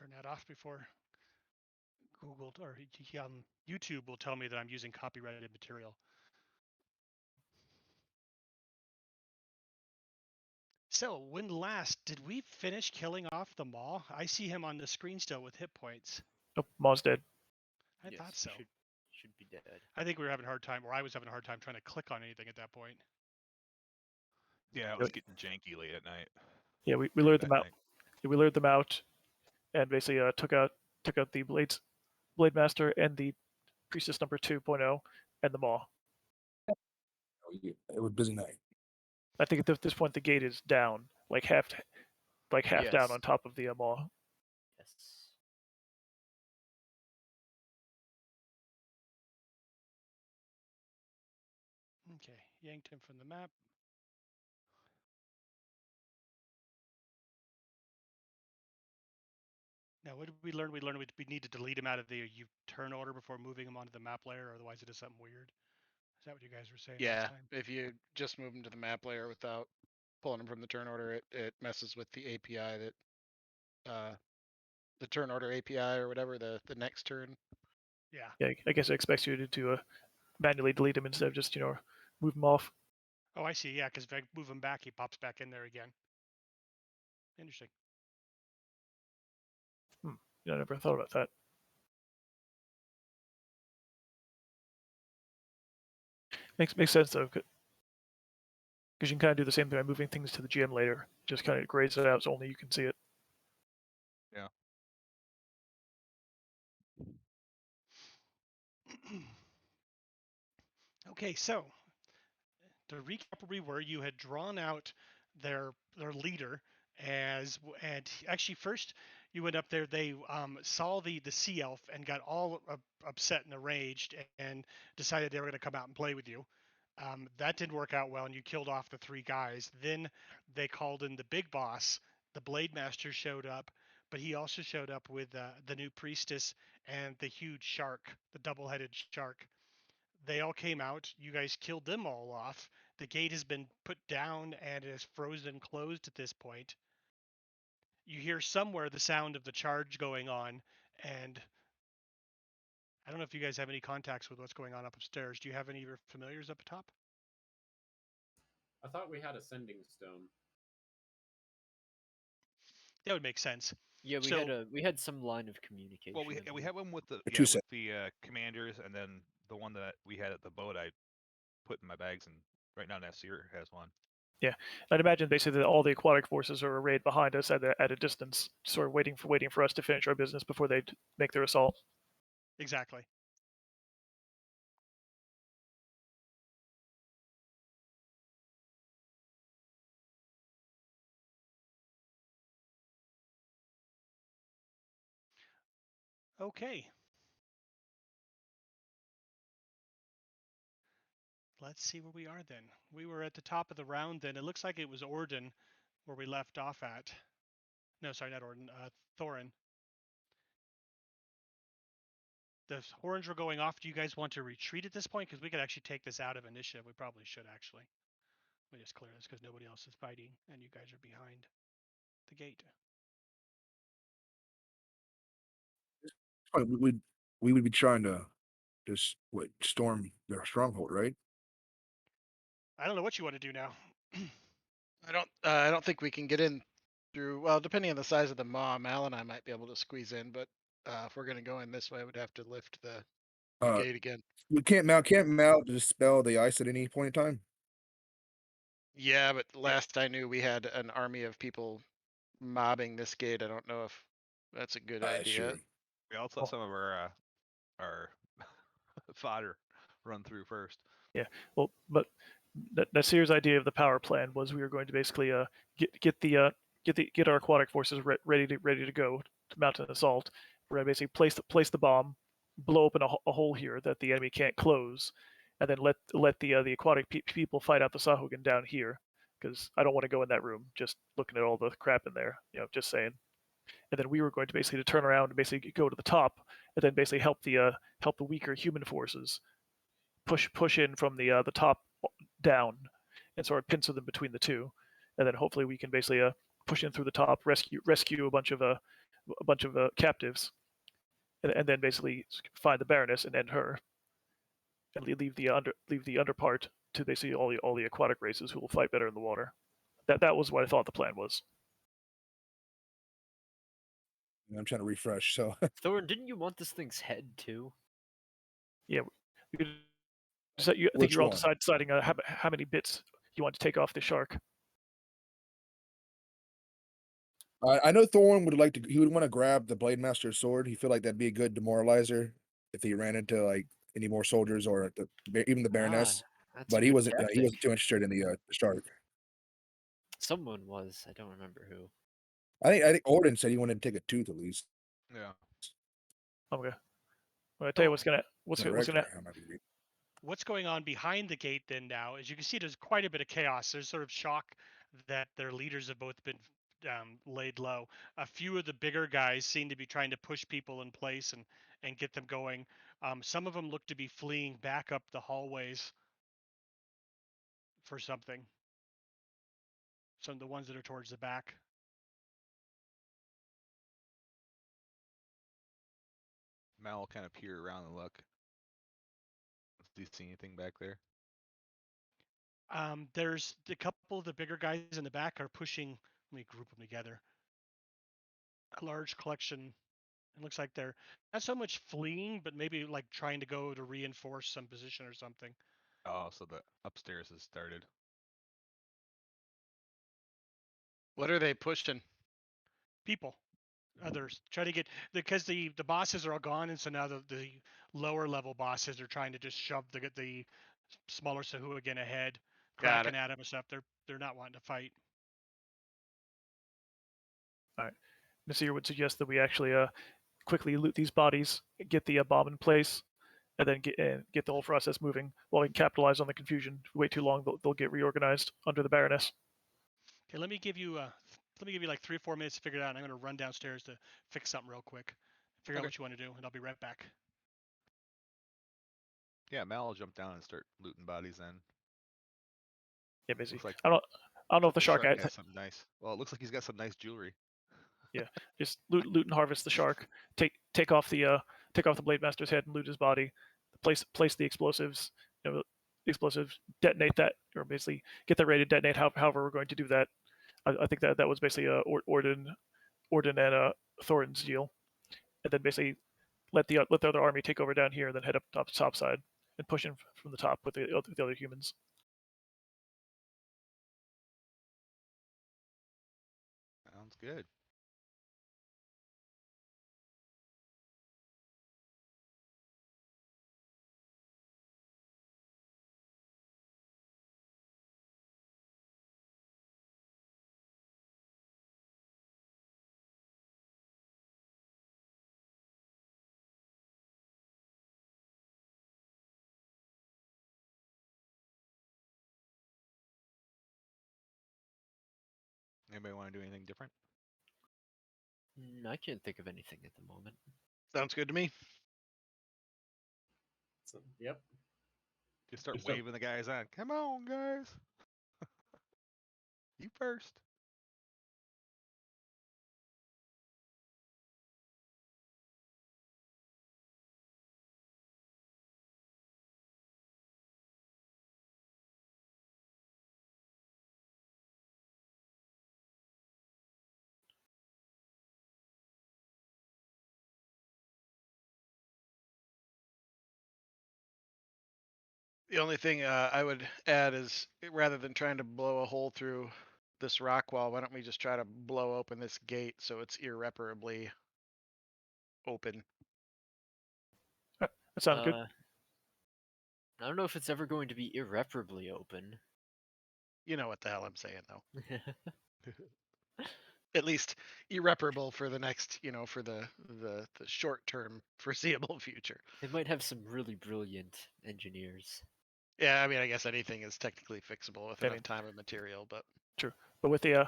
turn that off before Google or YouTube will tell me that I'm using copyrighted material. So, when last did we finish killing off the Maw? I see him on the screen still with hit points. Nope, Maw's dead. I thought so. Should be dead. I think we were having a hard time, or I was having a hard time trying to click on anything at that point. Yeah, it was getting janky late at night. Yeah, we lured them out. Yeah, we lured them out, and basically took out the Blade Master and the Priestess number 2.0 and the Maw. Oh, yeah. It was busy night. I think at this point the gate is down, like half down on top of the Maw. Yes. Okay, yanked him from the map. Now, what did we learn? We learned we need to delete him out of the turn order before moving him onto the map layer, otherwise it is something weird. Is that what you guys were saying? Yeah, last time? if you just move him to the map layer without pulling him from the turn order, it messes with the API that the turn order API or whatever the next turn. Yeah. Yeah, I guess it expects you to manually delete him instead of just move him off. Oh, I see. Yeah, because if I move him back, he pops back in there again. Interesting. I never thought about that. Makes sense though, because you can kind of do the same thing by moving things to the GM later. Just kind of grades it out so only you can see it. Yeah. Okay, so to recap where we were, you had drawn out their leader and actually first you went up there. They saw the sea elf and got all upset and enraged and decided they were going to come out and play with you. That didn't work out well, and you killed off the 3 guys. Then they called in the big boss. The Blade Master showed up, but he also showed up with the new priestess and the huge shark, the double-headed shark. They all came out. You guys killed them all off. The gate has been put down and is frozen closed at this point. You hear somewhere the sound of the charge going on, and I don't know if you guys have any contacts with what's going on up upstairs. Do you have any of your familiars up top? I thought we had a sending stone. That would make sense. Yeah, we had some line of communication. Well, we had one with the commanders, and then the one that we had at the boat I put in my bags, and right now Nasir has one. Yeah, I'd imagine basically that all the aquatic forces are arrayed behind us at a distance, sort of waiting for us to finish our business before they make their assault. Exactly. Okay. Let's see where we are then. We were at the top of the round then. It looks like it was Orden where we left off at. No, sorry, not Orden. Thorin. The horns were going off. Do you guys want to retreat at this point? Because we could actually take this out of initiative. We probably should, actually. Let me just clear this because nobody else is fighting and you guys are behind the gate. We would be trying to just storm their stronghold, right? I don't know what you want to do now. I don't think we can get in through. Well, depending on the size of the maw, Mal and I might be able to squeeze in, but if we're going to go in this way, we'd have to lift the gate again. We can't Mal dispel the ice at any point in time. Yeah, but last I knew, we had an army of people mobbing this gate. I don't know if that's a good idea. Sure. We also have some of our fodder run through first. Yeah, well, but Nasir's idea of the power plan was we were going to basically get our aquatic forces ready to go to mount an assault. We're going to basically place the bomb, blow open a hole here that the enemy can't close, and then let the aquatic people fight out the Sahuagin down here. Because I don't want to go in that room just looking at all the crap in there. Just saying. And then we were going to basically turn around and basically go to the top, and then basically help the weaker human forces push in from the top down, and sort of pincer them between the two, and then hopefully we can basically push in through the top, rescue a bunch of a bunch of captives, and then basically find the Baroness and end her, and leave the under part to basically all the aquatic races who will fight better in the water. That was what I thought the plan was. I'm trying to refresh. So Thorin, didn't you want this thing's head too? Yeah, I think you're all deciding how many bits you want to take off the shark. I know Thorn would like to. He would want to grab the Blade Master's sword. He feel like that'd be a good demoralizer if he ran into like any more soldiers or even the Baroness. That's But a he good wasn't. He tactic. wasn't too interested in the shark. Someone was. I don't remember who. I think Orden said he wanted to take a tooth at least. Yeah. Okay. Well, I tell you what's gonna what's going on behind the gate then now, as you can see, there's quite a bit of chaos. There's sort of shock that their leaders have both been laid low. A few of the bigger guys seem to be trying to push people in place and get them going. Some of them look to be fleeing back up the hallways for something. Some of the ones that are towards the back. Mal will kind of peer around and look. Do you see anything back there? There's a couple of the bigger guys in the back are pushing. Let me group them together. A large collection. It looks like they're not so much fleeing, but maybe like trying to go to reinforce some position or something. Oh, so the upstairs has started. What are they pushing? People. Others try to get, because the bosses are all gone, and so now the lower level bosses are trying to just shove the smaller Sahuagin ahead, cracking at them and stuff. They're not wanting to fight. All right. Nasir would suggest that we actually quickly loot these bodies, get the bomb in place, and then get the whole process moving while we can capitalize on the confusion. If we wait too long, they'll get reorganized under the Baroness. Okay, let me give you like 3 or 4 minutes to figure it out. And I'm going to run downstairs to fix something real quick, figure out what you want to do, and I'll be right back. Yeah, Mal will jump down and start looting bodies then. Yeah, basically. Looks like I don't know if the shark has something nice. Well, it looks like he's got some nice jewelry. Yeah, just loot and harvest the shark. Take off the Blade Master's head and loot his body. Place the explosives. The explosives. Detonate that, or basically get that ready to detonate. However, we're going to do that. I think that was basically Orden and Thorin's deal, and then basically let the other army take over down here, and then head up top side and push in from the top with the other humans. Sounds good. Anybody want to do anything different? I can't think of anything at the moment. Sounds good to me. So, yep. Just start waving the guys on. Come on, guys. You first. The only thing I would add is, rather than trying to blow a hole through this rock wall, why don't we just try to blow open this gate so it's irreparably open? That sounds good. I don't know if it's ever going to be irreparably open. You know what the hell I'm saying, though. At least irreparable for the next, for the short term foreseeable future. They might have some really brilliant engineers. Yeah, I mean, I guess anything is technically fixable with enough time and material, but true. But with the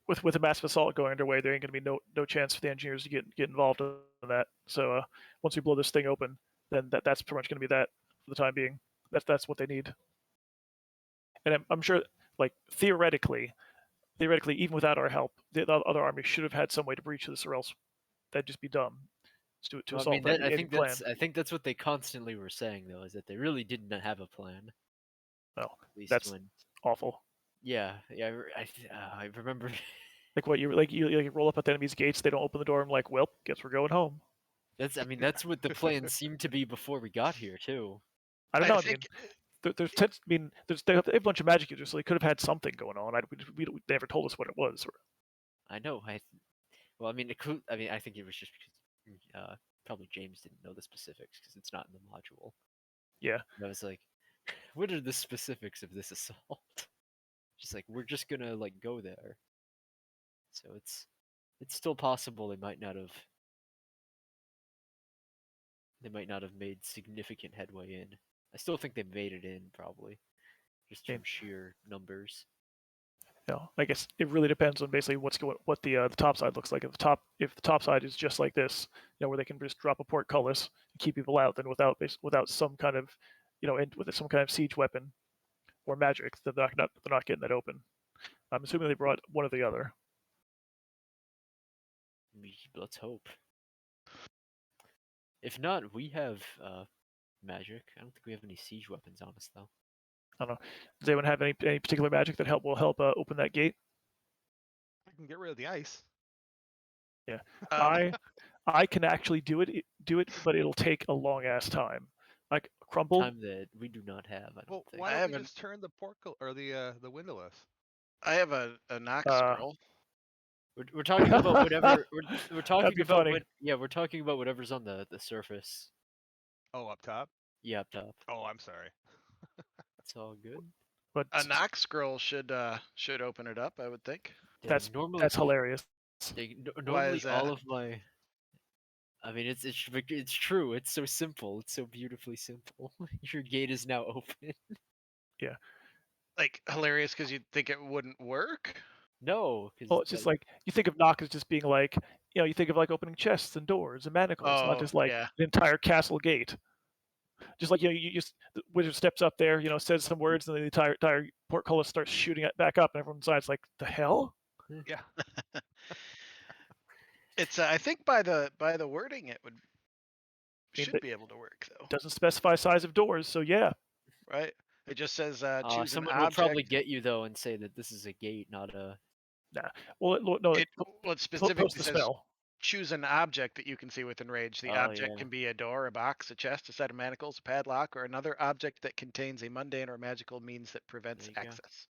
with the massive assault going underway, there ain't going to be no chance for the engineers to get involved in that. So once we blow this thing open, then that's pretty much going to be that for the time being. That's what they need. And I'm sure, like theoretically, even without our help, the other army should have had some way to breach this, or else that'd just be dumb to Well, I assault mean, that. I Any think plan. that's what they constantly were saying though, is that they really didn't have a plan. Well, At least that's when, awful. yeah, I remember. Like what you roll up at the enemy's gates, they don't open the door. I'm like, well, guess we're going home. That's what the plan seemed to be before we got here too. I don't I know. I think mean, they have a bunch of magic users, so they could have had something going on. They never told us what it was. I know. Well, I mean, I think it was just because probably James didn't know the specifics because it's not in the module. Yeah. And I was like, what are the specifics of this assault? Just like, we're just gonna like go there. So it's still possible they might not have made significant headway in. I still think they made it in probably, just from sheer numbers. I guess it really depends on basically what the top side looks like. If the top side is just like this, where they can just drop a portcullis and keep people out, then without some kind of, and with some kind of siege weapon or magic, they're not getting that open. I'm assuming they brought one or the other. Let's hope. If not, we have magic. I don't think we have any siege weapons on us though. I don't know. Does anyone have any particular magic that will help open that gate? I can get rid of the ice. Yeah, I can actually do it, but it'll take a long ass time. Like crumble. Time that we do not have. I don't think. Why don't we just turn the or the windowless? I have a knock scroll. We're talking about whatever. We're talking That'd be about funny. we're talking about whatever's on the surface. Oh, up top. Yeah, up top. Oh, I'm sorry. It's all good. But A knock scroll should open it up, I would think. Yeah, that's normally hilarious. Why is that? all of my. I mean, it's true. It's so simple. It's so beautifully simple. Your gate is now open. Yeah. Like hilarious because you'd think it wouldn't work. No, because Well, it's just like you think of knock as just being like, you think of like opening chests and doors and manacles, not just like yeah. an entire castle gate. Just like you just the wizard steps up there, says some words, and then the entire portcullis starts shooting it back up, and everyone's side's like, the hell? Yeah. It's I think by the wording it should be able to work though. Doesn't specify size of doors, so yeah. Right. It just says choose someone an will object. probably get you though and say that this is a gate, not a. Nah. Well, no. It specifically post the says spell. choose an object that you can see within range. The object can be a door, a box, a chest, a set of manacles, a padlock, or another object that contains a mundane or magical means that prevents access.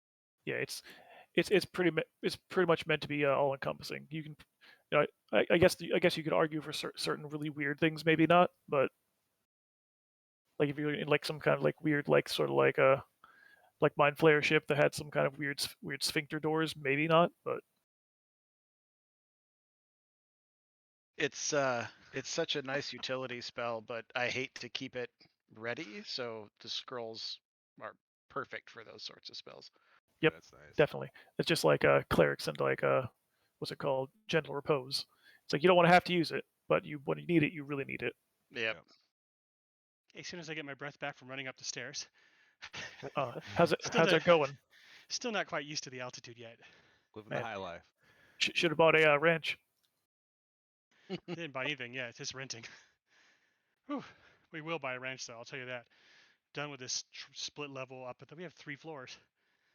Yeah, it's pretty much meant to be all encompassing. You can, I guess you could argue for certain really weird things, maybe not, but like if you're in like some kind of like weird like sort of like a Mind Flayer ship that had some kind of weird sphincter doors, maybe not, but it's such a nice utility spell, but I hate to keep it ready, so the scrolls are perfect for those sorts of spells. Yep, that's nice. Definitely. It's just like clerics and like what's it called, gentle repose. It's like you don't want to have to use it, but when you need it, you really need it. Yep. As soon as I get my breath back from running up the stairs. How's it going? Still not quite used to the altitude yet. Living the high life. Should have bought a wrench. Didn't buy anything yet. It's just renting. Whew. We will buy a ranch though. I'll tell you that. Done with this split level up, but we have 3 floors.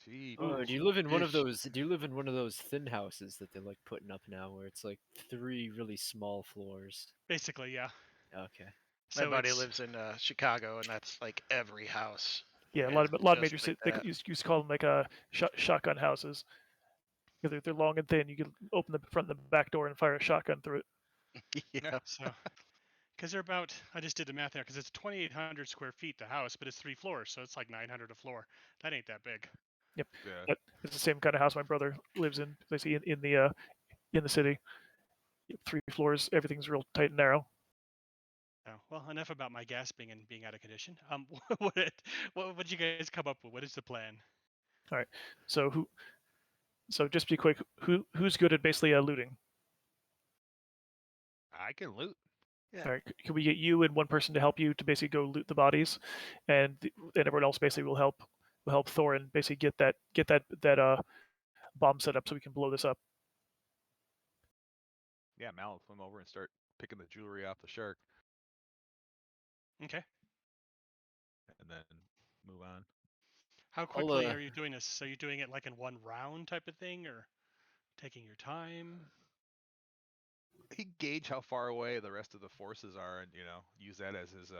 Gee. Oh, do you live in one of those? Do you live in one of those thin houses that they're like putting up now, where it's like 3 really small floors? Basically, yeah. Okay. My buddy lives in Chicago, and that's like every house. Yeah, a lot of major cities they used to call them like shotgun houses. Because they're long and thin, you can open the front and the back door and fire a shotgun through it. Yeah. So, because they're about, I just did the math there, because it's 2,800 square feet the house, but it's 3 floors, so it's like 900 a floor. That ain't that big. Yep. Yeah. It's the same kind of house my brother lives in. They see in the city. 3 floors, everything's real tight and narrow. Oh, well, enough about my gas being out of condition. What did you guys come up with? What is the plan? All right. So just be quick. Who's good at basically looting? I can loot. Yeah. All right. Can we get you and one person to help you to basically go loot the bodies, and everyone else basically will help Thorin basically get that bomb set up so we can blow this up. yeah, Mal will swim over and start picking the jewelry off the shark, Okay. and then move on. How quickly are you doing this? Are you doing it like in one round type of thing, or taking your time? He gauge how far away the rest of the forces are, and use that as his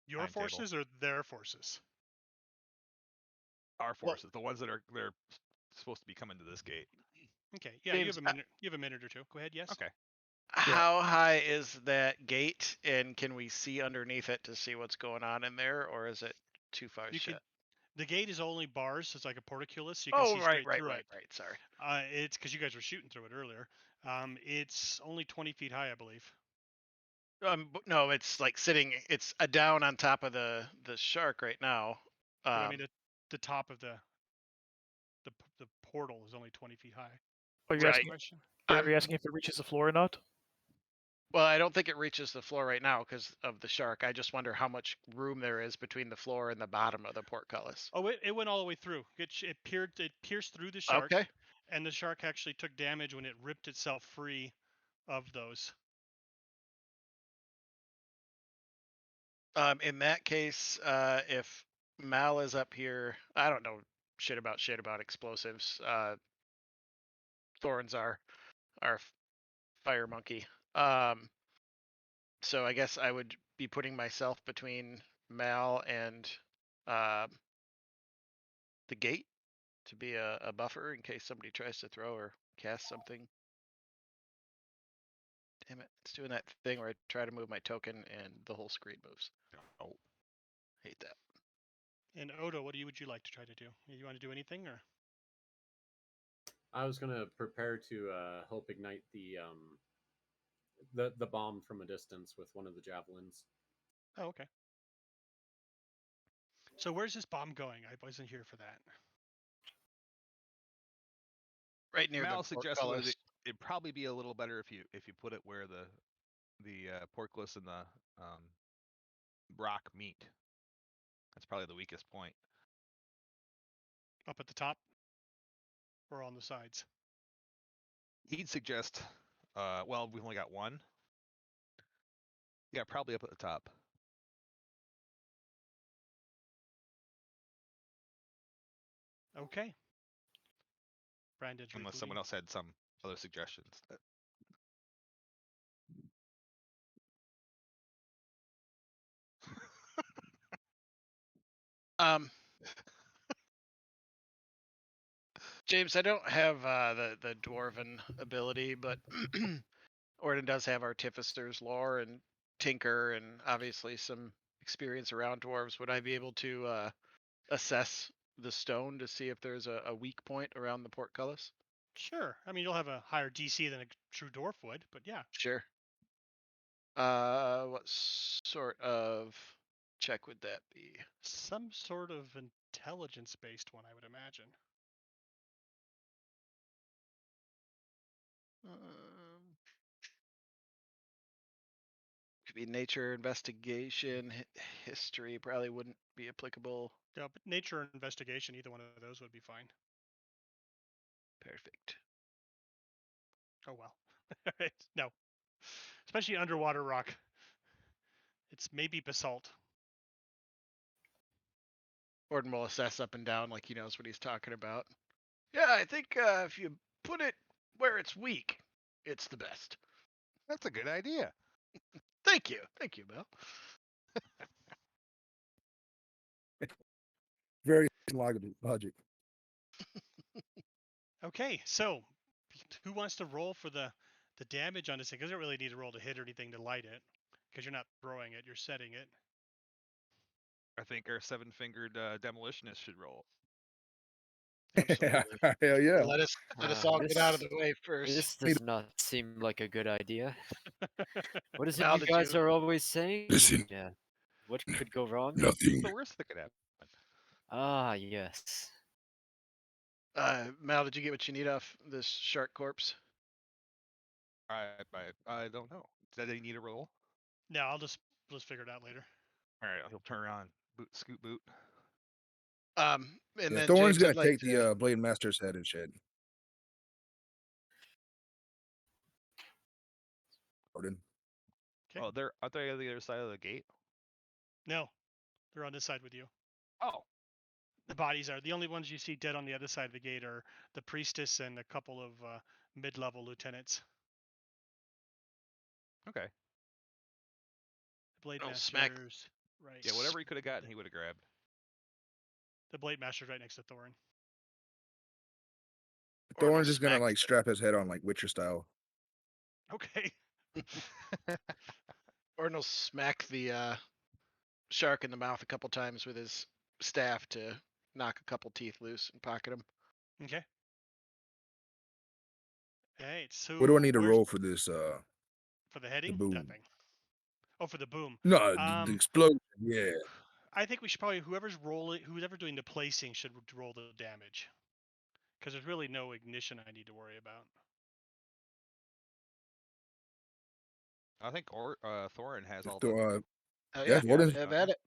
Your timetable. forces or their forces? Our forces, the ones that they're supposed to be coming to this gate. Okay. Yeah, James, you have a minute. You have a minute or two. Go ahead. Yes. Okay. How high is that gate, and can we see underneath it to see what's going on in there, or is it too far shut? The gate is only bars, so it's like a portcullis, so you can see straight through it. Right. Sorry. It's because you guys were shooting through it earlier. It's only 20 feet high, I believe. No, it's like sitting. It's down on top of the shark right now. But I mean, the top of the portal is only 20 feet high. Are you asking? Are you asking if it reaches the floor or not? Well, I don't think it reaches the floor right now because of the shark. I just wonder how much room there is between the floor and the bottom of the portcullis. Oh, it went all the way through. It pierced through the shark. Okay. And the shark actually took damage when it ripped itself free of those. In that case, if Mal is up here, I don't know shit about explosives. Thorn's our fire monkey. So I guess I would be putting myself between Mal and the gate to be a buffer in case somebody tries to throw or cast something. Damn it, it's doing that thing where I try to move my token and the whole screen moves. Oh, hate that. And Odo, what would you like to try to do? You want to do anything, or? I was gonna prepare to help ignite the bomb from a distance with one of the javelins. Oh, okay. So where's this bomb going? I wasn't here for that. Right near Mal the suggested portcullis. it'd probably be a little better if you put it where the portcullis and the rock meet. That's probably the weakest point. Up at the top, or on the sides? He'd suggest, well, we've only got one. Yeah, probably up at the top. Okay. Brandon's Unless someone else had some other suggestions. James, I don't have the dwarven ability, but Orden does have Artificer's lore and Tinker, and obviously some experience around dwarves. Would I be able to assess the stone to see if there's a weak point around the portcullis? Sure. I mean, you'll have a higher DC than a true dwarf would, but yeah. Sure. What sort of check would that be? Some sort of intelligence-based one, I would imagine. Could be nature, investigation, history. Probably wouldn't be applicable. Yeah, but nature or investigation, either one of those would be fine. Perfect. Oh well. No. Especially underwater rock. It's maybe basalt. Orden will assess up and down like he knows what he's talking about. Yeah, I think if you put it where it's weak, it's the best. That's a good idea. Thank you, Bill. Very logic. Okay, so who wants to roll for the damage on this thing? Because you don't really need to roll to hit or anything to light it, because you're not throwing it, you're setting it. I think our 7-fingered demolitionist should roll. Absolutely. Hell yeah. Let us all get out of the way first. This does not seem like a good idea. What is it Mal, you did guys you- are always saying? Listen. Yeah. What could go wrong? Nothing. The worst that could happen. Ah, yes. Mal, did you get what you need off this shark corpse? I don't know. Does he need a roll? No, I'll just figure it out later. All right, he'll turn around, scoot boot. And Yeah, then Thorn's James, gonna I'd like take the Blade Master's head and shit. Warden. Okay. Oh, they're aren't they on the other side of the gate? No, they're on this side with you. Oh, The bodies are the only ones you see dead on the other side of the gate are the priestess and a couple of mid-level lieutenants. okay. The blade Oh, smack. masters, right? Yeah, whatever he could have gotten, he would have grabbed. The blade master's right next to Thorin. Thorn's just gonna smack like strap his head on like Witcher style. Okay. Ordinal smack the shark in the mouth a couple times with his staff to knock a couple teeth loose and pocket him. Okay. Alright, so What do I need to where's- roll for this? for the heading? boom. Nothing. Oh, for the boom. No, the explosion. Yeah. I think we should probably whoever's doing the placing should roll the damage, because there's really no ignition I need to worry about. I think Thorin has all So, the. Oh Yeah, yeah, Warden. have at it.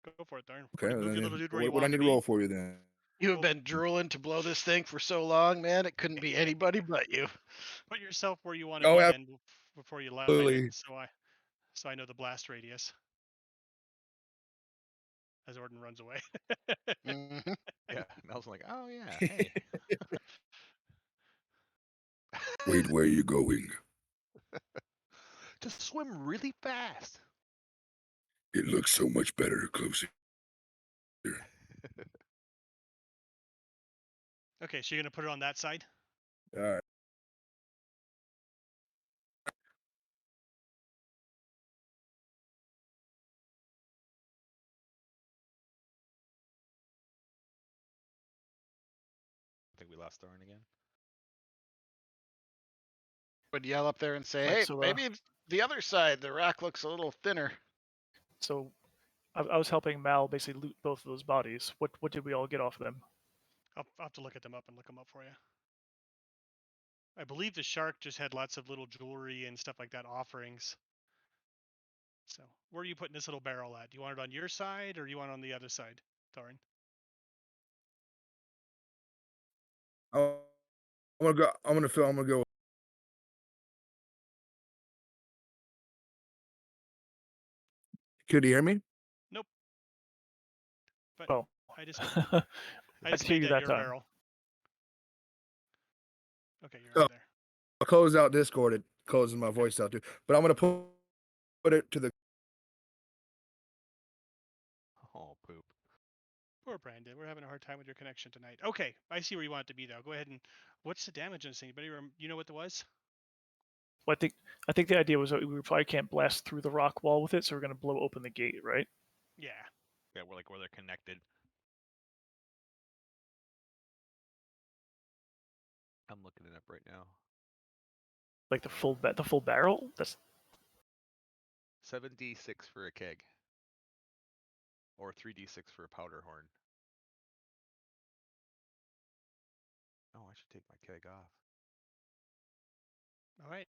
Go for it, Thorin. Okay. Move your little dude where you What I want need to to roll be. for you then? You have been drooling to blow this thing for so long, man. It couldn't be anybody but you. Put yourself where you want to Oh, be then before you light absolutely. it, so I know the blast radius. As Orden runs away. Mhm. Yeah, Mel's like, oh yeah, hey. Wait, where are you going? Just swim really fast. It looks so much better closer. Okay, so you're gonna put it on that side? All right. I think we lost Thorin again. Would yell up there and say, Right, "Hey, so, maybe it's the other side. The rock looks a little thinner." So I was helping Mal basically loot both of those bodies. What did we all get off of them? I'll have to look at them up and look them up for you. I believe the shark just had lots of little jewelry and stuff like that offerings. So where are you putting this little barrel at? Do you want it on your side or you want it on the other side, Thorin? I'm gonna go. I'm gonna go. Could you hear me? Nope. But Oh, I just I I just could hear made you that that your time. barrel. Okay, you're Oh. right there. I'll close out Discord. It closes my voice out too. But I'm gonna put it to the. Oh poop. Poor Brandon. We're having a hard time with your connection tonight. Okay, I see where you want it to be though. Go ahead and what's the damage on this thing? Anybody you know what it was? Well, I think the idea was that we probably can't blast through the rock wall with it, so we're gonna blow open the gate, right? Yeah. Yeah, we're like where they're connected. I'm looking it up right now. Like the full barrel. That's 7d6 for a keg. Or 3d6 for a powder horn. Oh, I should take my keg off. All right.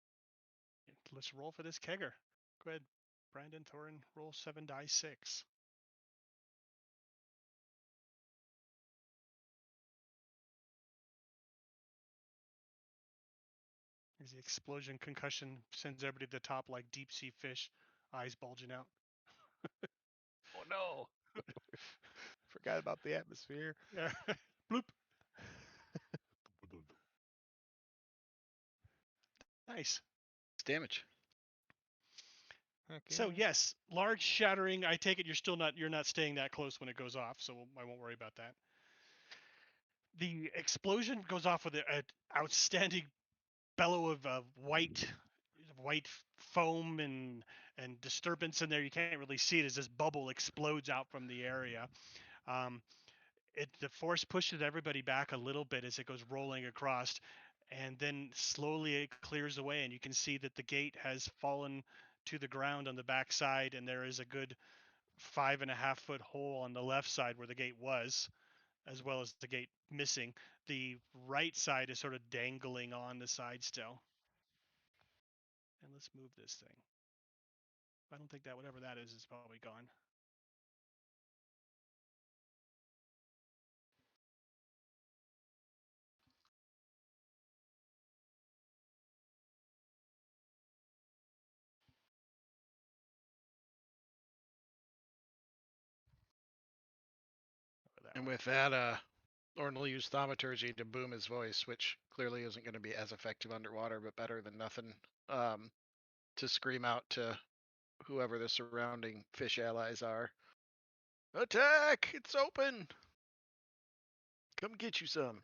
Let's roll for this kegger. Go ahead, Brandon Thorin. Roll 7 die 6. As the explosion concussion sends everybody to the top like deep sea fish, eyes bulging out. Oh no! Forgot about the atmosphere. Yeah. Bloop. Nice. It's damage. So yes, large shattering. I take it you're not staying that close when it goes off, so I won't worry about that. The explosion goes off with an outstanding bellow of white foam and disturbance in there. You can't really see it as this bubble explodes out from the area. The force pushes everybody back a little bit as it goes rolling across, and then slowly it clears away, and you can see that the gate has fallen to the ground on the back side, and there is a good 5.5 foot hole on the left side where the gate was, as well as the gate missing. The right side is sort of dangling on the side still. And let's move this thing. I don't think that whatever that is probably gone. And with that, Orn will use thaumaturgy to boom his voice, which clearly isn't going to be as effective underwater, but better than nothing, to scream out to whoever the surrounding fish allies are. Attack! It's open! Come get you some.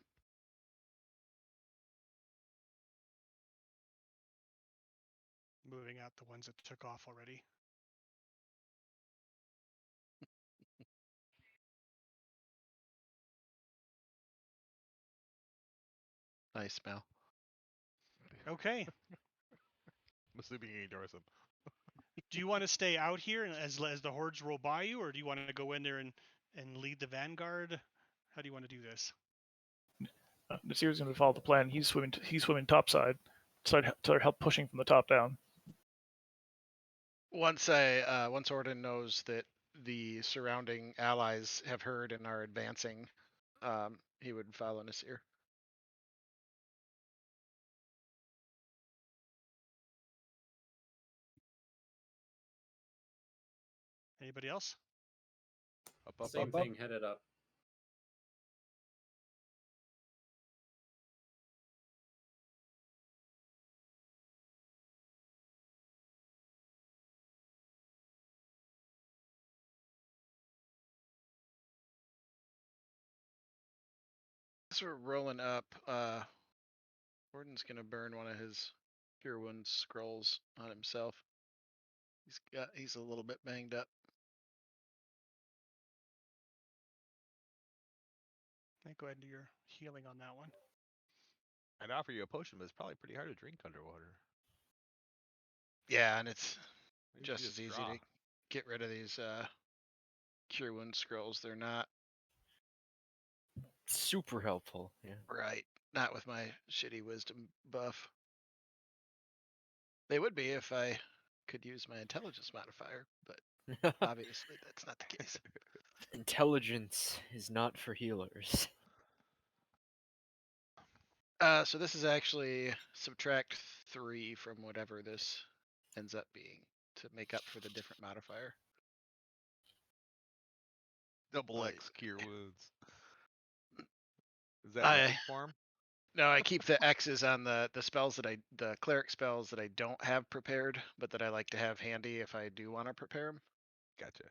Moving out the ones that took off already. Nice smell. Okay. I'm assuming he ignores him. Do you want to stay out here and as the hordes roll by you, or do you want to go in there and lead the vanguard? How do you want to do this? Nasir's going to follow the plan. He's swimming topside, to help pushing from the top down. Once Orden knows that the surrounding allies have heard and are advancing, he would follow Nasir. Anybody else? Up, Same up, up. thing, headed up. As we're rolling up, Orden's gonna burn one of his Cure Wounds scrolls on himself. He's a little bit banged up. Okay, go ahead and do your healing on that one. I'd offer you a potion, but it's probably pretty hard to drink underwater. Yeah, and it's Maybe you just should as easy draw. to get rid of these Cure Wound scrolls. They're not Super helpful. Yeah. right. Not with my shitty wisdom buff. They would be if I could use my intelligence modifier, but obviously that's not the case. Intelligence is not for healers. So this is actually subtract 3 from whatever this ends up being to make up for the different modifier. Double Oh, X cure wounds. Is that I- epic form? No, I keep the X's on the spells the cleric spells that I don't have prepared, but that I like to have handy if I do want to prepare them. Gotcha.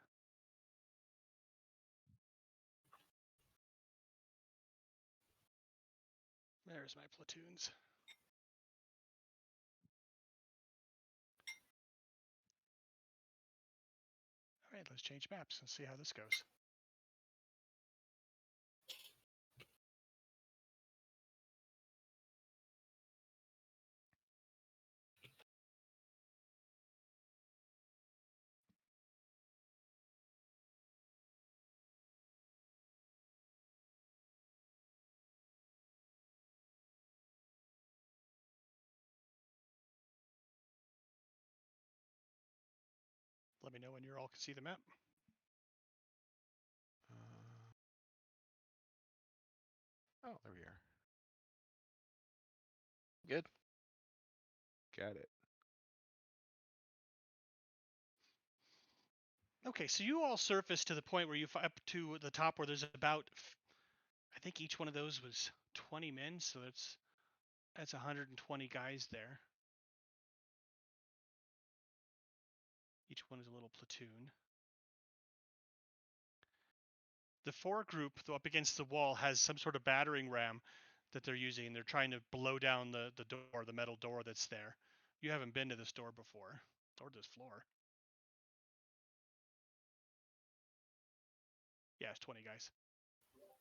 There's my platoons. All right, let's change maps and see how this goes. Let me know when you all can see the map. Oh, there we are. Good. Got it. Okay, so you all surface to the point where you up to the top where there's about, I think each one of those was 20 men, so that's 120 guys there. Each one is a little platoon. The fore group, though, up against the wall, has some sort of battering ram that they're using, and they're trying to blow down the door, the metal door that's there. You haven't been to this door before, or this floor. Yeah, it's 20 guys.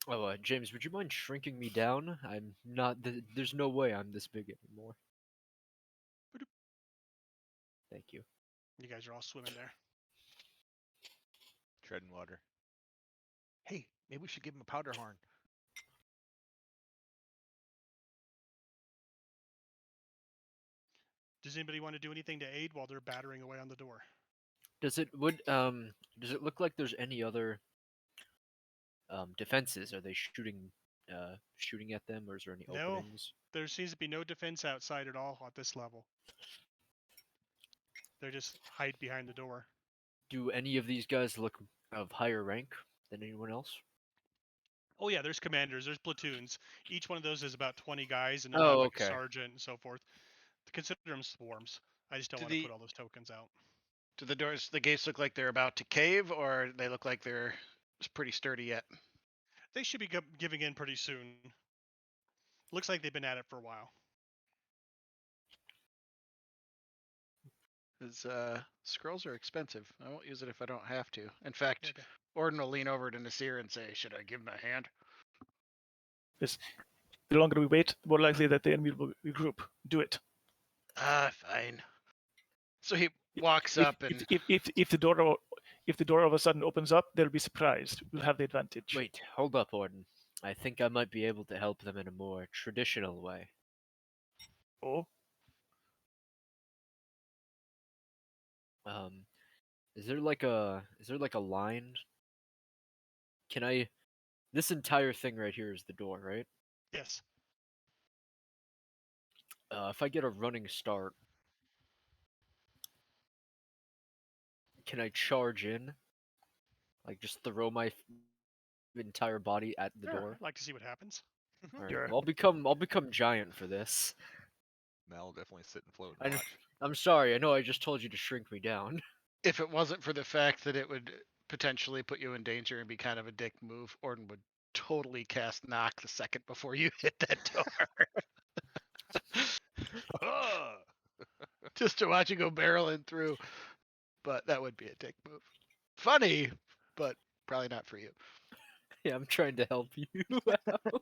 Oh, James, would you mind shrinking me down? I'm not. There's no way I'm this big anymore. Ba-doop. Thank you. You guys are all swimming there. Treading water. Hey, maybe we should give him a powder horn. Does anybody want to do anything to aid while they're battering away on the door? Does it look like there's any other defenses? Are they shooting at them, or is there any No. openings? There seems to be no defense outside at all at this level. They just hide behind the door. Do any of these guys look of higher rank than anyone else? Oh yeah, there's commanders, there's platoons. Each one of those is about 20 guys, and they'll Oh, have like a okay. sergeant and so forth. Consider them swarms. I just don't Do want to the put all those tokens out. do the gates look like they're about to cave, or they look like they're pretty sturdy yet? They should be giving in pretty soon. Looks like they've been at it for a while. Because scrolls are expensive. I won't use it if I don't have to. In fact, Yeah, okay. Orden will lean over to Nasir and say, "Should I give him a hand?" The longer we wait, the more likely that the enemy will regroup. Do it. Fine. So he walks If, up and if the door all of a sudden opens up, they'll be surprised. We'll have the advantage. Wait, hold up, Orden. I think I might be able to help them in a more traditional way. Oh, Is there like a line? Can I? This entire thing right here is the door, right? Yes. If I get a running start, can I charge in? Like just throw my entire body at the Sure, door? I'd like to see what happens. All right, Sure. well, I'll become giant for this. Mel definitely sit and float I and kn- watch. I'm sorry. I know I just told you to shrink me down. if it wasn't for the fact that it would potentially put you in danger and be kind of a dick move, Orden would totally cast knock the second before you hit that door. Just to watch you go barreling through. But that would be a dick move. Funny, but probably not for you. Yeah, I'm trying to help you out.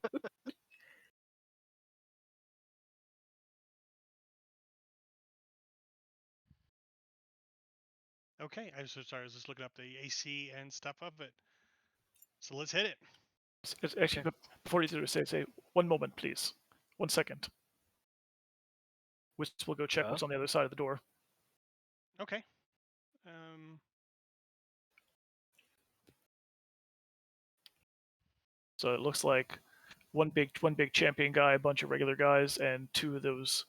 Okay, I was so sorry. I was just looking up the AC and stuff of it. So let's hit it. Actually, Okay. before you do, say 1 moment, please. 1 second. We'll go check what's on the other side of the door. Okay. So it looks like one big champion guy, a bunch of regular guys, and two of those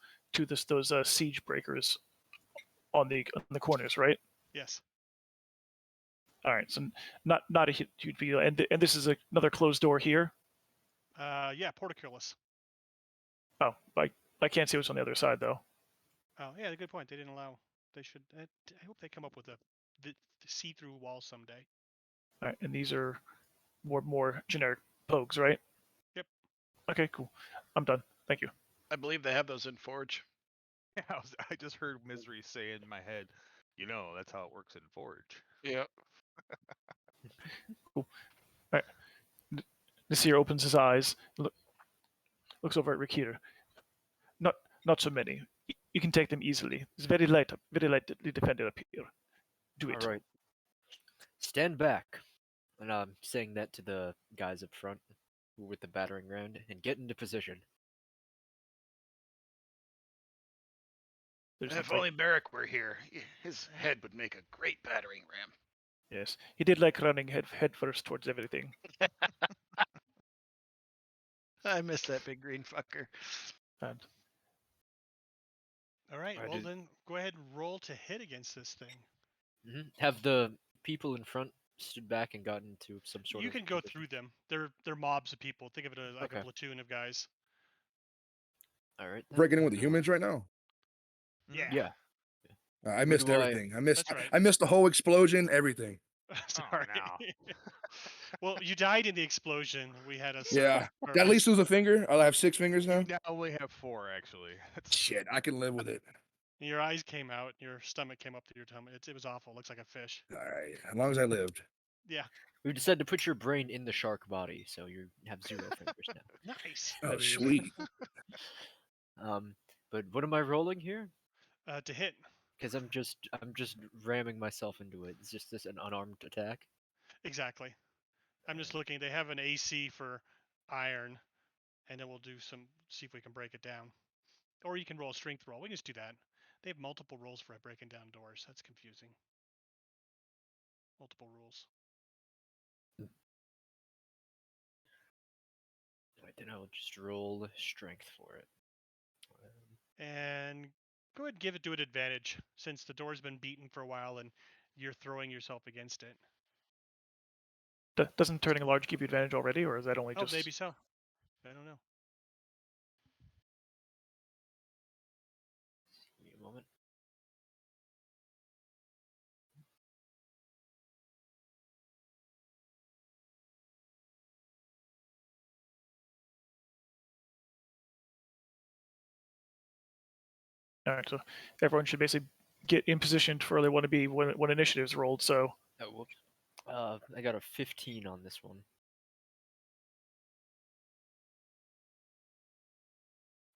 siege breakers on the corners, right? Yes. All right, so not a huge deal, and this is another closed door here. Yeah, portcullis. Oh, I can't see what's on the other side though. Oh, yeah, good point. They didn't allow. They should. I hope they come up with the see-through wall someday. All right, and these are more generic pogues, right? Yep. Okay, cool. I'm done. Thank you. I believe they have those in Forge. Yeah, I just heard Misery say in my head, that's how it works in Forge. Yep. Cool. All right. Nasir opens his eyes, looks over at Rikita. Not so many. You can take them easily. It's very lightly defended up here. Do it. All right. Stand back. And I'm saying that to the guys up front with the battering ram, and get into position. There's If like, only Barrack were here, his head would make a great battering ram. yes, he did like running head first towards everything. I miss that big green fucker. And All right. I Well, did- then go ahead and roll to hit against this thing. Have the people in front stood back and gotten into some sort You of can go position? through them. They're mobs of people. Think of it as like a Okay. platoon of guys. All right. then. Breaking in with the humans right now. Yeah. Yeah. I missed do I- everything. I missed. That's right. I missed the whole explosion. Everything. Sorry. no. Well, you died in the explosion. We had a Yeah. Did I at least lose a finger? I'll have 6 fingers now. You now only have 4, actually. Shit, I can live with it. Your eyes came out. Your stomach came up to your tummy. It was awful. It looks like a fish. All right, as long as I lived. Yeah. We decided to put your brain in the shark body, so you have 0 fingers now. Nice. Oh, That is- sweet. But what am I rolling here? To hit. Because I'm just ramming myself into it. It's just an unarmed attack. Exactly. I'm just looking. They have an AC for iron, and then we'll see if we can break it down. Or you can roll a strength roll. We can just do that. They have multiple rolls for breaking down doors. That's confusing. Multiple rules. Right, then I'll just roll strength for it. And go ahead and do it advantage, since the door's been beaten for a while and you're throwing yourself against it. Doesn't turning large give you advantage already, or is that only Oh, just? maybe so. I don't know. Give me a moment. All right, so everyone should basically get in position for where they want to be when initiative's rolled. So Oh, whoops. I got a 15 on this one.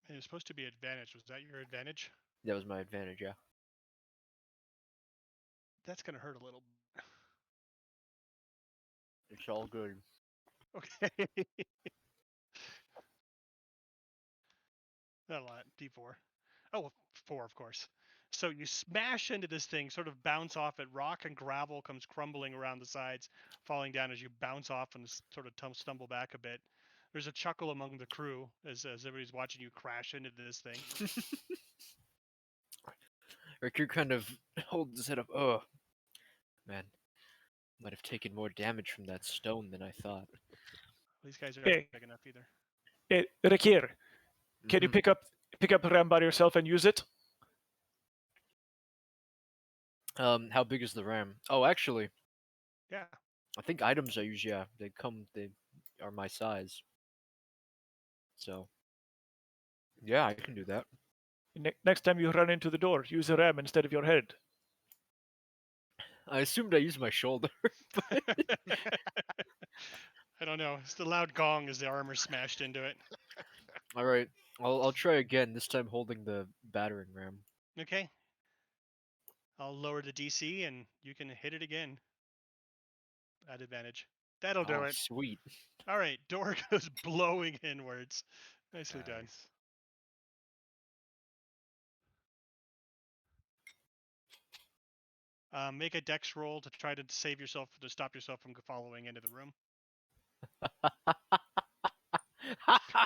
It was supposed to be advantage. Was that your advantage? That was my advantage, yeah. That's gonna hurt a little. It's all good. Okay. Not a lot. D4. Oh, well, 4, of course. So you smash into this thing, sort of bounce off it. Rock and gravel comes crumbling around the sides, falling down as you bounce off and sort of stumble back a bit. There's a chuckle among the crew as everybody's watching you crash into this thing. Rick kind of holds his head up. Oh, man. Might have taken more damage from that stone than I thought. These guys are Hey. not big enough either. Rekir, can you Mhm. pick up Ram by yourself and use it? How big is the RAM? Oh, actually, Yeah. I think items I use, yeah, they are my size. So, yeah, I can do that. Next time you run into the door, use a ram instead of your head. I assumed I used my shoulder. I don't know. It's the loud gong as the armor smashed into it. All right, I'll try again. This time holding the battering ram. Okay. I'll lower the DC and you can hit it again. At advantage. That'll do Oh, it. sweet. All right. Door goes blowing inwards. Nicely done. Make a dex roll to try to stop yourself from following into the room.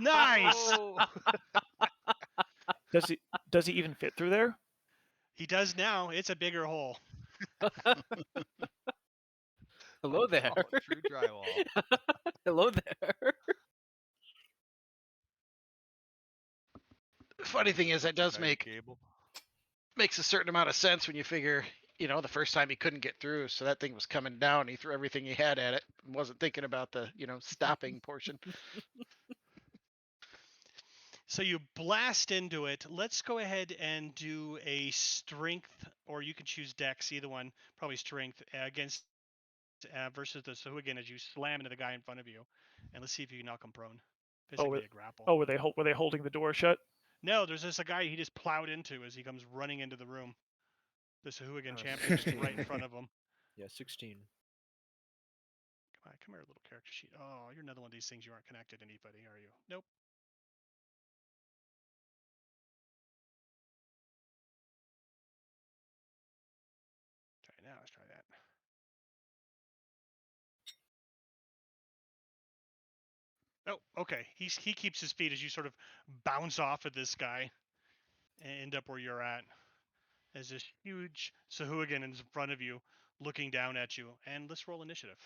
Nice. Oh! Does he even fit through there? He does now. It's a bigger hole. Hello there. Oh, true drywall. Hello there. Funny thing is, that does Shining cable. makes a certain amount of sense when you figure, the first time he couldn't get through, so that thing was coming down. He threw everything he had at it and wasn't thinking about the, stopping portion. So you blast into it. Let's go ahead and do a strength, or you can choose dex, either one. Probably strength against versus the Sahuagin as you slam into the guy in front of you, and let's see if you can knock him prone. Basically a grapple. Oh, were they holding the door shut? No, there's just a guy he just plowed into as he comes running into the room. The Sahuagin champion is 16. right in front of him. Yeah, 16. Come here, little character sheet. Oh, you're another one of these things you aren't connected to anybody, are you? Nope. Try it now. Let's try that. Oh, okay. He keeps his feet as you sort of bounce off of this guy and end up where you're at. As this huge Sahuagin is in front of you, looking down at you. And let's roll initiative.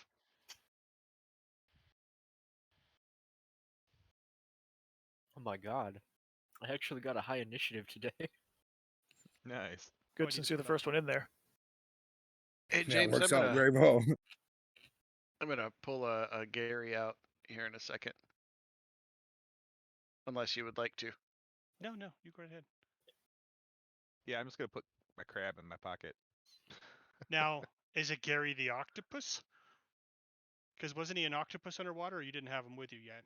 Oh my god. I actually got a high initiative today. Nice. Good, What do you since do you're the for that? first one in there. Hey, Yeah, it James, works out very well. I'm gonna pull a Gary out here in a second, unless you would like to. No, you go ahead. Yeah, I'm just gonna put my crab in my pocket. Now, is it Gary the octopus? Because wasn't he an octopus underwater, or you didn't have him with you yet?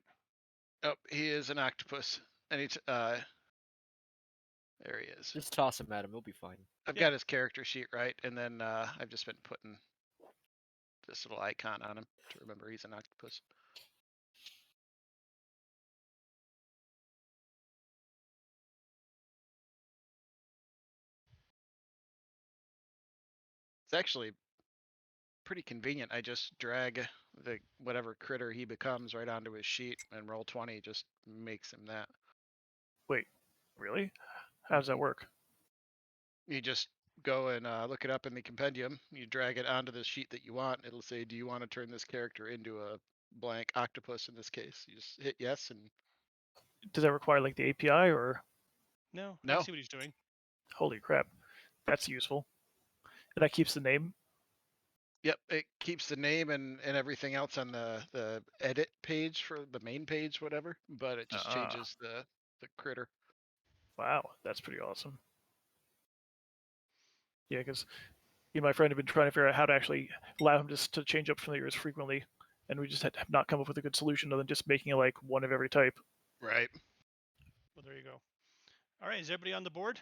Oh, he is an octopus, and there he is. Just toss him at him, he'll be fine. I've Yeah. got his character sheet right, and then I've just been putting this little icon on him to remember he's an octopus. It's actually pretty convenient. I just drag the whatever critter he becomes right onto his sheet, and Roll20 just makes him that. Wait, really? How does that work? You just go and look it up in the compendium. You drag it onto the sheet that you want. It'll say, do you want to turn this character into a blank octopus in this case? You just hit yes and Does that require like the API or? No, I no. see what he's doing. Holy crap, that's useful. And that keeps the name. Yep, it keeps the name and everything else on the edit page for the main page, whatever. But it just changes the critter. Wow, that's pretty awesome. Yeah, because my friend had been trying to figure out how to actually allow him to change up familiars frequently, and we just have not come up with a good solution other than just making it like one of every type. Right. Well, there you go. All right, is everybody on the board?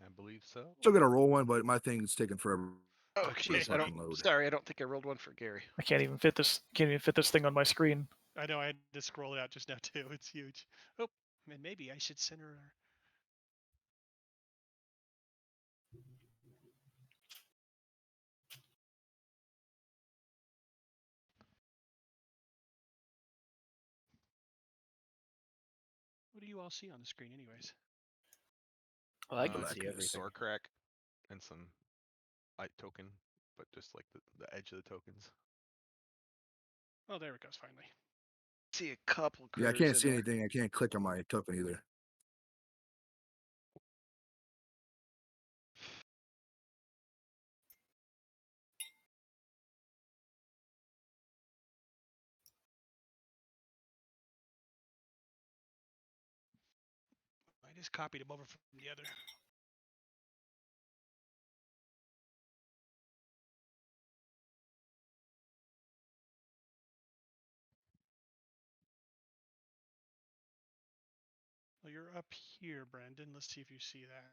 I believe so. Still gonna roll one, but my thing's taking forever. Oh, Okay. jeez. fucking load. Sorry, I don't think I rolled one for Gary. I can't even fit this thing on my screen. I know I had to scroll it out just now too. It's huge. Oh, and maybe I should center her. What do you all see on the screen, anyways? Well, I can Black see is everything. Sword crack and some light token, but just like the edge of the tokens. Oh, there it goes. Finally. See a couple Yeah, I critters can't in see there. anything. I can't click on my token either. I just copied him over from the other. Well, you're up here, Brandon. Let's see if you see that.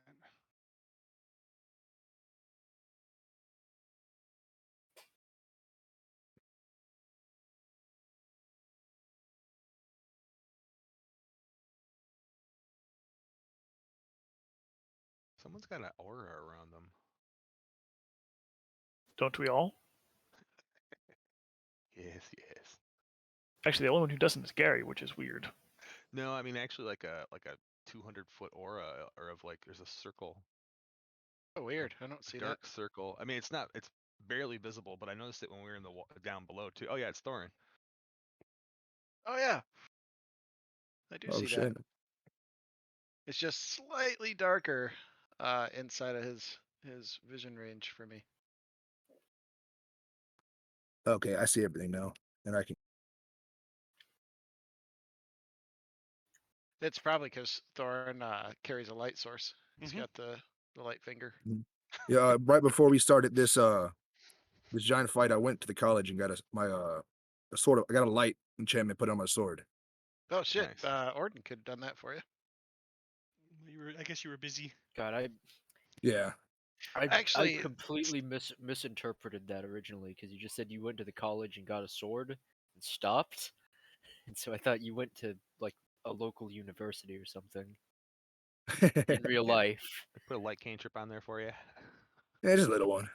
Someone's got an aura around them. Don't we all? Yes, yes. Actually, the only one who doesn't is Gary, which is weird. No, I mean actually like a 200-foot aura, or of like there's a circle, Oh, weird. I don't see that. dark circle. I mean it's barely visible, but I noticed it when we were in the down below too. Oh yeah, it's Thorin. Oh yeah, I do Oh see shit. that. It's just slightly darker inside of his vision range for me. Okay, I see everything now, and I can. It's probably because Thorin carries a light source. He's Mhm. got the light finger. Yeah, right before we started this giant fight, I went to the college and got a sword. I got a light enchantment put on my sword. Oh shit! Nice. Orden could have done that for you. I guess you were busy. God, Yeah. I Actually- completely misinterpreted that originally because you just said you went to the college and got a sword and stopped, and so I thought you went to like a local university or something in real Yeah. life. I put a light cantrip on there for you. Yeah, just a little one.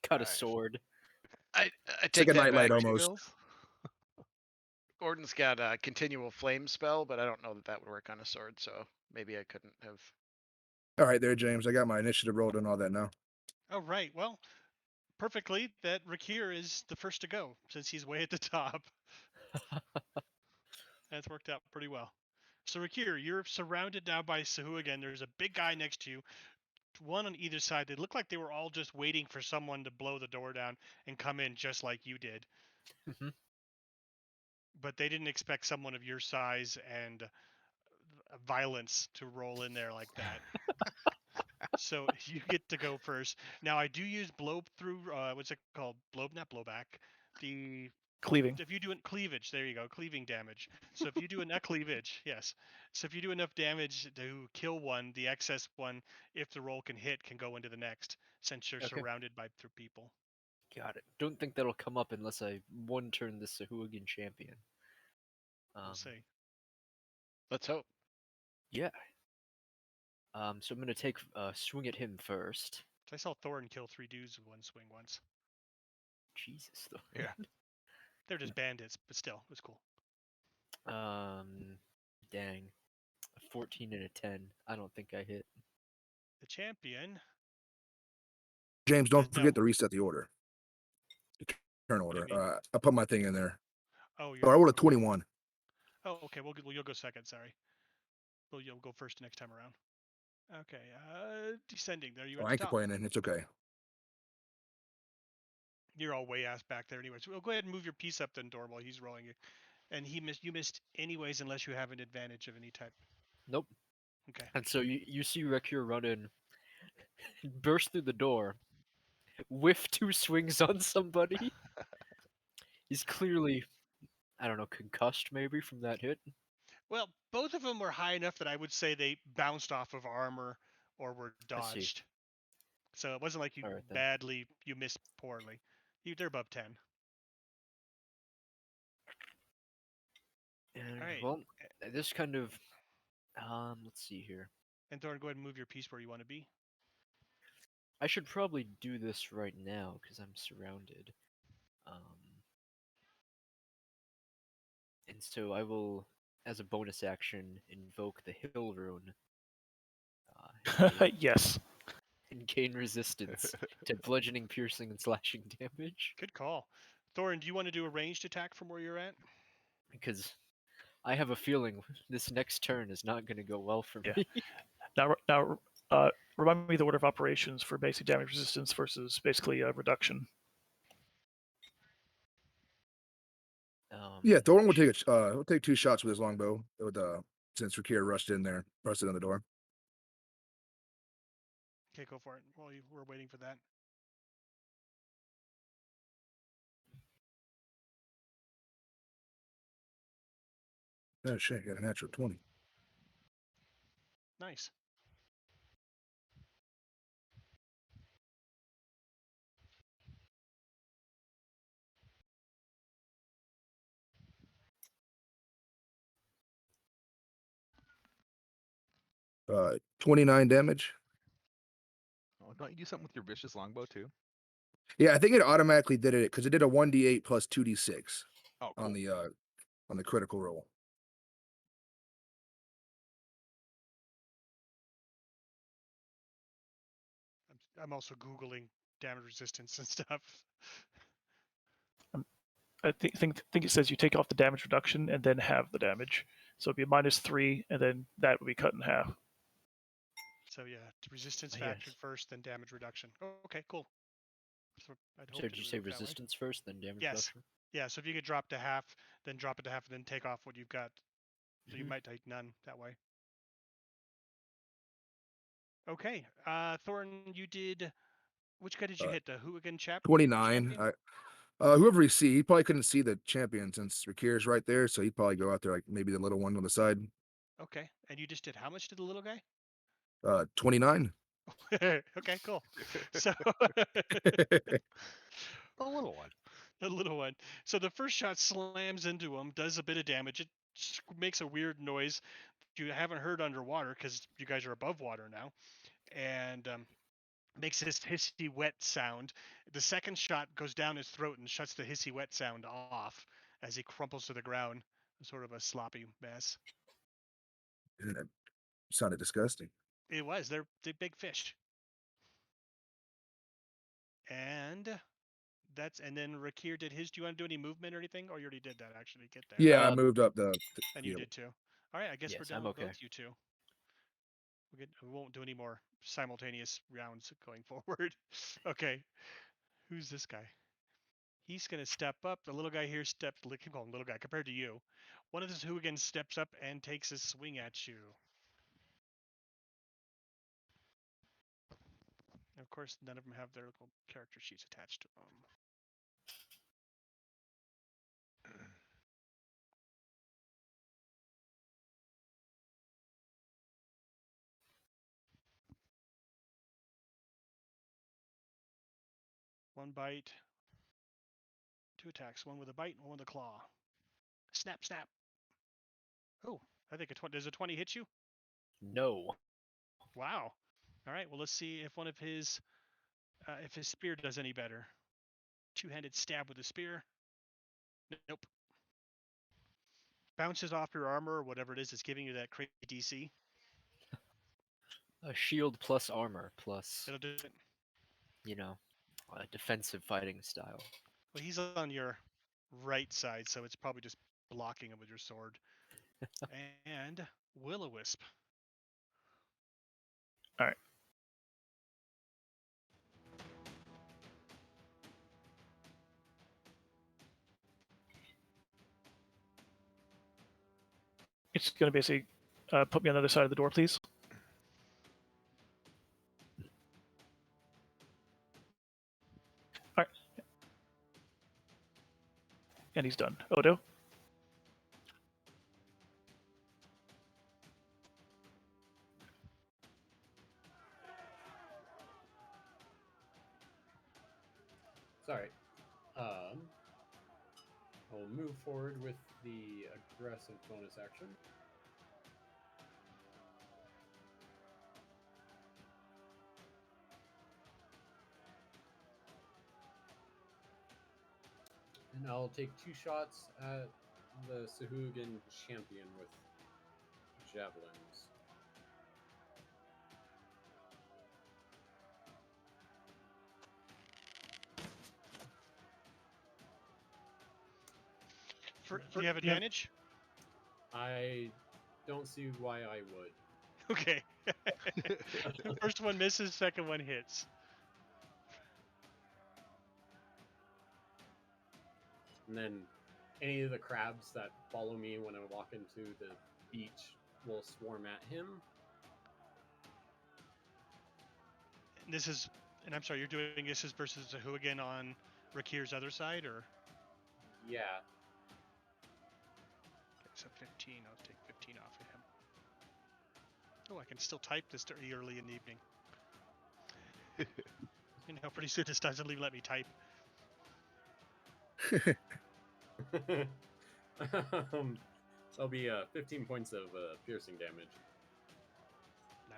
Got a Nice. sword. I It's take like a that nightlight back. almost. Orden's got a continual flame spell, but I don't know that would work on a sword. So maybe I couldn't have. All right, there, James. I got my initiative rolled and all that now. Oh, right. Well, perfectly that Rakir is the first to go since he's way at the top. That's worked out pretty well. So Rakir, you're surrounded now by Sahuagin. There's a big guy next to you, one on either side. They look like they were all just waiting for someone to blow the door down and come in just like you did. Mhm. But they didn't expect someone of your size and violence to roll in there like that. So you get to go first. Now I do use blow through. What's it called? Blow, not blowback. The Cleaving. if you do it cleavage, there you go, cleaving damage. So if you do enough cleavage, yes. So if you do enough damage to kill one, the excess one, if the roll can hit, can go into the next, since you're Okay. surrounded by through people. Got it. Don't think that'll come up unless I one turn the Sahuagin champion. We'll see. Let's hope. Yeah. So I'm gonna take swing at him first. So I saw Thorin kill 3 dudes with one swing once. Jesus, though. Yeah. They're just bandits, but still, it was cool. Dang. A 14 and a 10. I don't think I hit. the champion. James, don't No. forget to reset the order. The turn What do you order. mean? I put my thing in there. Oh, Oh, you're. I rolled a Okay. 21. Oh, okay. Well, you'll go second. Sorry. Well, you'll go first next time around. Okay. Descending. There you Oh, at I the ain't top. complaining. It's okay. You're all way ass back there, anyways. Well, go ahead and move your piece up then, Dor, while he's rolling it. And you missed anyways, unless you have an advantage of any type. Nope. Okay. And so you see Rekir run in, burst through the door, whiff 2 swings on somebody. He's clearly, I don't know, concussed maybe from that hit. Well, both of them were high enough that I would say they bounced off of armor or were I see. dodged. So it wasn't like you All right, then. you missed poorly. They're above 10. And All right. well, this kind of, let's see here. And Thorn, go ahead and move your piece where you want to be. I should probably do this right now because I'm surrounded. And so I will, as a bonus action, invoke the Hill Rune. Yes. And gain resistance to bludgeoning, piercing, and slashing damage. Good call. Thorin, do you want to do a ranged attack from where you're at? Because I have a feeling this next turn is not going to go well for Yeah. me. Now, remind me the order of operations for basic damage resistance versus basically a reduction. Yeah, Thorn will take he'll take 2 shots with his longbow. With since Rakir rushed in there, busted on the door. Okay, go for it. While we're waiting for that. Oh shit, got a natural 20. Nice. Uh, 29 damage. Oh, don't you do something with your vicious longbow too? Yeah, I think it automatically did it because it did a 1d8 plus 2d6 Oh, cool. on the critical roll. I'm also Googling damage resistance and stuff. I think it says you take off the damage reduction and then have the damage. So it'd be a -3, and then that would be cut in half. So yeah, resistance Yes. factored first, then damage reduction. Oh, okay, cool. So I'd hope So did you say resistance first, then damage Yes. reduction? Yeah, so if you could drop to half, then drop it to half, and then take off what you've got. So you Mhm. might take none that way. Okay, Thornton, you did. Which guy did you hit? The Hooligan chap? 29. Champion? Whoever he see, he probably couldn't see the champion since Rakir's right there, so he'd probably go out there like maybe the little one on the side. Okay, and you just did how much to the little guy? 29. Okay, cool. So The little one. the little one. So the first shot slams into him, does a bit of damage. It makes a weird noise you haven't heard underwater because you guys are above water now, and makes this hissy wet sound. The second shot goes down his throat and shuts the hissy wet sound off as he crumples to the ground, sort of a sloppy mess. That sounded disgusting. It was. They're big fish. And then Rakir did his. Do you want to do any movement or anything? Or you already did that actually get there. Yeah, I moved up the And you field. did too. All right, I guess we're Yes, done I'm with okay. both you two. We won't do any more simultaneous rounds going forward. Okay, who's this guy? He's gonna step up. The little guy here steps. Keep calling him little guy compared to you. One of the hooligans steps up and takes a swing at you. Of course, none of them have their little character sheets attached to them. One bite, 2 attacks. One with a bite, one with a claw. Snap, snap. Oh, I think does a 20 hit you? No. Wow. All right. Well, let's see if one of his if his spear does any better. 2-handed stab with a spear. Nope. Bounces off your armor or whatever it is that's giving you that crazy DC. A shield plus armor plus, It'll do it. you know, a defensive fighting style. Well, he's on your right side, so it's probably just blocking him with your sword. And Will-O-Wisp. All right. It's going to basically put me on the other side of the door, please. All right. And he's done. Odo? Sorry. I'll move forward with the aggressive bonus action. And I'll take 2 shots at the Sahuagin champion with javelins. Do you have advantage? I don't see why I would. Okay. First one misses, second one hits. And then any of the crabs that follow me when I walk into the beach will swarm at him. And I'm sorry, you're doing this versus Sahuagin on Rakir's other side, or? Yeah. Okay, so 15. I'll take 15 off of him. Oh, I can still type this early in the evening. You know, pretty soon this doesn't even let me type. That'll be 15 points of piercing damage.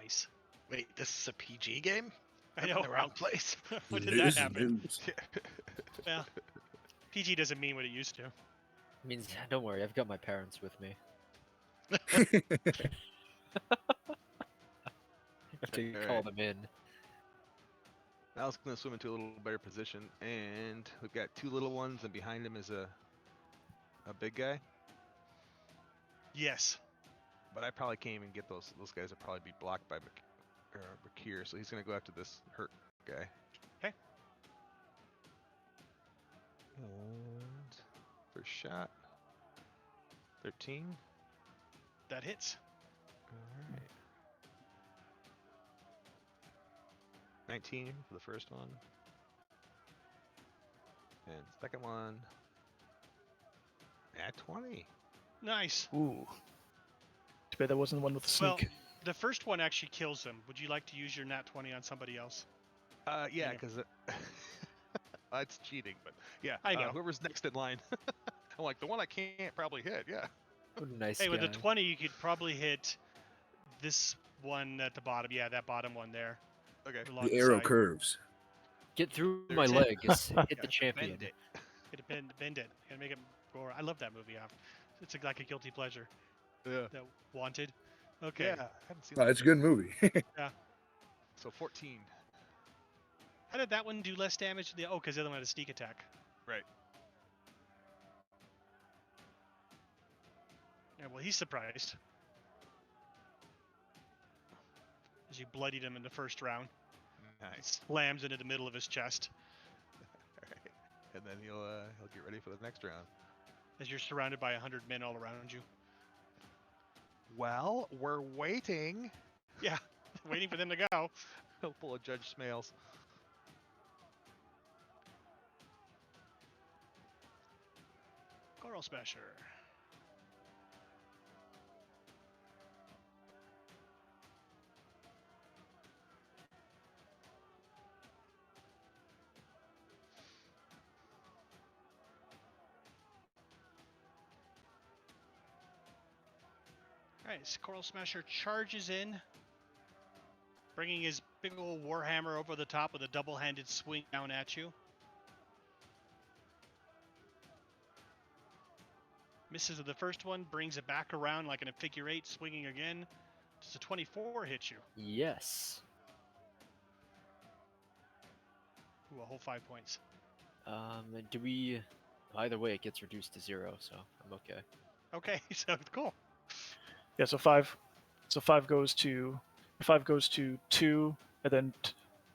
Nice. Wait, this is a PG game? I I'm know. in the wrong place. When did This that is happen? news. Well, PG doesn't mean what it used to. Means don't worry, I've got my parents with me. I have to call Alright. them in. Al's gonna swim into a little better position, and we've got 2 little ones, and behind him is a big guy. Yes. But I probably can't even get those. Those guys will probably be blocked by Bakir, so he's gonna go after this hurt guy. Okay. And first shot, 13. That hits. All right. 19 for the first one. And second one. At 20. Nice. Ooh. Too bad that wasn't the one with the sneak. Well, the first one actually kills him. Would you like to use your nat 20 on somebody else? Yeah, Yeah. because it's cheating, but yeah. I know. Whoever's next in line. I'm like, the one I can't probably hit, yeah. What a nice Hey, guy. with the 20, you could probably hit this one at the bottom. Yeah, that bottom one there. Okay. Along The arrow side. curves. Get through There's my it. legs. Hit Yeah, the champion. Bend it. Bend it. And make it roar. I love that movie. It's like a guilty pleasure. Yeah. That Wanted. Okay. Yeah, I haven't seen Oh, that. it's a good movie. So 14. How did that one do less damage? Oh, because the other one had a sneak attack. Right. Yeah, well, he's surprised. As you bloodied him in the first round. Nice. Slams into the middle of his chest. Alright. And then he'll get ready for the next round. As you're surrounded by 100 men all around you. Well, we're waiting. Yeah, waiting for them to go. He'll pull a Judge Smales. Coral Smasher. Alright, so Coral Smasher charges in, bringing his big old warhammer over the top with a double-handed swing down at you. Misses with the first one, brings it back around like in a figure eight, swinging again. Does a 24 hit you? Yes. Ooh, a whole 5 points. Do we? Either way, it gets reduced to 0, so I'm okay. Okay, so cool. Yeah, so 5. So 5 goes to 2, and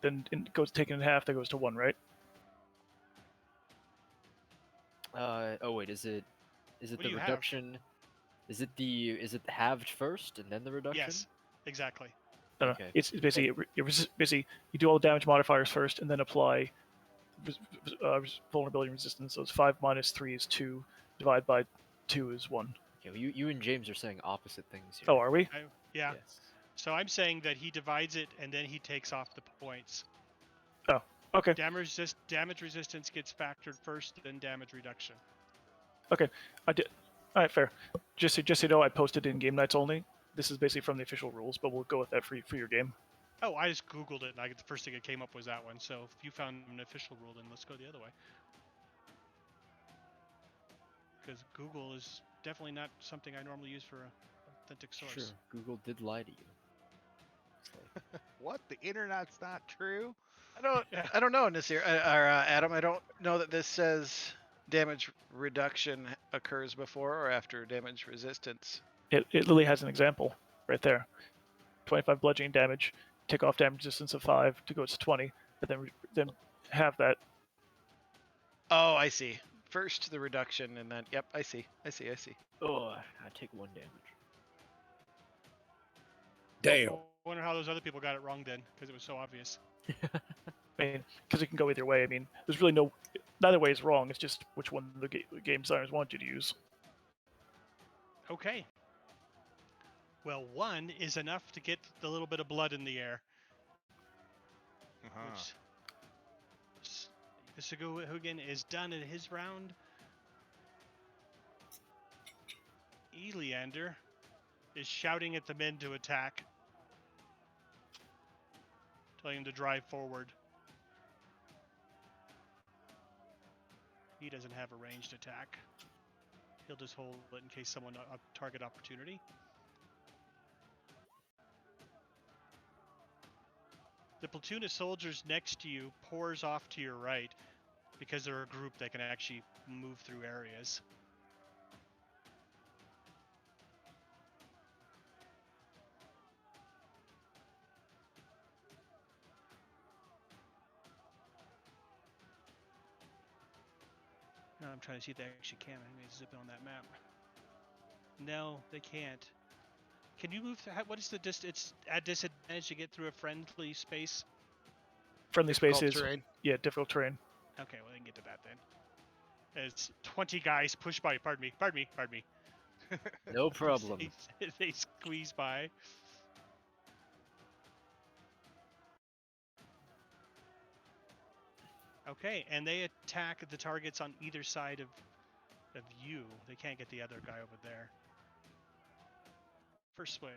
then it goes taken in half. That goes to 1, right? Oh wait, is it What do the you have? reduction? Is it the halved first and then the reduction? Yes, exactly. No, Okay. it's basically basically you do all the damage modifiers first, and then apply vulnerability resistance. So it's 5 minus 3 is 2. Divide by 2 is 1. Okay, well, you and James are saying opposite things here. Oh, are we? Yeah. Yes. So I'm saying that he divides it and then he takes off the points. Oh, okay. Damage resistance gets factored first, then damage reduction. Okay, I did. All right, fair. Just so you know, I posted in game nights only. This is basically from the official rules, but we'll go with that for your game. Oh, I just Googled it, and the first thing that came up was that one. So if you found an official rule, then let's go the other way. Because Google is definitely not something I normally use for an authentic source. Sure. Google did lie to you. It's like, What? The internet's not true? I don't know, Nasir or Adam. I don't know that this says damage reduction occurs before or after damage resistance. It literally has an example right there. 25 bludgeoning damage. Take off damage resistance of 5 to go to 20, and then have that. Oh, I see. First the reduction, and then yep, I see. oh, I take 1 damage. Damn. I wonder how those other people got it wrong then, because it was so obvious. I mean, because it can go either way. I mean, there's really neither way is wrong. It's just which one the game designers want you to use. Okay. Well, 1 is enough to get the little bit of blood in the air. Uh-huh. Which the Sahuagin is done in his round. Eleander is shouting at the men to attack, telling him to drive forward. He doesn't have a ranged attack. He'll just hold it in case someone a target opportunity. The platoon of soldiers next to you pours off to your right because they're a group that can actually move through areas. Now I'm trying to see if they actually can. I need to zip it on that map. No, they can't. Can you move through? What is the distance? It's at disadvantage to get through a friendly space. Friendly Difficult spaces. terrain. Yeah, difficult terrain. Okay, well, they can get to that then. It's 20 guys push by. Pardon me. No problem. They squeeze by. Okay, and they attack the targets on either side of you. They can't get the other guy over there. First swing.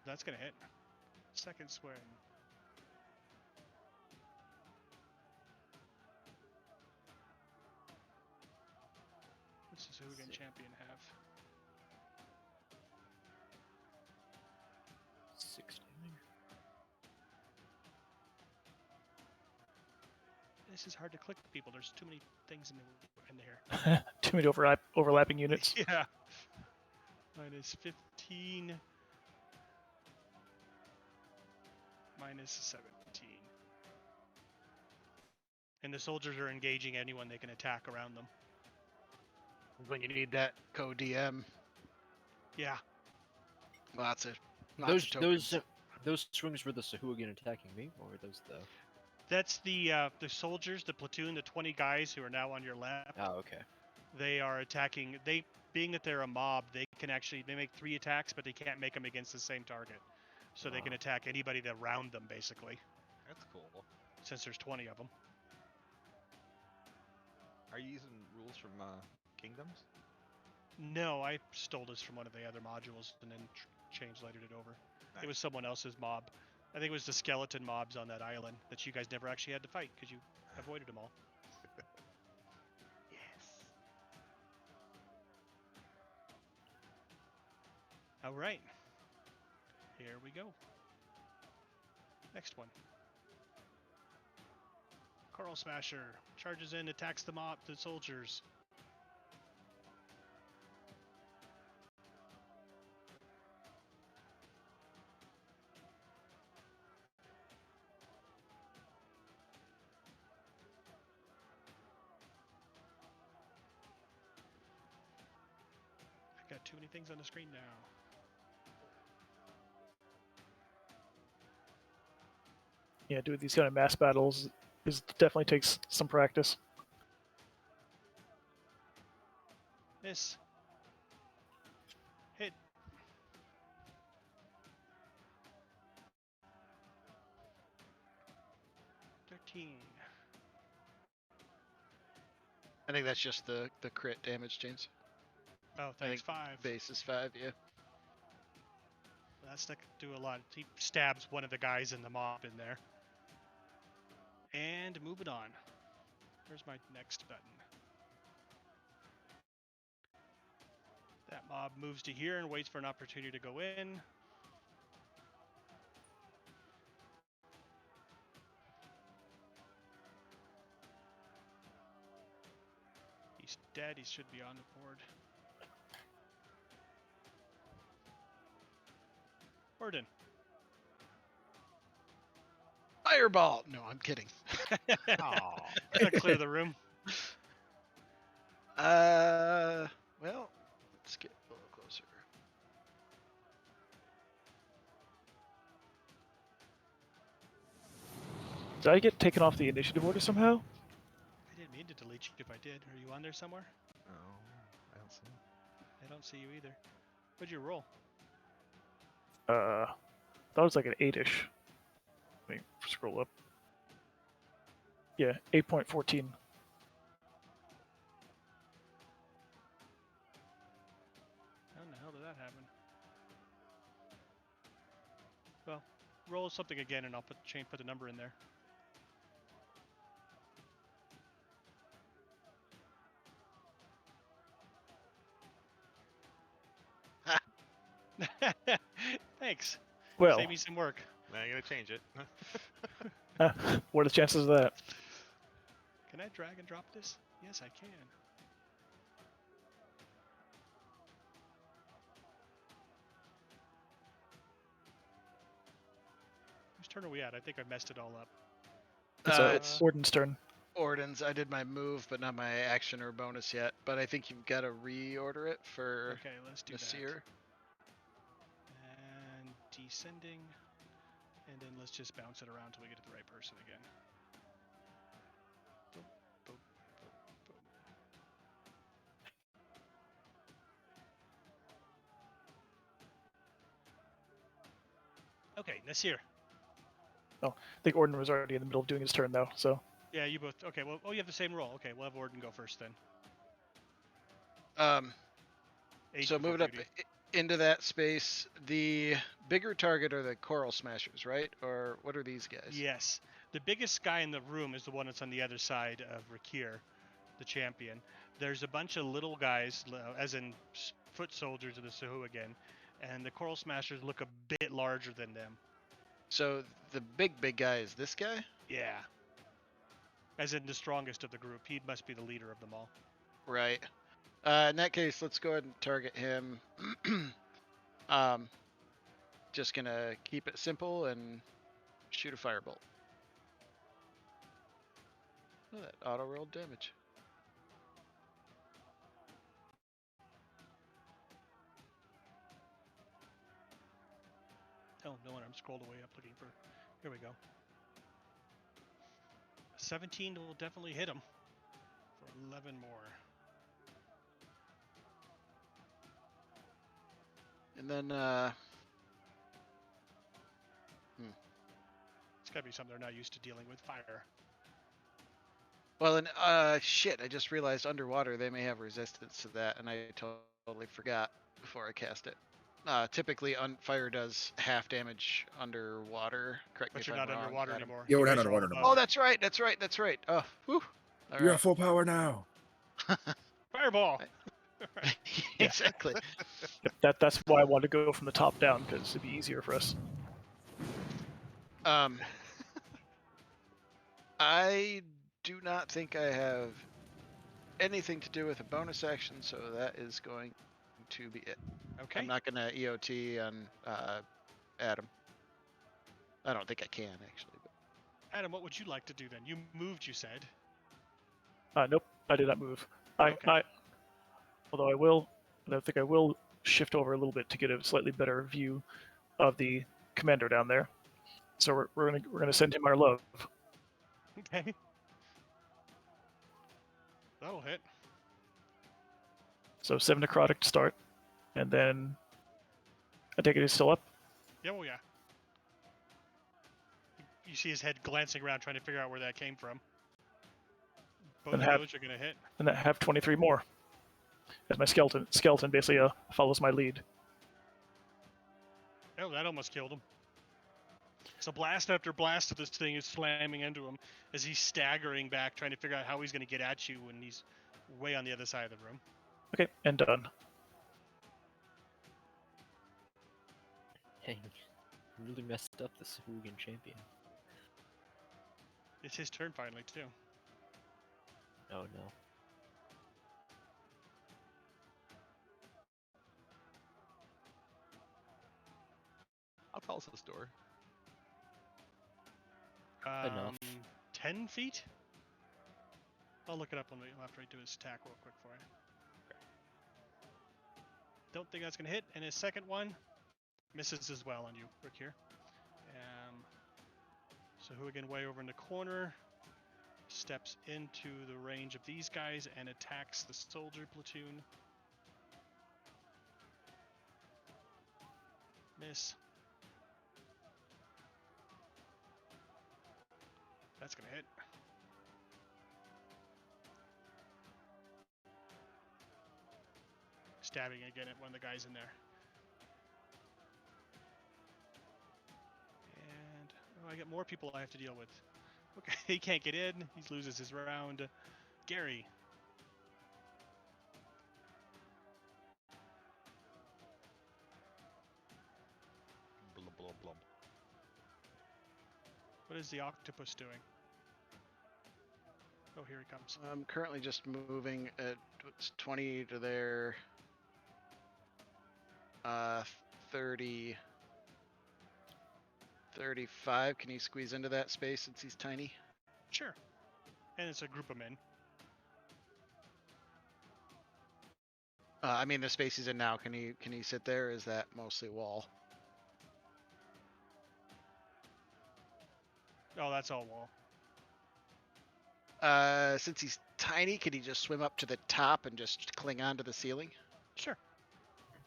That's gonna hit. Second swing. What's the Sahuagin champion have? 6 damage. This is hard to click people. There's too many things in here. Too many overlapping units. Yeah. Minus 15. Minus 17. And the soldiers are engaging anyone they can attack around them. When you need that co-DM, Yeah. lots of Those tokens. those swings were the Sahuagin attacking me, or were those the? That's the soldiers, the platoon, the 20 guys who are now on your left. Oh, okay. They are attacking. Being that they're a mob, they make 3 attacks, but they can't make them against the same target. So they can attack anybody that around them, basically, That's cool. since there's 20 of them. Are you using rules from Kingdoms? No, I stole this from one of the other modules and then translated it over. Nice. It was someone else's mob. I think it was the skeleton mobs on that island that you guys never actually had to fight because you avoided them all. Yes. All right. Here we go. Next one. Coral Smasher charges in, attacks the soldiers. I've got too many things on the screen now. Yeah, doing these kind of mass battles definitely takes some practice. Miss. Hit. I think that's just the crit damage, James. Oh, I thanks. think 5. base is 5, yeah. That's not gonna do a lot. He stabs one of the guys in the mob in there. And moving on. Where's my next button? That mob moves to here and waits for an opportunity to go in. He's dead. He should be on the board. Orden. Fireball! No, I'm kidding. Oh, Clear the room. Well, let's get a little closer. Did I get taken off the initiative order somehow? I didn't mean to delete you if I did. Are you on there somewhere? no, I don't see. I don't see you either. What'd you roll? Thought it was like an 8-ish. Let me scroll up. Yeah, 8.14. How in the hell did that happen? Well, roll something again and I'll put the number in there. Thanks. Well, Save me some work. Now you're gonna change it. what are the chances of that? Can I drag and drop this? Yes, I can. Whose turn are we at? I think I messed it all up. It's Orden's turn. Orden's. I did my move, but not my action or bonus yet. But I think you've got to reorder it for Okay, let's do Nasir. that. And descending. And then let's just bounce it around till we get to the right person again. Boom, boom, boom, boom. Okay, Nasir. I think Orden was already in the middle of doing his turn, though, so... Yeah, you both. Okay, well, you have the same roll. Okay, we'll have Orden go first then. Eight So before moving up duty. into that space, the bigger target are the Coral Smashers, right? Or what are these guys? Yes. The biggest guy in the room is the one that's on the other side of Rakir, the champion. There's a bunch of little guys, as in foot soldiers of the Sahuagin, and the Coral Smashers look a bit larger than them. So the big guy is this guy? Yeah. As in the strongest of the group. He must be the leader of them all. Right. In that case, let's go ahead and target him. Just gonna keep it simple and shoot a firebolt. Oh, that auto rolled damage. Oh, no one. I'm scrolled away up looking for... Here we go. 17 will definitely hit him for 11 more. And then, It's got to be something they're not used to dealing with. Fire. well, then, shit, I just realized underwater they may have resistance to that, and I totally forgot before I cast it. Typically, fire does half damage underwater. Correct me But if you're I'm not wrong, underwater Adam. anymore. Yeah, we're You not guys are all underwater no above. Oh, that's right. Oh, whew. All You're right. at full power now. Fireball! Yeah. Exactly. Yep, that's why I wanted to go from the top down, because it'd be easier for us. I do not think I have anything to do with a bonus action, so that is going to be it. Okay. I'm not going to EOT on Adam. I don't think I can, actually. But Adam, what would you like to do then? You moved, you said. Nope, I did not move. Okay. Although I think I will shift over a little bit to get a slightly better view of the commander down there. So we're gonna send him our love. Okay. That'll hit. So 7 necrotic to start, and then I take it he's still up. Yeah, well, yeah. You see his head glancing around, trying to figure out where that came from. Both And of have- those are gonna hit. And I have 23 more. As my skeleton basically follows my lead. Oh, that almost killed him. So blast after blast of this thing is slamming into him as he's staggering back, trying to figure out how he's going to get at you when he's way on the other side of the room. Okay, and done. Dang, really messed up the Sahuagin champion. It's his turn finally, too. Oh no. How tall is this door? Enough. 10 feet? I'll look it up after I do his attack real quick for you. Don't think that's going to hit. And his second one misses as well on you, Rick here. So Sahuagin way over in the corner steps into the range of these guys and attacks the soldier platoon. Miss. That's gonna hit. Stabbing again at one of the guys in there. And I get more people I have to deal with. Okay, he can't get in. He loses his round. Gary. Blub, blub, blub. What is the octopus doing? Oh, here he comes. I'm currently just moving at 20 to there. 30. 35. Can you squeeze into that space since he's tiny? Sure. And it's a group of men. I mean, the space he's in now. Can he sit there? Or is that mostly wall? Oh, that's all wall. Since he's tiny, could he just swim up to the top and just cling onto the ceiling? Sure.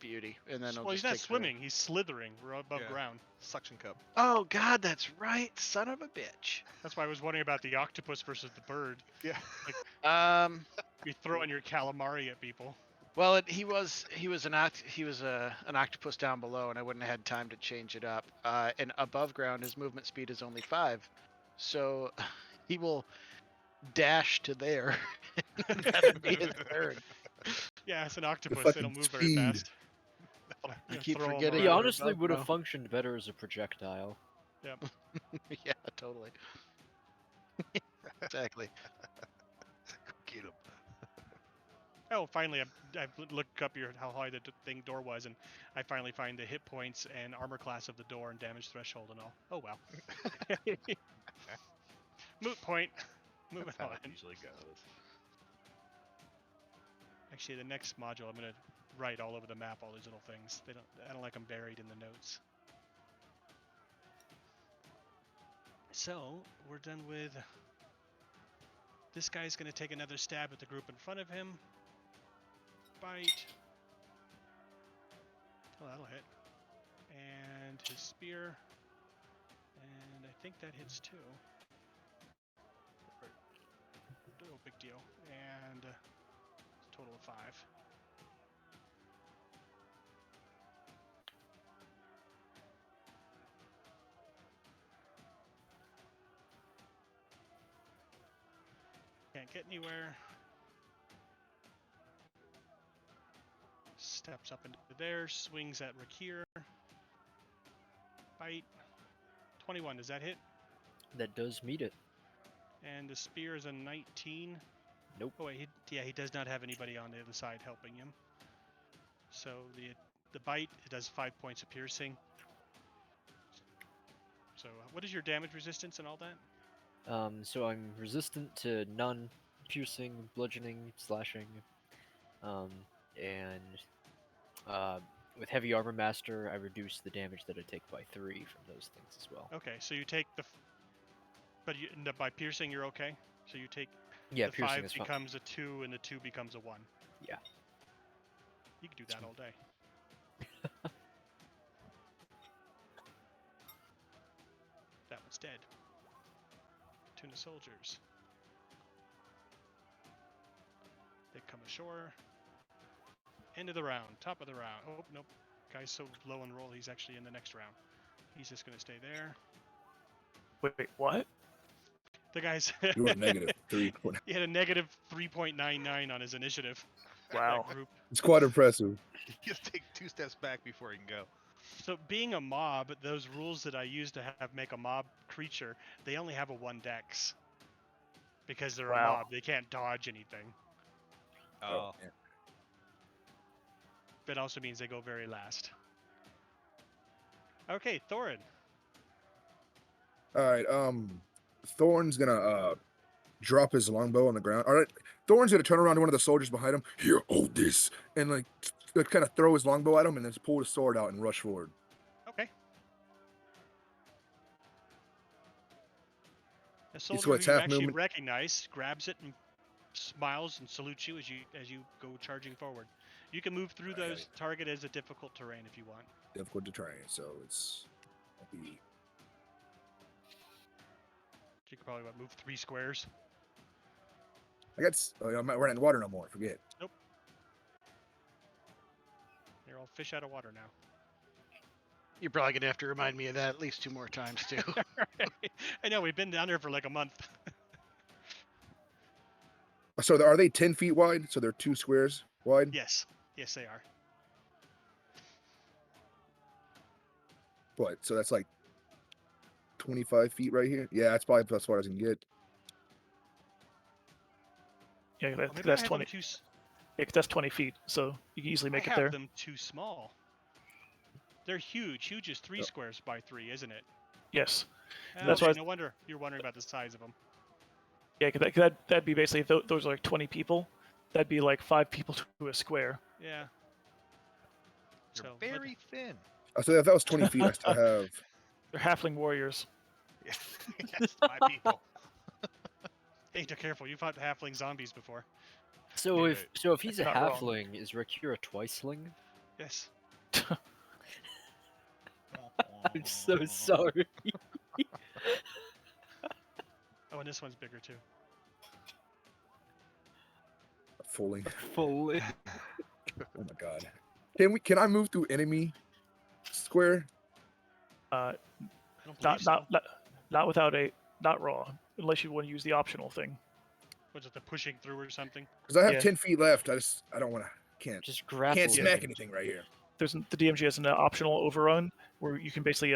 Beauty. And then Well, he'll he's just not take swimming. He's slithering. We're above Yeah. ground. Suction cup. Oh God, that's right, son of a bitch. That's why I was wondering about the octopus versus the bird. Yeah. You're throwing your calamari at people. Well, he was an octopus down below, and I wouldn't have had time to change it up. And above ground, his movement speed is only 5, so he will dash to there. That'll be his turn. Yeah, it's an octopus. fucking They don't move very speed. fast. I You keep throw 'em forgetting He around. that honestly above would have ground. functioned better as a projectile. Yep. Yeah, totally. Exactly. Get him. Oh, finally, I've looked up how high the thing door was, and I finally find the hit points and armor class of the door and damage threshold and all. Oh well. Moot point. Moving That's how on. it usually goes. Actually, the next module I'm gonna write all over the map all these little things. I don't like them buried in the notes. So we're done with. This guy's gonna take another stab at the group in front of him. Bite. Oh, that'll hit. And his spear. And I think that hits too. No big deal. And it's a total of 5. Can't get anywhere. Steps up into there, swings at Rakir. Bite. 21, does that hit? That does meet it. And the spear is a 19. Nope. Oh wait, he does not have anybody on the other side helping him. So the bite, it does 5 points of piercing. So what is your damage resistance and all that? So I'm resistant to none, piercing, bludgeoning, slashing, and with heavy armor master, I reduce the damage that I take by 3 from those things as well. Okay, so you take but by piercing you're okay. So you take Yeah, the piercing 5 is fine. becomes a 2 and the 2 becomes a 1. Yeah. You can do that all day. That one's dead. Tuna soldiers. They come ashore. End of the round. Top of the round. Oh, nope. Guy's so low on roll, he's actually in the next round. He's just going to stay there. Wait, what? The guy's... You were negative 3. He had a negative 3.99 on his initiative. Wow. That group. It's quite impressive. You just take 2 steps back before you can go. So being a mob, those rules that I used to have make a mob creature, they only have a 1 dex. Because they're a Wow. mob. They can't dodge anything. Oh, man. That also means they go very last. Okay, Thorin. All right. Thorn's gonna drop his longbow on the ground. All right. Thorn's gonna turn around to one of the soldiers behind him. Here, hold this, and like kind of throw his longbow at him, and then just pull his sword out and rush forward. Okay. A So soldier it's who you half actually movement. recognize grabs it and smiles and salutes you as you go charging forward. You can move through I got those it. target as a difficult terrain if you want. Difficult to train, so it's. You could probably move 3 squares. I got. I'm not running water no more. Forget. Nope. You're all fish out of water now. You're probably gonna have to remind me of that at least 2 more times too. I know, we've been down there for like a month. So are they 10 feet wide? So they're 2 squares wide. Yes. Yes, they are. What? So that's like 25 feet right here. Yeah, that's probably as far as I can get. Yeah, Or that's, maybe I that's have 20. them too, Yeah, 'cause that's 20 feet, so you can easily I make it have there. them too small. They're huge. Huge is 3 Oh. squares by 3, isn't it? Yes. Oh, That's okay, why. no wonder you're wondering about the size of them. Yeah, 'cause that'd be basically if those are like 20 people. That'd be like 5 people to a square. Yeah. you're So, very thin. So if that was 20 feet, I still have. They're halfling warriors. Yes, my people. hey, be careful. You've fought halfling zombies before. So Yeah, if he's a Not wrong. halfling, is Rakir a twiceling? Yes. I'm so sorry. Oh, and this one's bigger too. Fully. Fully. Oh my god. Can I move through enemy square? I don't believe Not so. not without not raw, unless you want to use the optional thing. Was it the pushing through or something? Because I have Yeah. 10 feet left. I don't want to. Just grapple. Can't him. smack anything right here. The DMG has an optional overrun where you can basically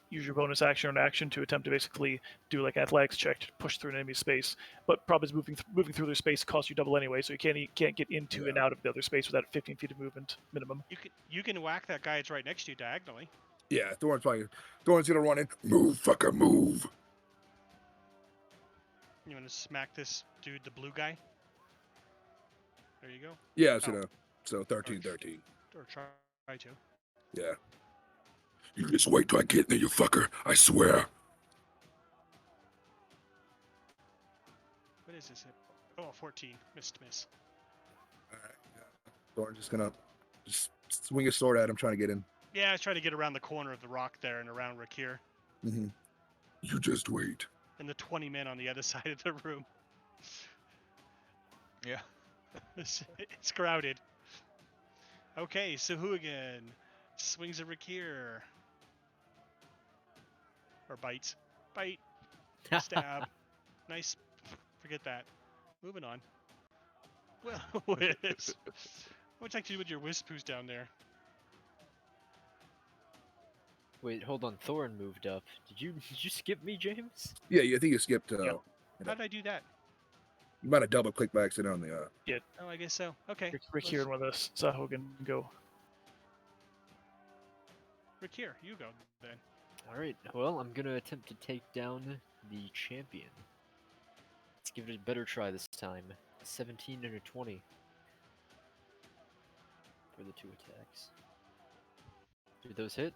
use your bonus action or an action to attempt to basically do like an athletics check to push through an enemy space. But problem is moving through their space costs you double anyway, so you can't get into and out of the other space without 15 feet of movement minimum. You can whack that guy that's right next to you diagonally. Yeah, Thorn's gonna run in. Move, fucker, move. You want to smack this dude, the blue guy? There you go. Yeah, it's Oh. gonna. So 13, 13. Or try to. Yeah. You just wait till I get there, you fucker. I swear. What is this? Oh, 14. Miss. All right. Yeah. Thorn's just gonna swing his sword at him, trying to get in. Yeah, I was trying to get around the corner of the rock there and around Rakir. Mm-hmm. You just wait. And the 20 men on the other side of the room. Yeah. It's crowded. Okay, Sahuagin swings at Rakir. Or bites. Bite. Stab. Nice. Forget that. Moving on. Well, What's like to do with your wisp who's down there? Wait, hold on. Thorin moved up. Did you skip me, James? Yeah, I think you skipped. Yep. How did I do that? You might have double clicked by accident on the. Oh, I guess so. Okay. Rick here and one of the Sahuagin go. Rick, here, you go then. All right. Well, I'm gonna attempt to take down the champion. Let's give it a better try this time. 17 and a 20 for the 2 attacks. Do those hit?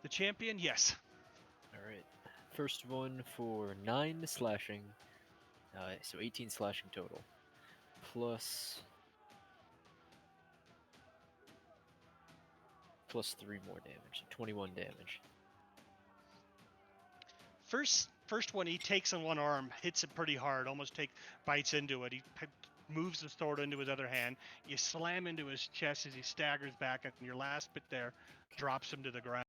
The champion, yes. All right. First one for 9 slashing. So 18 slashing total. Plus 3 more damage. So 21 damage. First one, he takes on one arm, hits it pretty hard, almost bites into it. He moves the sword into his other hand. You slam into his chest as he staggers back, and your last bit there drops him to the ground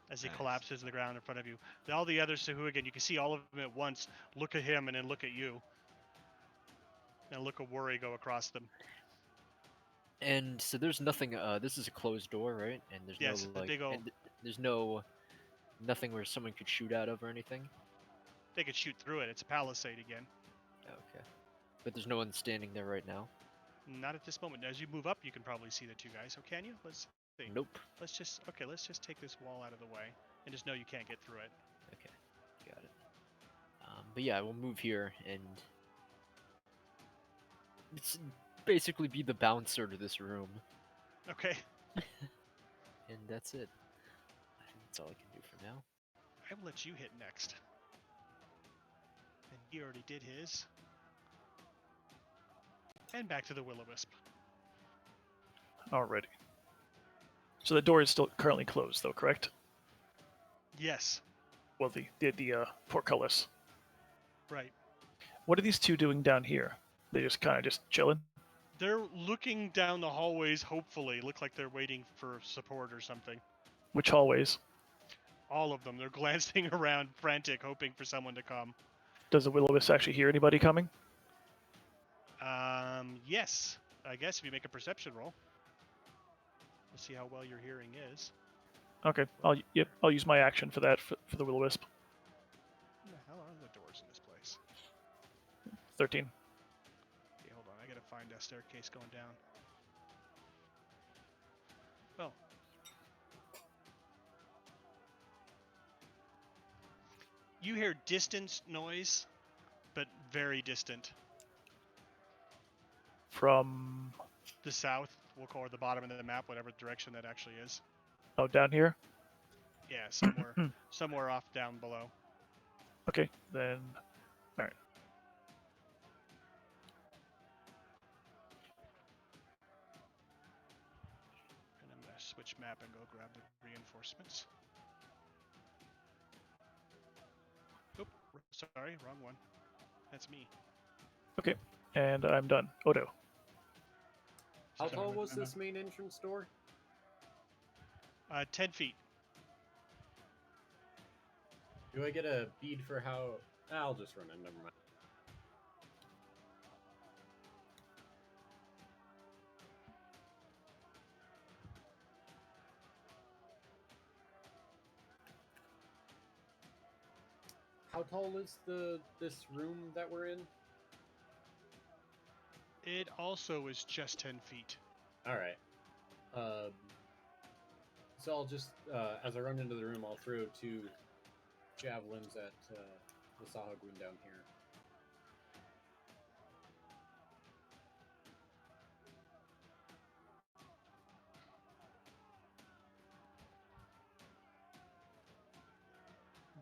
as he Nice. collapses to the ground in front of you. All the others, Sahuagin, you can see all of them at once look at him and then look at you. And a look of worry go across them. And so there's nothing. This is a closed door, right? And there's Yes, no the like. big old- And there's nothing where someone could shoot out of or anything. They could shoot through it. It's a palisade again. Okay. But there's no one standing there right now. Not at this moment. As you move up, you can probably see the two guys. Oh, can you? Let's see. Nope. Let's just take this wall out of the way and just know you can't get through it. Okay. Got it. But yeah, we'll move here and it's basically be the bouncer to this room, Okay. and that's it. I think that's all I can do for now. I will let you hit next. And he already did his. And back to the will-o-wisp. Alrighty. So the door is still currently closed, though, correct? Yes. Well, the portcullis. Right. What are these two doing down here? They just kind of just chilling. They're looking down the hallways, hopefully. Look like they're waiting for support or something. Which hallways? All of them. They're glancing around, frantic, hoping for someone to come. Does the will-o-wisp actually hear anybody coming? Yes. I guess if you make a perception roll. We'll see how well your hearing is. Okay, I'll use my action for that for the will-o-wisp. Where the hell are the doors in this place? 13. Okay, hold on. I gotta find a staircase going down. Oh. You hear distant noise, but very distant. From The south, we'll call it the bottom of the map, whatever direction that actually is. down here. Yeah, somewhere off down below. Okay, then. All right. And I'm gonna switch map and go grab the reinforcements. Oop, sorry, wrong one. That's me. Okay, and I'm done. Odo. How So- tall was this main entrance door? 10 feet. Do I get a bead for how... I'll just run it, never mind. How tall is this room that we're in? It also is just 10 feet. Alright. So I'll just, as I run into the room, I'll throw 2 javelins at the Sahuagin down here.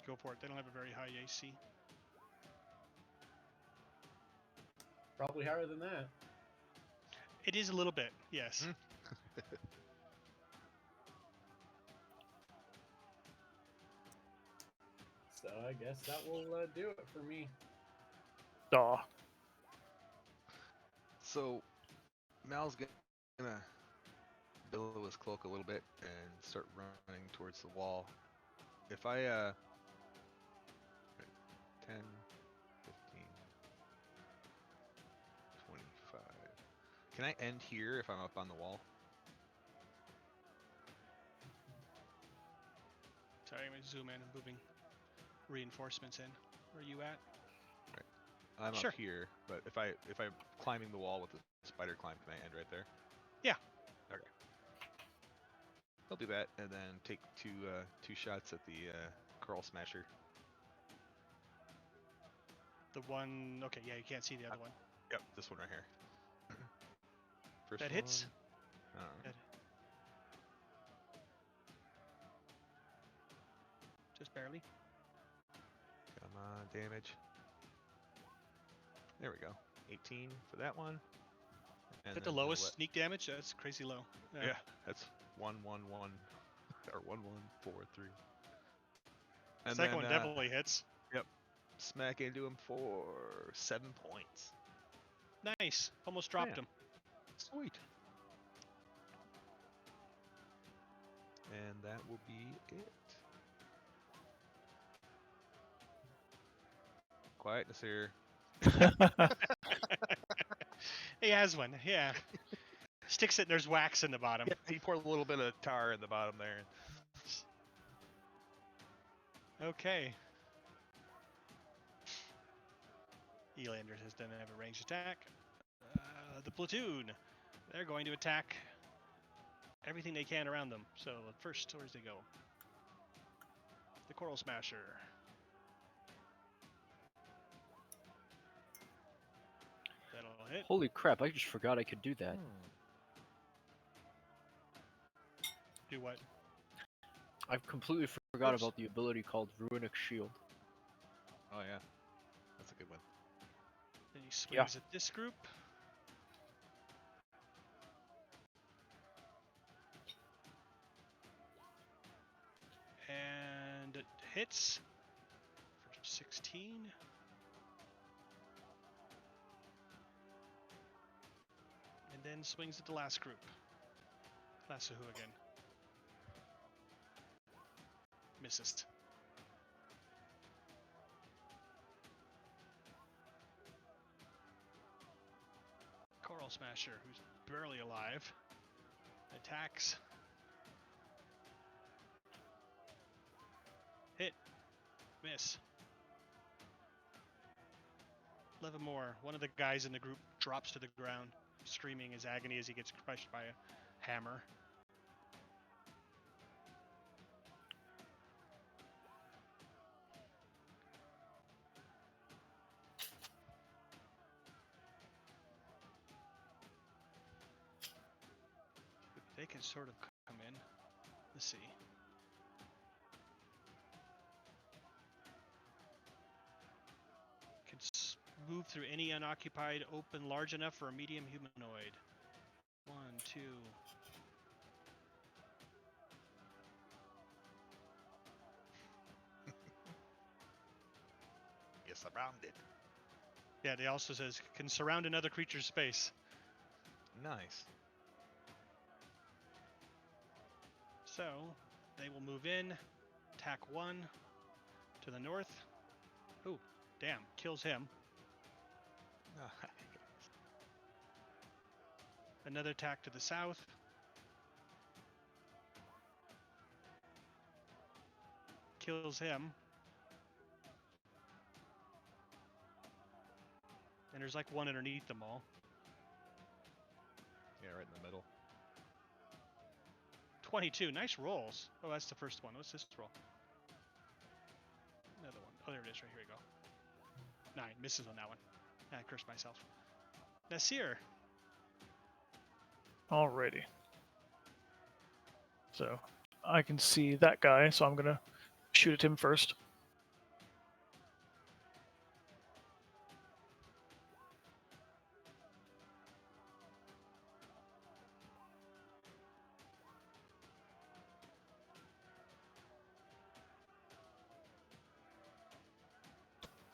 Go for it. They don't have a very high AC. Probably higher than that. It is a little bit, yes. So I guess that will do it for me. Aw. So Mal's gonna billow his cloak a little bit and start running towards the wall. If I 10, 15, 25. Can I end here if I'm up on the wall? Sorry, I'm gonna zoom in and moving reinforcements in. Where are you at? I'm Sure. up here, but if I'm climbing the wall with the spider climb, can I end right there? Yeah. Okay. I'll do that, and then take two shots at the coral smasher. The one. Okay, yeah, you can't see the other one. Yep, this one right here. First That hits. one. That- Just barely. Come on, damage. There we go. 18 for that one. And Is that the then lowest sneak damage? That's crazy low. Yeah, that's 1, 1, 1, or 1, 1, 4, 3. And Second then, one definitely hits. smack into him for 7 points. Nice. Almost dropped Yeah. him. Sweet. And that will be it. Quietness here. He has one. Yeah. Sticks it. And there's wax in the bottom. Yeah, he poured a little bit of tar in the bottom there. Okay. Elanders has done have a ranged attack. The platoon. They're going to attack everything they can around them. So first, where's they go? The Coral Smasher. That'll hit. Holy crap! I just forgot I could do that. Do what? I completely forgot Oops. about the ability called Runic Shield. Oh yeah, that's a good one. Then he swings at this group. And it hits for 16. And then swings at the last group. Last Sahuagin. Misses. Coral Smasher, who's barely alive, attacks. Hit. Miss. 11 more. One of the guys in the group drops to the ground, screaming his agony as he gets crushed by a hammer. They can sort of come in. Let's see. Can move through any unoccupied open large enough for a medium humanoid. 1, 2. You're surrounded. Yeah, they also says can surround another creature's space. Nice. So they will move in, attack 1 to the north. Ooh, damn, kills him. Another attack to the south. Kills him. And there's like one underneath them all. Yeah, right in the middle. 22, nice rolls. Oh, that's the first one. What's this roll? Another one. Oh, there it is. Right here we go. 9, misses on that one. I cursed myself. Nasir. Alrighty. So I can see that guy, so I'm gonna shoot at him first.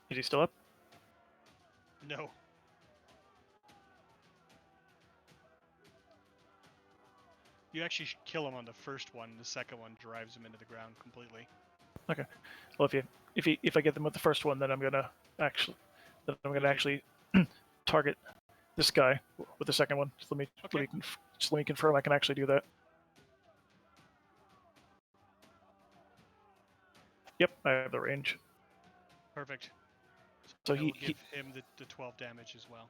Is he still up? No. You actually should kill him on the first one. The second one drives him into the ground completely. Okay. Well, if I get them with the first one, then I'm gonna actually target This guy with the second one. Just let me confirm I can actually do that. Yep, I have the range. Perfect. So I will he give him the 12 damage as well.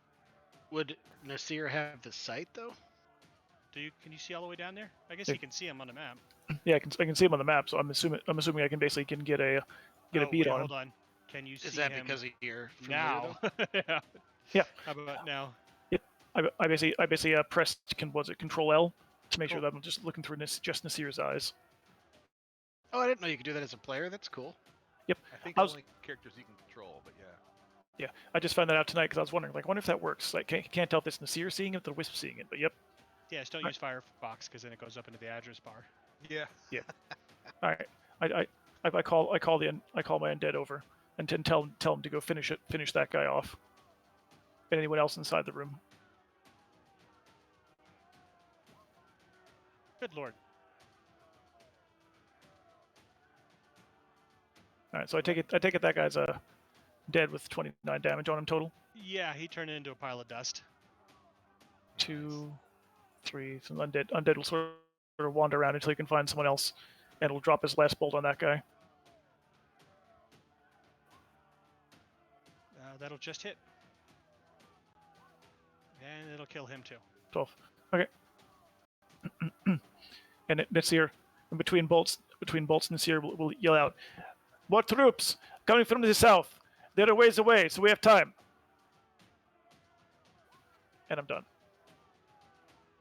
Would Nasir have the sight though? Can you see all the way down there? I guess Yeah. you can see him on the map. yeah, I can see him on the map. So I'm assuming I can basically get a beat wait, on hold him. on. Can you see Is that him because of your familiar, now? Yeah. Yeah. How about now? I basically pressed Control L to make sure Cool. that I'm just looking through just Nasir's eyes. Oh, I didn't know you could do that as a player. That's cool. Yep. I think I was- only characters you can control, but yeah. Yeah, I just found that out tonight because I was wondering, like, I wonder if that works. Like, can't tell if it's Nasir seeing it, or the Wisp seeing it. But yep. Yeah, just don't use Firefox because then it goes up into the address bar. Yeah. All right. I call my undead over and tell him to go finish that guy off. And anyone else inside the room. Good lord. All right, so I take it that guy's dead with 29 damage on him total. Yeah, he turned into a pile of dust. 2, 3. So undead will sort of wander around until he can find someone else, and it'll drop his last bolt on that guy. That'll just hit. And it'll kill him too. 12. Okay. And Nasir, in between bolts, Nasir will yell out, "More troops coming from the south. They're a ways away, so we have time." And I'm done.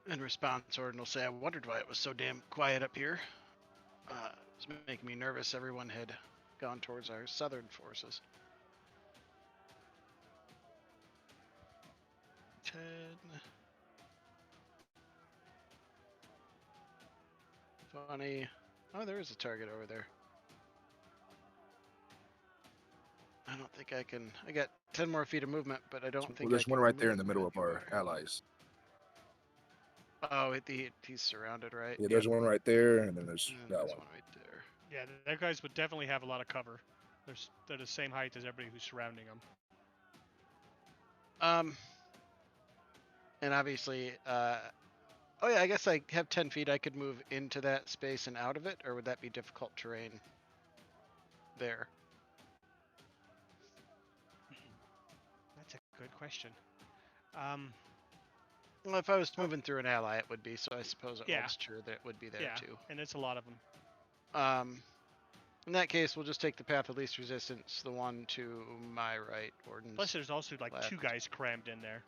In response, Orden will say, "I wondered why it was so damn quiet up here. It's making me nervous. Everyone had gone towards our southern forces." 10. Funny. Oh, there is a target over there. I don't think I can. I got 10 more feet of movement, but I don't think Well, there's I one can right there in the move middle of our anywhere. allies. Oh, he's surrounded, right? Yeah, there's one right there, and then there's And that there's one. one right there. Yeah, that guys would definitely have a lot of cover. They're the same height as everybody who's surrounding them. And obviously, oh yeah, I guess I have 10 feet. I could move into that space and out of it, or would that be difficult terrain there? That's a good question. Well, if I was moving through an ally, it would be, so I suppose it Yeah. holds true that it would be there Yeah, too. and it's a lot of them. In that case, we'll just take the path of least resistance, the one to my right, Orden's. Plus, there's also like left. 2 guys crammed in there.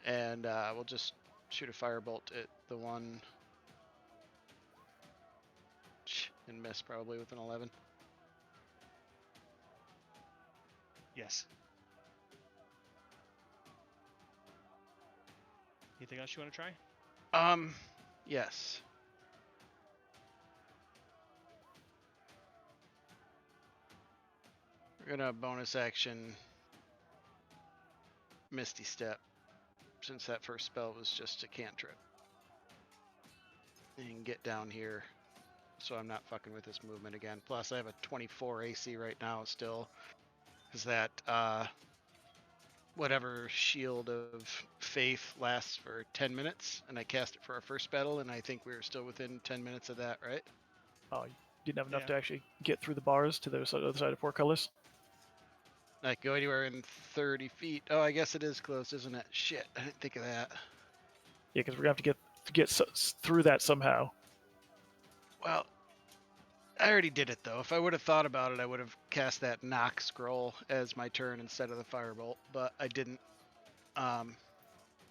And we'll just shoot a firebolt at the one and miss probably with an 11. Yes. Anything else you want to try? Yes. We're gonna bonus action Misty Step, since that first spell was just a cantrip. And get down here so I'm not fucking with this movement again. Plus I have a 24 AC right now still. Is that whatever shield of faith lasts for 10 minutes, and I cast it for our first battle, and I think we were still within 10 minutes of that, right? Oh, you didn't have enough Yeah. to actually get through the bars to the other side of Portcullis. I can go anywhere in 30 feet. Oh, I guess it is close, isn't it? Shit, I didn't think of that. Yeah, because we're gonna have to get through that somehow. Well, I already did it though. If I would have thought about it, I would have cast that knock scroll as my turn instead of the firebolt, but I didn't. Oh,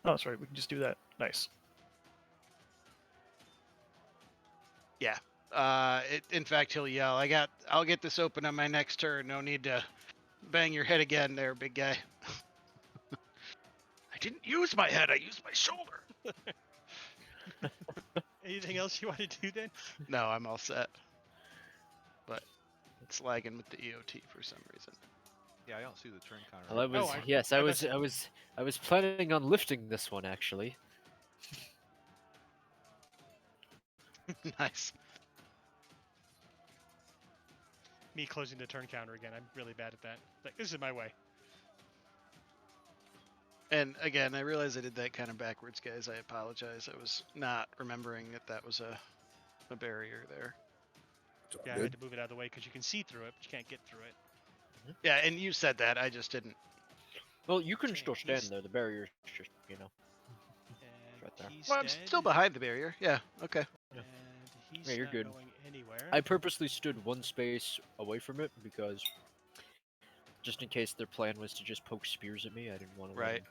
that's right. We can just do that. Nice. Yeah. In fact, he'll yell, I'll get this open on my next turn. No need to bang your head again there, big guy. I didn't use my head. I used my shoulder. Anything else you want to do then? No, I'm all set. But it's lagging with the EOT for some reason. Yeah, I don't see the turn counter. Well, I was planning on lifting this one actually. Nice. Me closing the turn counter again. I'm really bad at that. Like, this is my way. And again, I realize I did that kind of backwards, guys. I apologize. I was not remembering that was a barrier there. It's all Yeah, I good. had to move it out of the way because you can see through it, but you can't get through it. Yeah, and you said that. I just didn't. Well, you can Okay, still stand he's- there. The barrier's just, And right there. he's Well, I'm dead. still behind the barrier. Yeah. Okay. And he's Yeah, you're not good. going anywhere. I purposely stood one space away from it because just in case their plan was to just poke spears at me, I didn't want to Right.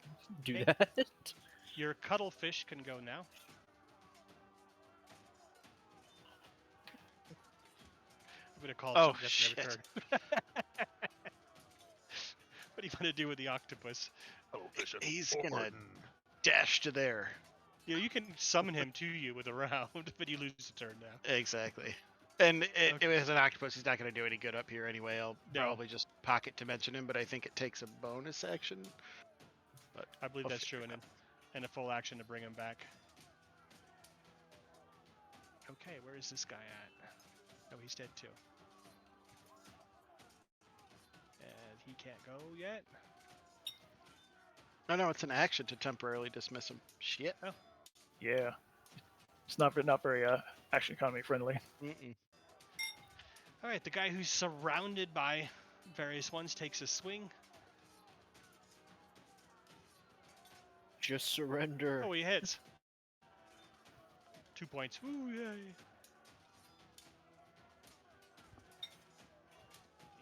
do Okay. that. Your cuttlefish can go now. I'm gonna call it Oh, something different every shit. turn. What do you want to do with the octopus? He's gonna dash to there. You can summon him to you with a round, but you lose a turn now. Exactly. And Okay. if it's an octopus, he's not going to do any good up here anyway. I'll No. probably just pocket to mention him, but I think it takes a bonus action. But I believe I'll that's figure true, it and a full action to bring him back. Okay, where is this guy at? Oh, he's dead too. And he can't go yet. No, it's an action to temporarily dismiss him. Shit. Yeah. It's not very action economy friendly. Mm-mm. All right, the guy who's surrounded by various ones takes a swing. Just surrender. Oh, he hits. 2 points. Woo, yay.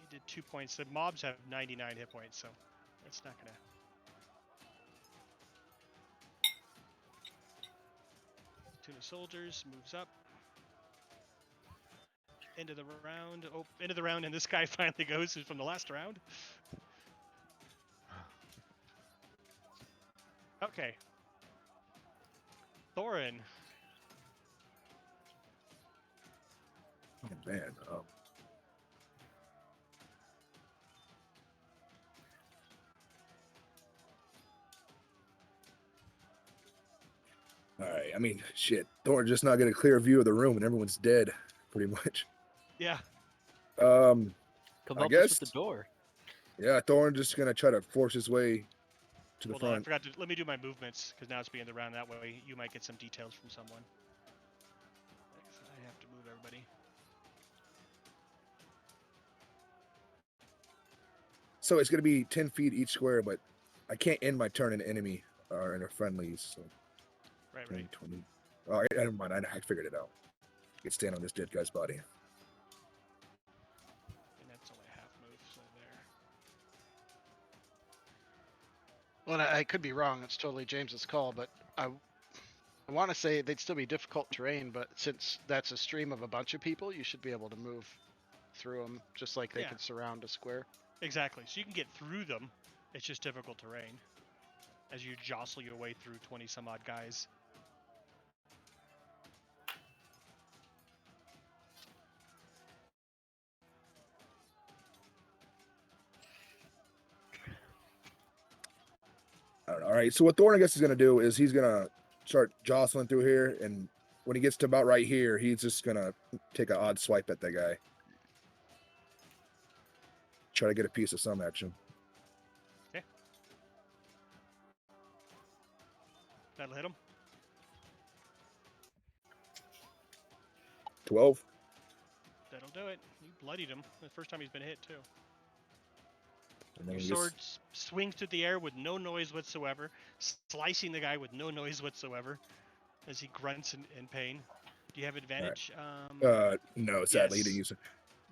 He did 2 points. The mobs have 99 hit points, so that's not gonna. Tuna soldiers moves up. End of the round. Oh, end of the round, and this guy finally goes from the last round. Okay. Thorin. Oh, man. All right. I mean, shit. Thorn just not get a clear view of the room, and everyone's dead, pretty much. Yeah. Come I help us with guess- the door. Yeah, Thorn just gonna try to force his way to the Hold on, I front. forgot to let me do my movements because now it's being the round. That way, you might get some details from someone. I have to move everybody. So it's gonna be 10 feet each square, but I can't end my turn in enemy or in a friendlies. So Right, 10, right. 20. Oh, never mind. I figured it out. I can stand on this dead guy's body. And that's only a half move, so there. Well, I could be wrong. It's totally James's call, but I want to say they'd still be difficult terrain, but since that's a stream of a bunch of people, you should be able to move through them just like they Yeah. could surround a square. Exactly. So you can get through them. It's just difficult terrain as you jostle your way through 20 some odd guys. All right. So what Thorn, I guess, is gonna do is he's gonna start jostling through here, and when he gets to about right here, he's just gonna take an odd swipe at that guy. Try to get a piece of some action. That'll hit him. 12. That'll do it. You bloodied him. The first time he's been hit, too. And then Your he sword swings through the air with no noise whatsoever, slicing the guy with no noise whatsoever as he grunts in pain. Do you have advantage? no, sadly, he didn't yes. use it.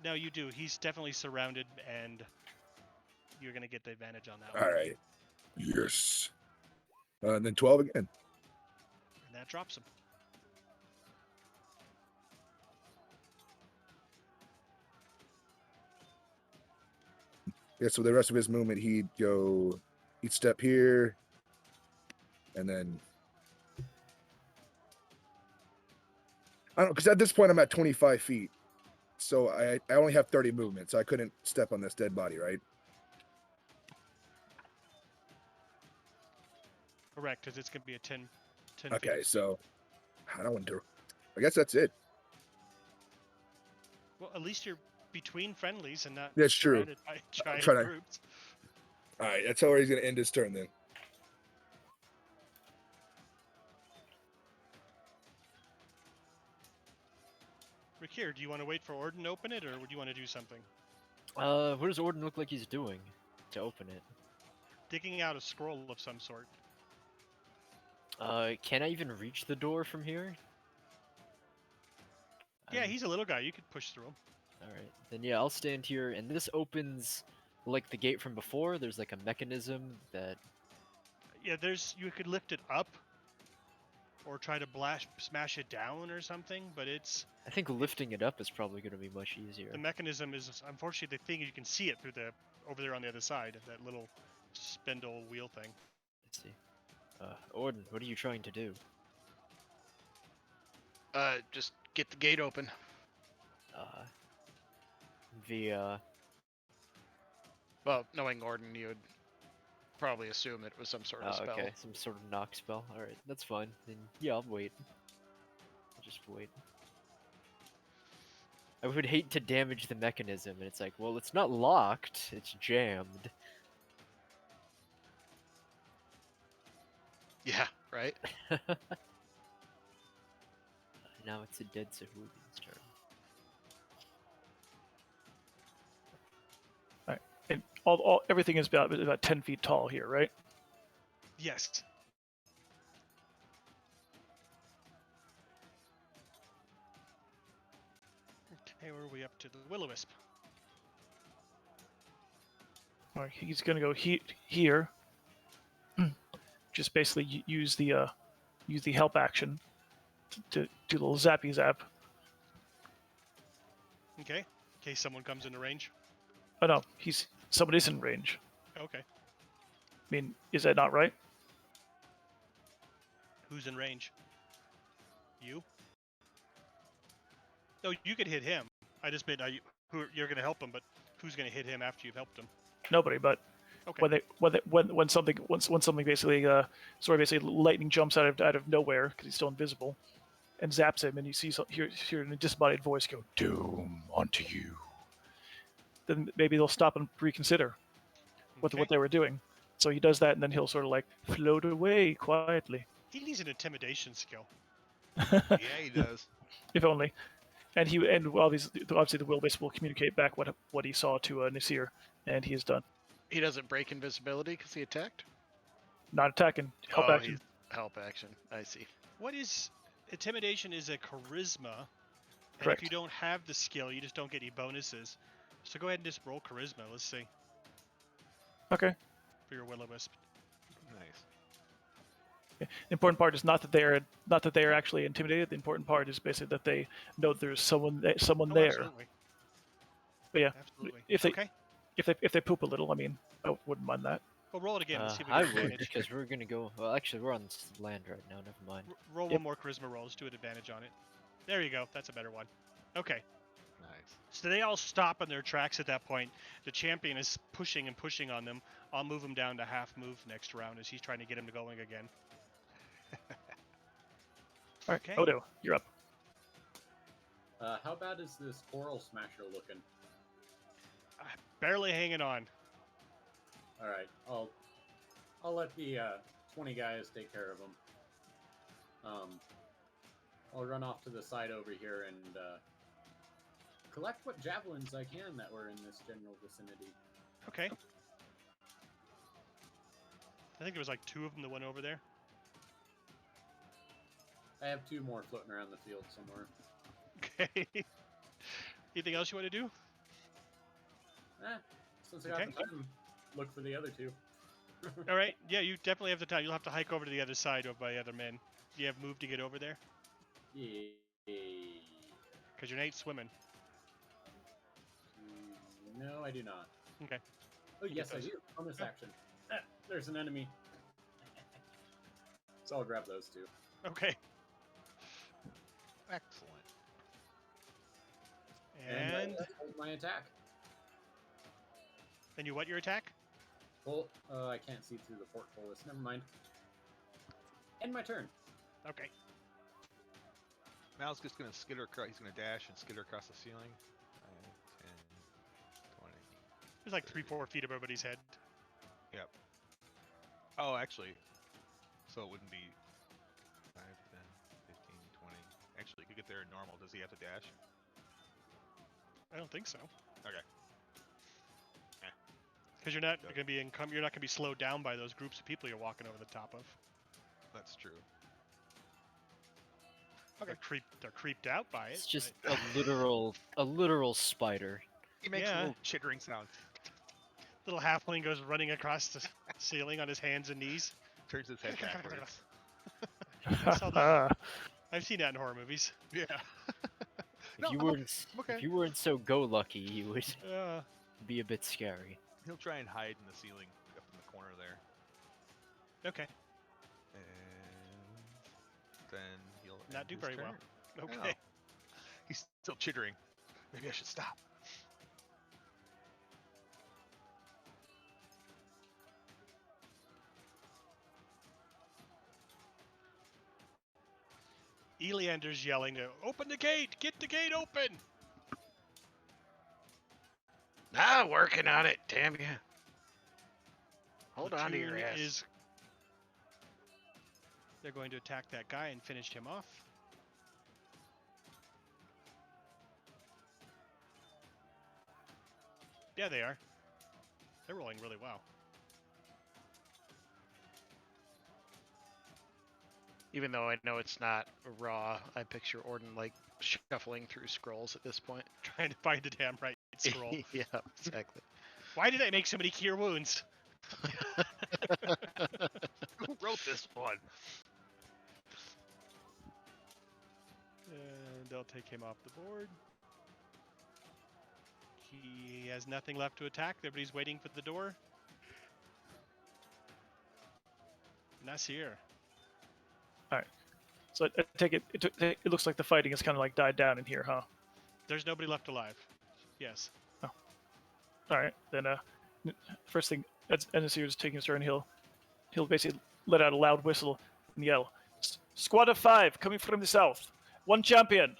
No, you do. He's definitely surrounded, and you're going to get the advantage on that All one. right. Yes. And then 12 again. And that drops him. Yeah, so the rest of his movement, he'd step here, and then I don't, because at this point I'm at 25 feet, so I only have 30 movement, so I couldn't step on this dead body, right? Correct, because it's going to be a 10 Okay, feet. so I don't want to. I guess that's it. Well, at least you're between friendlies and not That's true. surrounded by giant trying to- groups. All right, that's how he's going to end his turn then. Here, do you want to wait for Orden to open it, or would you want to do something? What does Orden look like he's doing to open it? Digging out a scroll of some sort. Can I even reach the door from here? Yeah, he's a little guy. You could push through him. Alright, then yeah, I'll stand here, and this opens like the gate from before. There's like a mechanism that... Yeah, you could lift it up, or try to smash it down or something, but it's... I think lifting it up is probably going to be much easier. The mechanism is, unfortunately, the thing, you can see it through over there on the other side, that little spindle wheel thing. Let's see. Orden, what are you trying to do? Just get the gate open. Well, knowing Orden, you would probably assume that it was some sort of spell. Okay, some sort of knock spell. Alright, that's fine. Then yeah, I'll wait. I'll just wait. I would hate to damage the mechanism, and it's like, well, it's not locked, it's jammed. Yeah, right? Now it's a dead Sahuagin's turn. Alright. And everything is about 10 feet tall here, right? Yes. Okay, where are we up to? The Will-O-Wisp. Alright, he's gonna go here. Just basically use the help action to do a little zappy zap. Okay, in case someone comes into range. Oh no, somebody's in range. Okay. I mean, is that not right? Who's in range? You? No, you could hit him. I just meant you're going to help him, but who's going to hit him after you've helped him? Nobody, but Okay. when something basically basically lightning jumps out of nowhere because he's still invisible, and zaps him, and you hear in a disembodied voice go, "Doom onto you." Then maybe they'll stop and reconsider what they were doing. So he does that, and then he'll sort of like float away quietly. He needs an intimidation skill. Yeah, he does. If only. And obviously the Will-O-Wisp will communicate back what he saw to Nasir, and he is done. He doesn't break invisibility because he attacked? Not attacking. Help action. He's help action. I see. What is... Intimidation is a charisma. And Correct. if you don't have the skill, you just don't get any bonuses. So go ahead and just roll charisma. Let's see. Okay. For your Will-O-Wisp. Nice. The important part is not that they are actually intimidated. The important part is basically that they know there's someone there. Absolutely. But yeah, Absolutely. if they poop a little, I mean, I wouldn't mind that. Well, roll it again and see if we I get would, advantage. because we're gonna go... Well, actually, we're on land right now, never mind. Roll one more charisma roll. Let's do an advantage on it. There you go. That's a better one. Okay. Nice. So they all stop in their tracks at that point. The champion is pushing and pushing on them. I'll move him down to half move next round as he's trying to get him to going again. All right, Okay. Odo, you're up. How bad is this coral smasher looking? Barely hanging on. All right, I'll let the 20 guys take care of them. I'll run off to the side over here and collect what javelins I can that were in this general vicinity. Okay. I think there was like 2 of them that went over there. I have 2 more floating around the field somewhere. Okay. Anything else you want to do? Since I got the time, look for the other 2. All right. Yeah, you definitely have the time. You'll have to hike over to the other side over by the other men. Do you have move to get over there? Yeah. Because your Nate's swimming. No, I do not. Okay. Oh, yes, I those. do. Bonus action. There's an enemy. So I'll grab those 2. Okay. Excellent. And hold my attack. then you what your attack? Well, I can't see through the portcullis. Never mind. End my turn. Okay. Mal's just gonna skitter across. He's gonna dash and skitter across the ceiling. 5, 10, 20. There's like 3-4 feet above everybody's head. Yep. Oh, actually, so it wouldn't be 5, 10, 15, 20. Actually, you could get there in normal. Does he have to dash? I don't think so. Okay. Because you're not gonna be you're not gonna be slowed down by those groups of people you're walking over the top of. That's true. They're creeped out by it. It's just but- a literal spider. He makes Yeah. a little chittering sound. Little halfling goes running across the ceiling on his hands and knees. Turns his head backwards. I saw that. I've seen that in horror movies. Yeah. If No, you I'm weren't okay. if you weren't so go lucky, you would Uh, be a bit scary. He'll try and hide in the ceiling up in the corner there. okay. And then he'll Not end do his very well. turn. Okay. Oh. He's still chittering. Maybe I should stop. Eleander's yelling to open the gate. Get the gate open. Working on it. Damn you. Hold on to your Platoon ass. They're going to attack that guy and finish him off. Yeah, they are. They're rolling really well. Even though I know it's not raw, I picture Orden like shuffling through scrolls at this point. Trying to find the damn right scroll. Yeah, exactly. Why did I make so many cure wounds? Who wrote this one? And they'll take him off the board. He has nothing left to attack. Everybody's waiting for the door. Nasir. So I take it. It looks like the fighting has kind of like died down in here, huh? There's nobody left alive. Yes. All right, then. First thing, as Nasir is taking his turn, he'll basically let out a loud whistle and yell, "Squad of 5 coming from the south. 1 champion."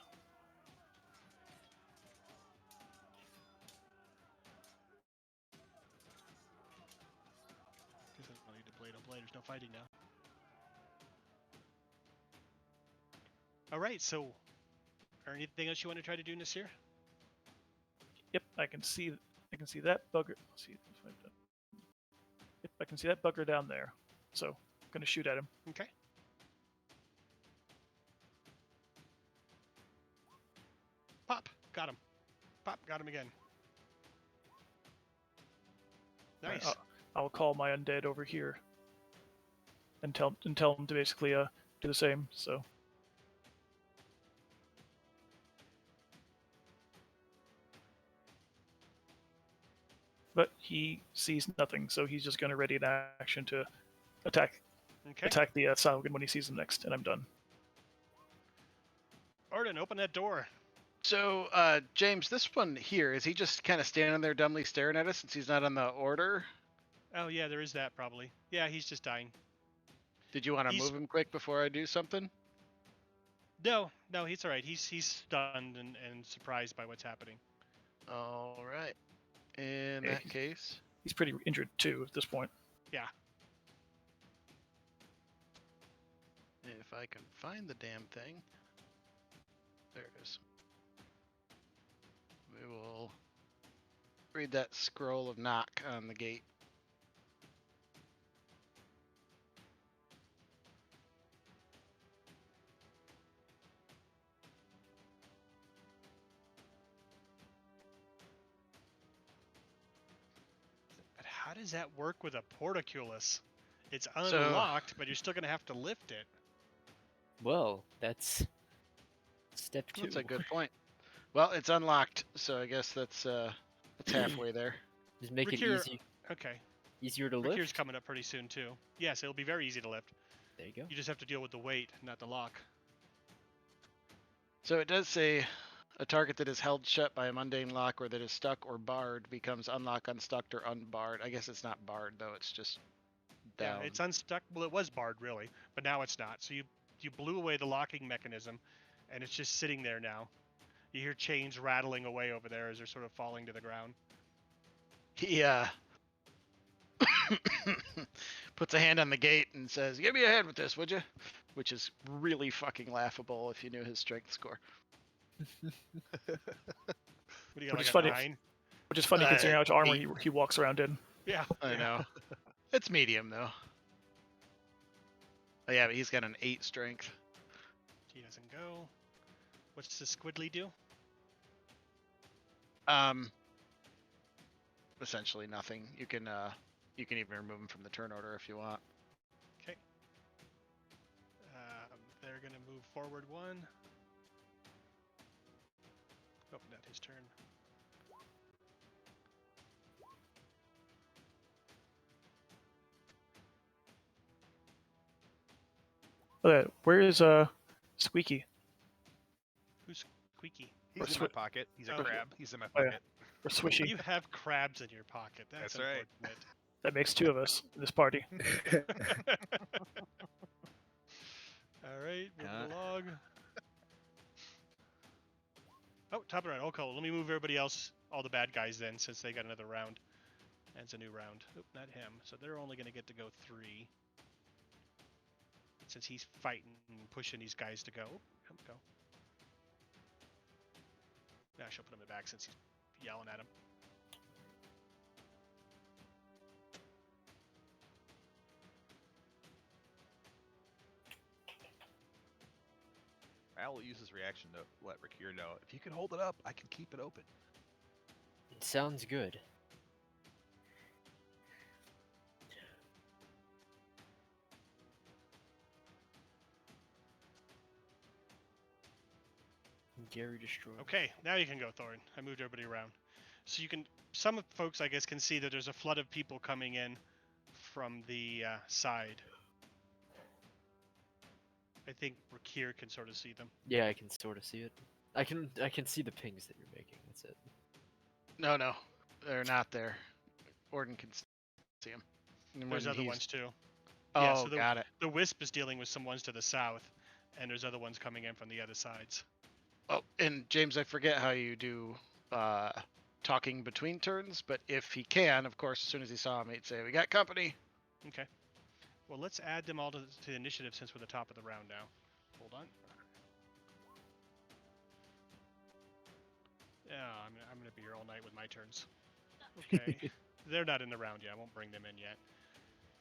Guess I don't need to blade on blade. There's no fighting now. All right. So, or anything else you want to try to do, Nasir? Yep, I can see that bugger. Let's see if I've done. Yep, I can see that bugger down there. So I'm gonna shoot at him. Okay. Pop. Got him. Pop. Got him again. Nice. I'll call my undead over here and tell them to basically do the same. So but he sees nothing, so he's just going to ready an action to attack Okay. the Sahuagin when he sees him next, and I'm done. Orden, open that door. So, James, this one here, is he just kind of standing there dumbly staring at us since he's not on the order? Oh yeah, there is that probably. Yeah, he's just dying. Did you want to He's- move him quick before I do something? No, he's all right. He's stunned and surprised by what's happening. All right. In Yeah, that case, He's pretty injured too at this point. if I can find the damn thing. There it is. We will read that scroll of knock on the gate. But how does that work with a portcullis? It's unlocked, but you're still gonna have to lift it. Well, that's step 2. That's a good point. Well, it's unlocked, so I guess that's halfway there. Just make it Rikir- easy, Okay. easier to Rikir's lift. coming up pretty soon too. Yes, it'll be very easy to lift. There you go. You just have to deal with the weight, not the lock. So it does say a target that is held shut by a mundane lock or that is stuck or barred becomes unlock, unstuck, or unbarred. I guess it's not barred though; it's just down. Yeah, it's unstuck. Well, it was barred really, but now it's not. So you blew away the locking mechanism, and it's just sitting there now. You hear chains rattling away over there as they're sort of falling to the ground. He puts a hand on the gate and says, "Give me a hand with this, would you?" Which is really fucking laughable if you knew his strength score. What do you got, Which is like a funny. 9? Which is funny considering how much armor 8. he walks around in. Yeah. I know. It's medium though. Oh, yeah, but he's got an 8 strength. He doesn't go. What's the squiddly do? Essentially nothing. You can even remove him from the turn order if you want. Okay. They're gonna move forward 1. Oh, not his turn. Okay, where is Squeaky? Who's Squeaky? He's in my pocket. He's a Okay. crab. He's in my Oh, yeah. pocket. Or Swishy? You have crabs in your pocket. That's That's right. unfortunate. That makes 2 of us in this party. All right, moving Yeah. along. Oh, top of the round. Oh, cool. Let me move everybody else, all the bad guys then, since they got another round. And it's a new round. Oop, not him. So they're only going to get to go 3. Since he's fighting and pushing these guys to go. Oh, go. Yeah, she'll put him in back since he's yelling at him. Al will use his reaction to let Rakir know, if you can hold it up, I can keep it open. It sounds good. Gary destroyed. Okay, now you can go, Thorin. I moved everybody around. So you can, some folks, I guess, can see that there's a flood of people coming in from the side. I think Rakir can sort of see them. Yeah, I can sort of see it. I can see the pings that you're making. That's it. No, they're not there. Orden can see him. There's other ones too. Oh, Yeah, so got it. The Wisp is dealing with some ones to the south, and there's other ones coming in from the other sides. Oh, and James, I forget how you do talking between turns, but if he can, of course, as soon as he saw him, he'd say, "We got company." Okay. Well, let's add them all to the initiative since we're the top of the round now. Hold on. Yeah, I'm gonna be here all night with my turns. Okay. They're not in the round yet. I won't bring them in yet.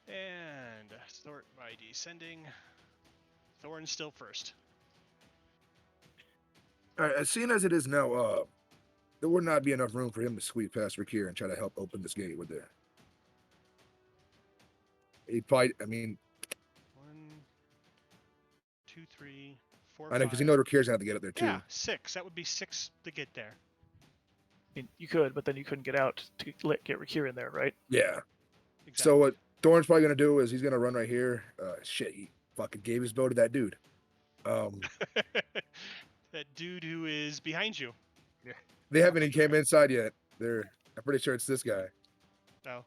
And sort by descending. Thorn's still first. All right, as seeing as it is now, there would not be enough room for him to sweep past Rakir and try to help open this gate, would there? He'd probably, I mean, 1, 2, 3, 4, I know, because you 5. know Rakir's gonna have to get up there too. Yeah, 6. That would be 6 to get there. I mean, you could, but then you couldn't get out to get Rakir in there, right? Yeah. Exactly. So what Thorn's probably gonna do is he's gonna run right here. Shit, he fucking gave his bow to that dude. That dude who is behind you. They haven't even came inside yet. I'm pretty sure it's this guy. No.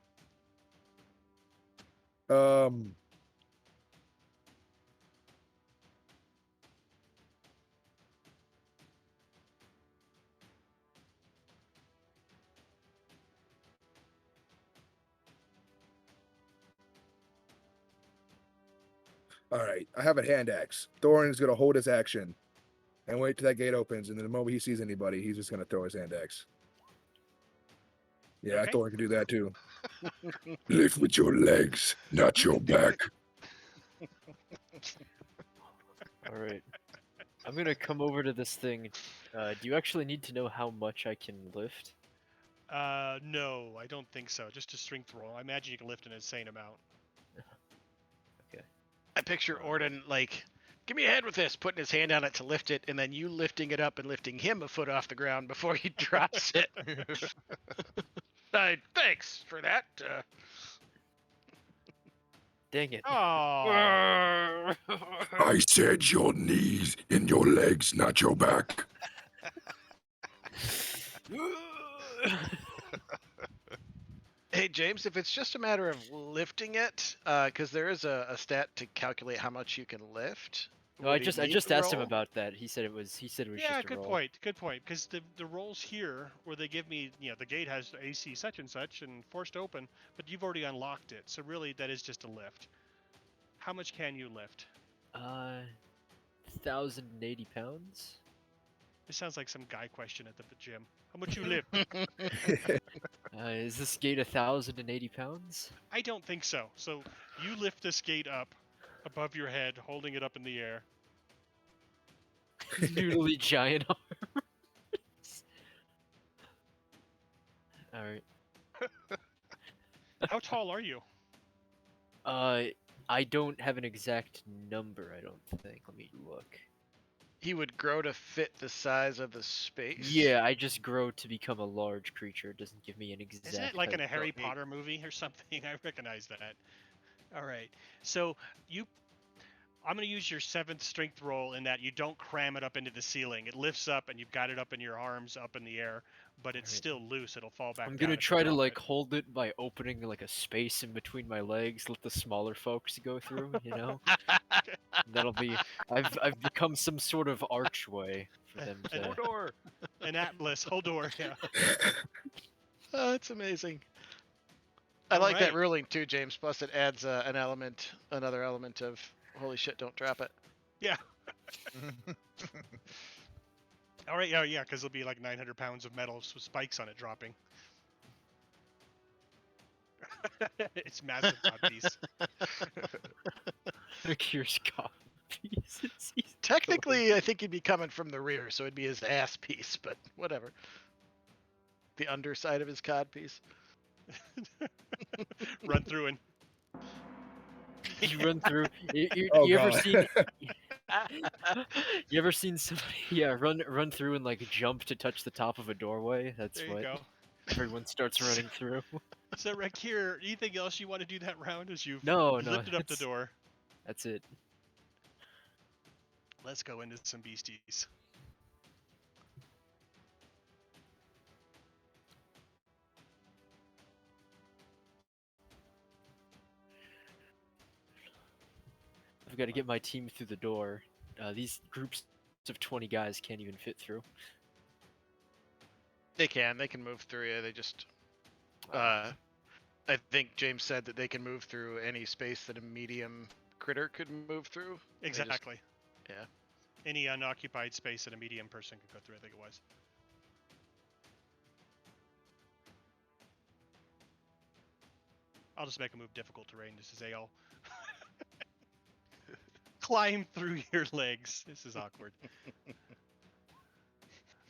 All right, I have a hand axe. Thorn's gonna hold his action and wait till that gate opens, and then the moment he sees anybody, he's just gonna throw his hand axe. Yeah, Okay. Thorn can do that too. Lift with your legs, not your back. All right. I'm gonna come over to this thing. Do you actually need to know how much I can lift? No, I don't think so. Just a strength roll. I imagine you can lift an insane amount. I picture Orden like, "Give me a head with this," putting his hand on it to lift it, and then you lifting it up and lifting him a foot off the ground before he drops it. Thanks for that. Dang it. Oh. I said your knees in your legs, not your back. Hey, James, if it's just a matter of lifting it, because there is a stat to calculate how much you can lift. No, I would he just need asked to him roll? about that. He said it was Yeah, just a good roll. point. Good point. Because the rolls here, where they give me, the gate has AC such and such and forced open, but you've already unlocked it. So really, that is just a lift. How much can you lift? 1,080 pounds. It sounds like some guy question at the gym. How much you lift? Is this gate 1,080 pounds? I don't think so. So you lift this gate up above your head, holding it up in the air. Noodly giant arms. All right. How tall are you? I don't have an exact number. I don't think. Let me look. He would grow to fit the size of the space. Yeah, I just grow to become a large creature. It doesn't give me an exact. Isn't it like in a height. Harry Potter movie or something? I recognize that. All right. So I'm going to use your 7th strength roll in that you don't cram it up into the ceiling. It lifts up and you've got it up in your arms, up in the air, but it's Alright. still loose. It'll fall back I'm down gonna if you try to drop like it. hold it by opening like a space in between my legs, let the smaller folks go through. You know, that'll be. I've become some sort of archway for them An- to. Hodor! An Atlas, Hodor, yeah. Oh, that's amazing. I All like that right. ruling too, James. Plus, it adds another element of holy shit, don't drop it. Yeah. All right, yeah, because it'll be like 900 pounds of metal with spikes on it dropping. It's massive piece. Here's copies. Technically, I think he'd be coming from the rear, so it'd be his ass piece, but whatever. The underside of his cod piece. Run through and Just run through. Oh, You ever God. seen? You ever seen somebody run through and like jump to touch the top of a doorway? That's there you what go. everyone starts running through. So, Rakir, anything else you want to do that round as you've No, lifted up the door? That's it. Let's go into some beasties. I've got to get my team through the door. These groups of 20 guys can't even fit through. They can move through you. They just, I think James said that they can move through any space that a medium critter could move through. They just- Exactly. yeah. Any unoccupied space that a medium person could go through, I think it was. I'll just make a move difficult terrain. This is AL. Climb through your legs. This is awkward.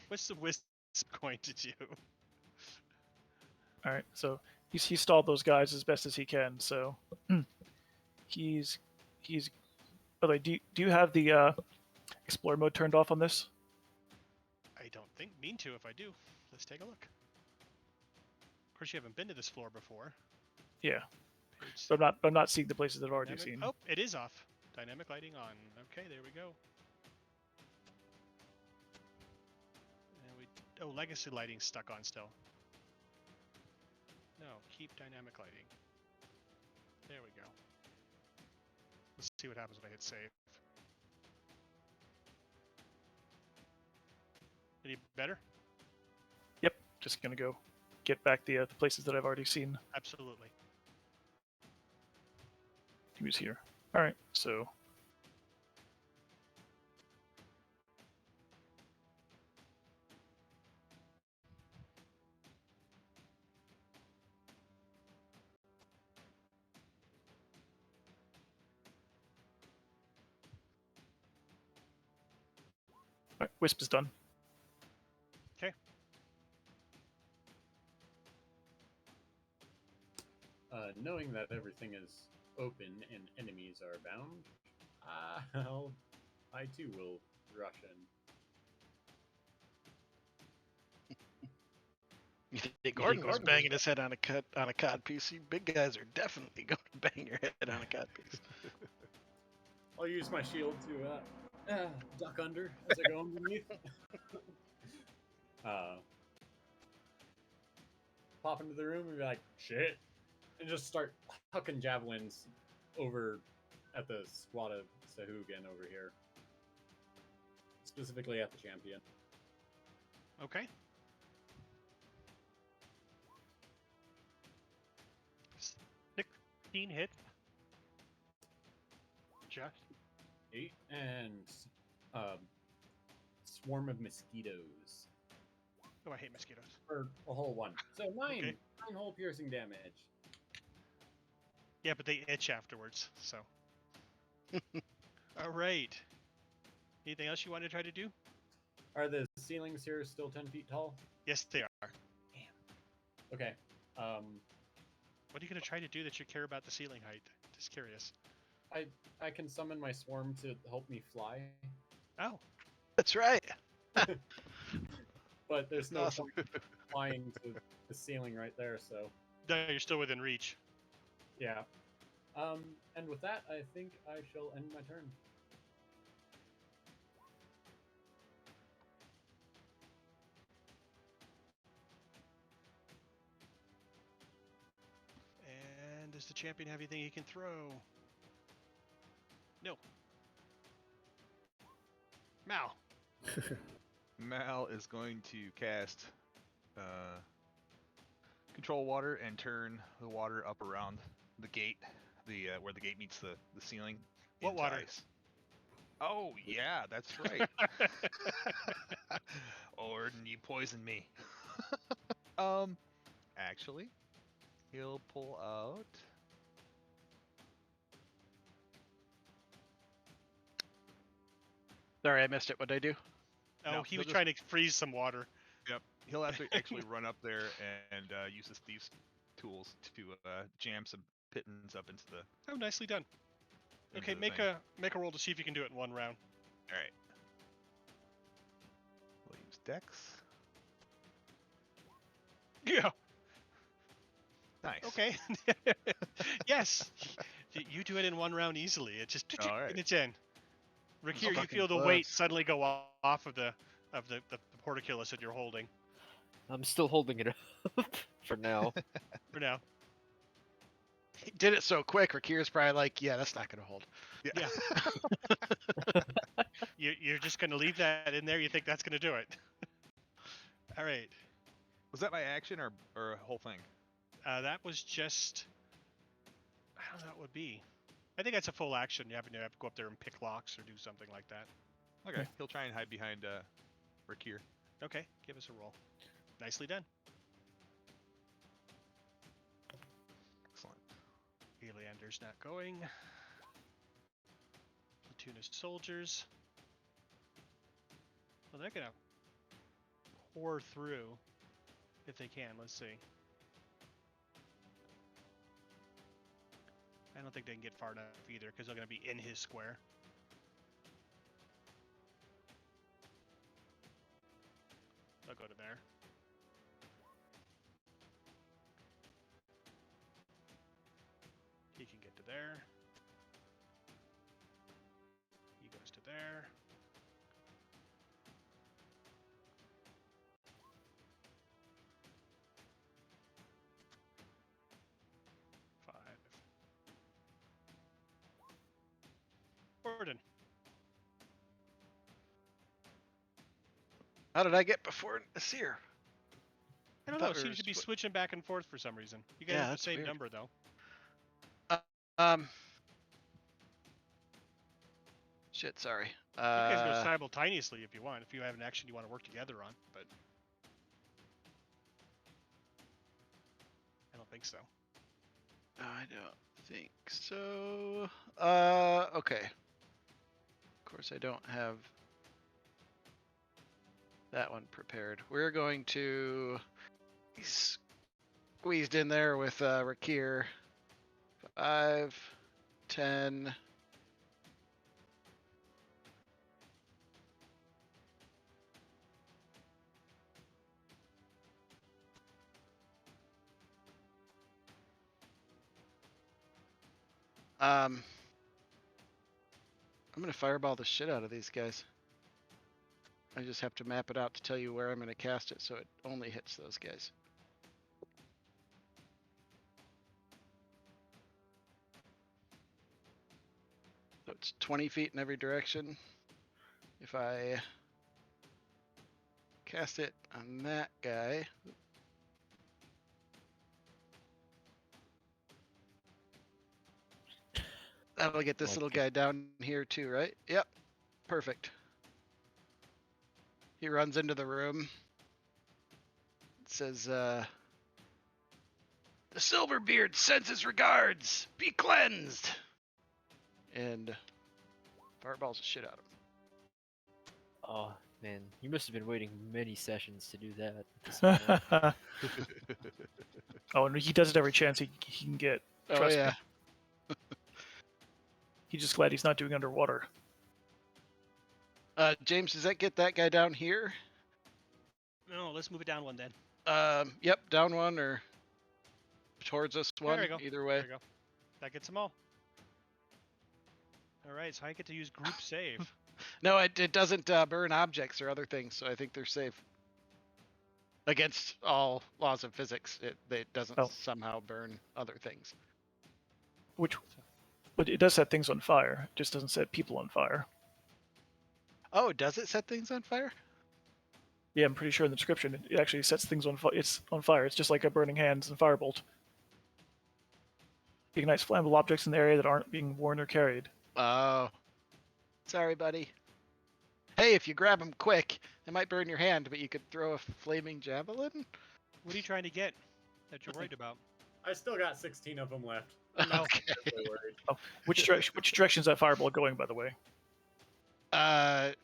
What's the wisp going to do? All right, so he stalled those guys as best as he can. So he's. By the way, do you have the explore mode turned off on this? I don't mean to if I do. Let's take a look. Of course, you haven't been to this floor before. Yeah, Page but I'm not seeing the places that I've already dynamic- seen. Oh, it is off. Dynamic lighting on. Okay, there we go. And legacy lighting stuck on still. No, keep dynamic lighting. There we go. Let's see what happens when I hit save. Any better? Yep, just gonna go get back the places that I've already seen. Absolutely. He was here. All right, so all right, Wisp is done. Okay. Knowing that everything is open and enemies are bound, I too will rush in. You think Gordon was banging his head on a cod piece? You big guys are definitely going to bang your head on a cod piece. I'll use my shield to duck under as I go underneath. Pop into the room and be like, shit, and just start hucking javelins over at the squad of Sahuagin over here. Specifically at the champion. Okay. Hits. Just 8 and swarm of mosquitoes Oh, I hate mosquitoes. for a whole one. So nine, Okay. 9 hole piercing damage. Yeah, but they itch afterwards. So. All right. Anything else you want to try to do? Are the ceilings here still 10 feet tall? Yes, they are. Okay. What are you going to try to do that you care about the ceiling height? Just curious. I can summon my swarm to help me fly, Oh, That's right. but there's no Awesome. point flying to the ceiling right there. So no, you're still within reach. yeah. And with that, I think I shall end my turn. And does the champion have anything he can throw? No. Mal. Mal is going to cast control water and turn the water up around the gate, where the gate meets the ceiling. What into water? Ice. Oh yeah, that's right. Orden, you poisoned me. Actually, he'll pull out. Sorry, I missed it. What'd I do? Oh, No, he he'll was just- trying to freeze some water. Yep, he'll have to actually run up there and use his thieves' tools to jam some pittons up into the. Oh, nicely done. into Okay, the make thing. a roll to see if you can do it in one round. All right. We'll use Dex. Yeah. Nice. Okay. Yes. You do it in one round easily. It's just All right. and it's in. Rakir, you fucking feel the weight close. suddenly go off of the portcullis that you're holding I'm still holding it up for now. for now. He did it so quick. Rakir's probably like, yeah, that's not going to hold. Yeah. You're just going to leave that in there? You think that's going to do it? All right. Was that my action or a whole thing? That was just... I don't know what it would be. I think that's a full action. You have to go up there and pick locks or do something like that. Okay, he'll try and hide behind Rakir. Okay, give us a roll. Nicely done. Excellent. Eleander's not going. Platoon of soldiers. Well, they're going to pour through if they can. Let's see. I don't think they can get far enough either because they're going to be in his square. They'll go to there. He can get to there. He goes to there. Gordon. How did I get before Nasir? I don't know. thought It we were seems to be split- switching back and forth for some reason. You guys Yeah, have the that's same weird. number though. Shit, sorry. You guys go simultaneously if you want. If you have an action you want to work together on, but I don't think so. I don't think so. Okay. Of course, I don't have that one prepared. We're going to he's squeezed in there with Rakir. 5, 10. I'm gonna fireball the shit out of these guys. I just have to map it out to tell you where I'm gonna cast it so it only hits those guys. So it's 20 feet in every direction. If I cast it on that guy, that'll get this little guy down here too, right? Yep. Perfect. He runs into the room. It says, "The Silverbeard sends his regards. Be cleansed." And fireballs the shit out of him. Oh man, you must have been waiting many sessions to do that. At the same time. Oh, and he does it every chance he can get. Oh Trust yeah. me. He's just glad he's not doing underwater. James, does that get that guy down here? No, let's move it down one then. Yep, down one or towards us one. There we go. Either way. There we go. That gets them all. All right, so I get to use group save. No, it doesn't burn objects or other things, so I think they're safe. Against all laws of physics, it doesn't somehow burn other things. But it does set things on fire. It just doesn't set people on fire. Oh, does it set things on fire? Yeah, I'm pretty sure in the description it actually sets things on fire. It's on fire. It's just like a burning hands and firebolt. Ignites flammable objects in the area that aren't being worn or carried. Oh. Sorry, buddy. Hey, if you grab them quick, they might burn your hand, but you could throw a flaming javelin? What are you trying to get that you're worried about? I still got 16 of them left. No. Okay. Really worried. Oh, which direction is that fireball going, by the way?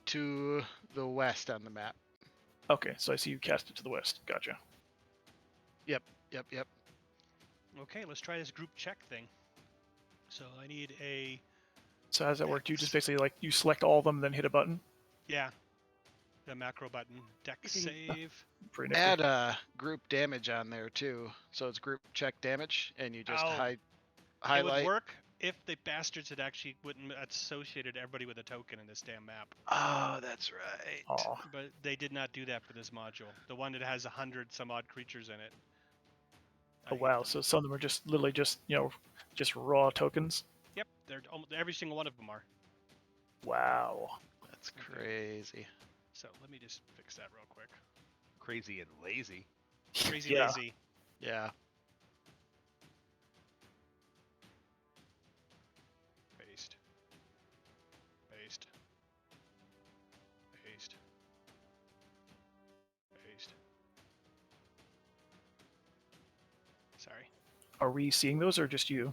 To the west on the map. Okay, so I see you cast it to the west. Gotcha. Yep. Okay, let's try this group check thing. So I need a... So how does that work? Do you just basically like you select all of them, then hit a button? Yeah. The macro button. Dex save. Pretty nifty. Add group damage on there too. So it's group check damage, and you just It highlight. would work if the bastards had actually wouldn't associated everybody with a token in this damn map. Oh, that's right. Aw. But they did not do that for this module. The one that has 100 some odd creatures in it. I Oh hate wow! them. So some of them are just literally just just raw tokens. Yep, they're almost every single one of them are. Wow. That's crazy. So let me just fix that real quick. Crazy and lazy. Crazy Yeah. lazy. Yeah. Paste. Paste. Paste. Paste. Sorry. Are we seeing those or just you?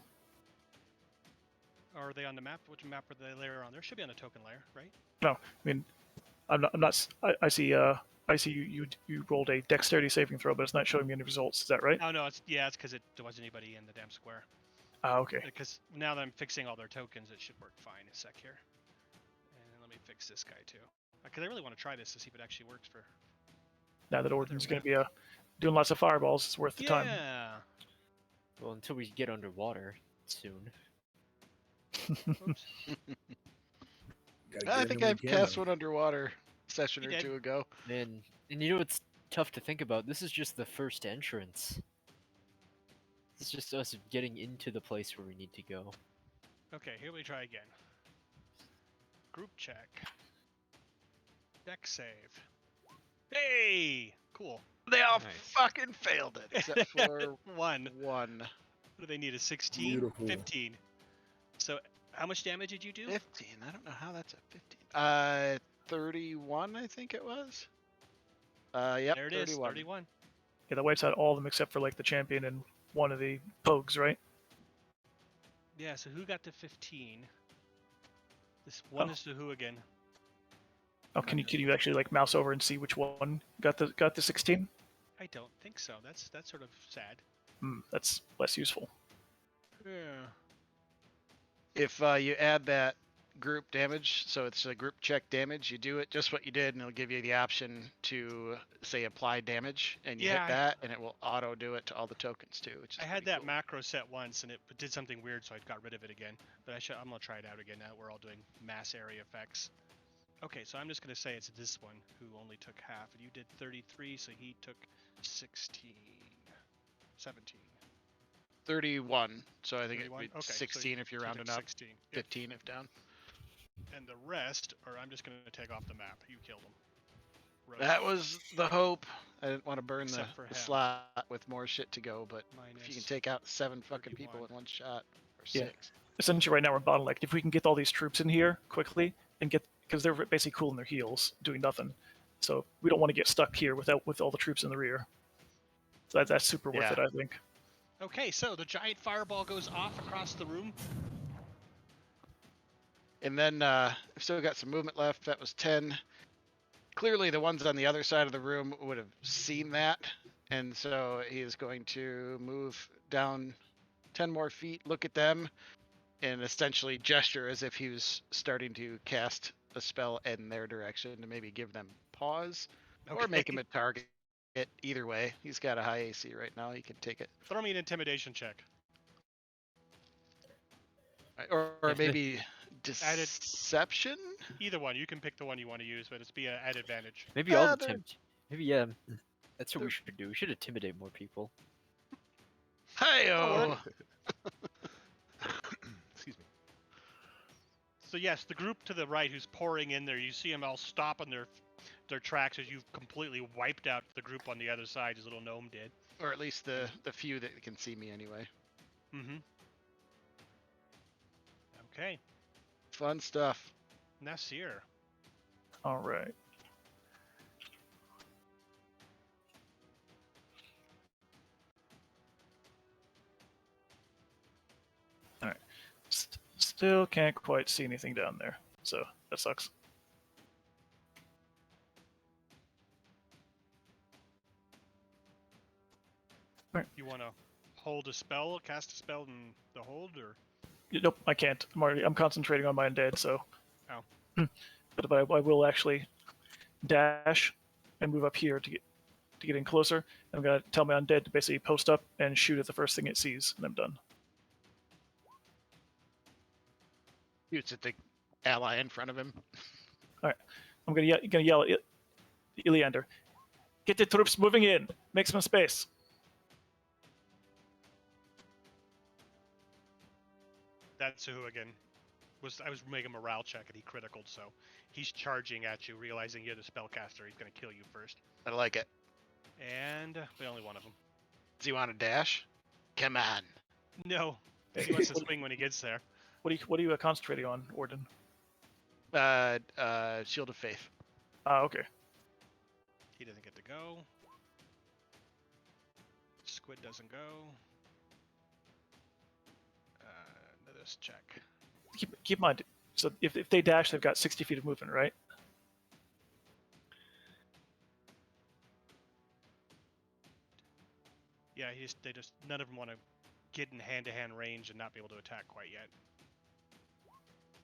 Are they on the map? Which map are they layer on? There should be on the token layer, right? No, I mean, I'm not. I see. I see you rolled a dexterity saving throw, but it's not showing me any results. Is that right? Oh no, it's because there wasn't anybody in the damn square. Ah, okay. Because now that I'm fixing all their tokens, it should work fine. A sec here. And let me fix this guy too. Because I really want to try this to see if it actually works for. Now that Orden's going to be doing lots of fireballs, it's worth the time. Yeah. Well, until we get underwater soon. Oops. Gotta I get think in I've cast one underwater a session You or did. two ago. Man, and you know what's tough to think about? This is just the first entrance. It's just us getting into the place where we need to go. Okay, here we try again. Group check. Deck save. Hey! Cool. They all Nice. fucking failed it, except for One. one. What do they need? A 16? Beautiful. 15. So, how much damage did you do? 15. I don't know how that's a 15. 31, I think it was. Yep, There it 31. is. 31. Yeah, that wipes out all of them except for like the champion and one of the pogues, right? Yeah, so who got to 15? This one Oh. is Sahuagin. Oh, can you actually like mouse over and see which one got the 16? I don't think so. That's sort of sad. That's less useful. Yeah. If you add that group damage, so it's a group check damage, you do it just what you did, and it'll give you the option to say apply damage, and you Yeah, hit that, and it will auto do it to all the tokens too. Which is I had pretty that cool. macro set once, and it did something weird, so I got rid of it again. But I'm gonna try it out again now that we're all doing mass area effects. Okay, so I'm just gonna say it's this one who only took half, and you did 33, so he took 16, 17. 31. So I think 31? it'd be Okay, so 16 if you're he took rounding up, 16. Yep. 15 if down. And the rest, or I'm just gonna take off the map. You killed him. Rogue. That was the hope. I didn't want to burn the, Except for the him. slot with more shit to go, but if you can Minus take out 7 fucking people 31. in one shot, or Yeah. 6. Essentially, right now we're bottlenecked. If we can get all these troops in here quickly and get, because they're basically cooling their heals, doing nothing. So we don't want to get stuck here with all the troops in the rear. So that's super worth Yeah. it, I think. Okay, so the giant fireball goes off across the room. And then we've still got some movement left. That was 10. Clearly, the ones on the other side of the room would have seen that. And so he is going to move down 10 more feet, look at them, and essentially gesture as if he was starting to cast a spell in their direction to maybe give them pause or make him a target. Either way, he's got a high AC right now. He can take it. Throw me an intimidation check. Or If the- maybe deception? Either one. You can pick the one you want to use, but it's be at advantage. Maybe I'll they're- attempt. Maybe yeah. That's what we should do. We should intimidate more people. Hi-oh! Excuse me. So yes, the group to the right who's pouring in there, you see them all stop on their tracks as you've completely wiped out the group on the other side, as little gnome did. Or at least the few that can see me anyway. Mm-hmm. Okay. Fun stuff. Nasir. All right. All right. Still can't quite see anything down there, so that sucks. You want to hold a spell, cast a spell in the hold, or? Nope, I can't. I'm concentrating on my undead, so. Oh. But I will actually dash and move up here to get in closer. I'm gonna tell my undead to basically post up and shoot at the first thing it sees, and I'm done. Shoots at the ally in front of him. I'm gonna yell at Iliander. Get the troops moving in. Make some space. That's Sahuagin. I was making a morale check and he criticaled, so he's charging at you, realizing you're the spellcaster. He's gonna kill you first. I like it. And we only one of them. Do you want to dash? Come on. No, he wants to swing when he gets there. What are you concentrating on, Orden? Shield of Faith. Okay. He doesn't get to go. Squid doesn't go. Let's check. Keep in mind, so if they dash, they've got 60 feet of movement, right? Yeah, none of them want to get in hand-to-hand range and not be able to attack quite yet.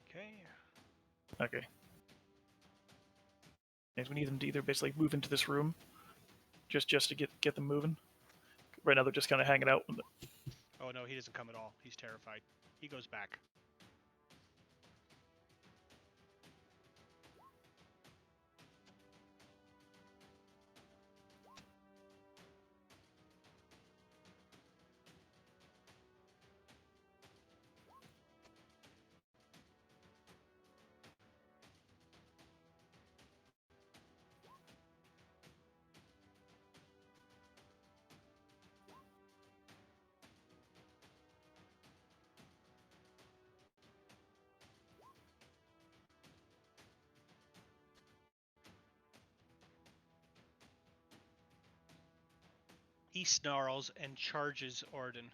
Okay. Okay. And we need them to either basically move into this room, just to get them moving. Right now they're just kind of hanging out. Oh no, he doesn't come at all. He's terrified. He goes back. He snarls and charges Orden.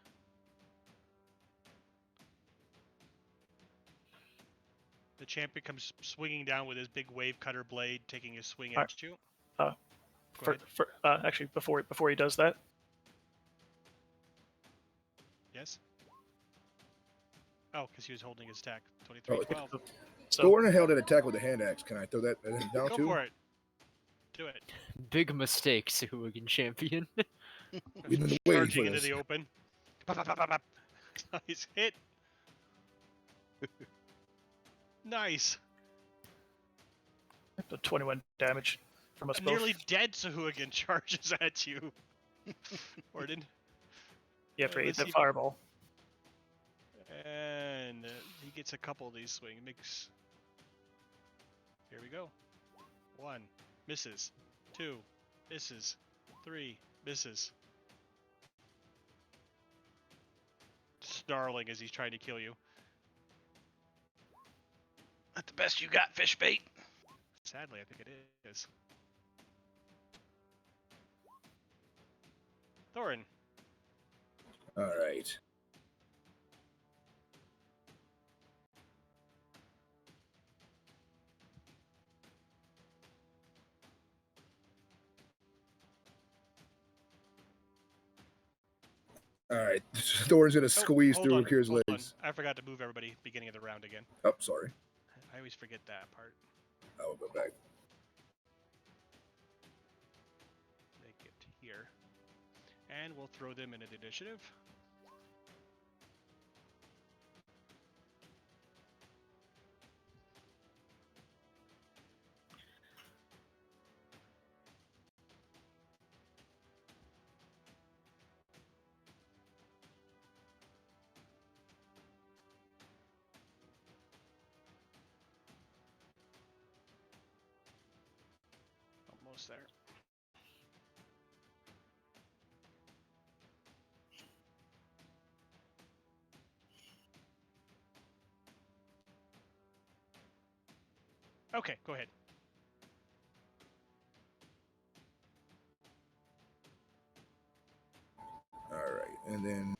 The champion comes swinging down with his big wave cutter blade, taking his swing at you. Actually, before he does that, Yes? Oh, because he was holding his attack. 23, 12. so Thornton held an attack with a hand axe. Can I throw that down Go too? for it. Do it. Big mistake, Sahuagin champion. We've been waiting Charging for into this. the open. Pop, pop, pop, pop, pop. He's hit. Nice. 21 damage from us A both. nearly dead Sahuagin charges at you. Orden. Yeah, for let's the see- fireball. And he gets a couple of these swings. Makes. Here we go. 1. Misses. 2. Misses. 3. Misses. Snarling as he's trying to kill you. That's the best you got, fish bait. Sadly, I think it is. Thorin. All right. All right. Thorin's gonna squeeze hold through on, Akira's hold legs. on. I forgot to move everybody beginning of the round again. Oh, sorry. I always forget that part. I will go back. Make it here. And we'll throw them in an initiative. Almost there. Okay, go ahead. All right, and then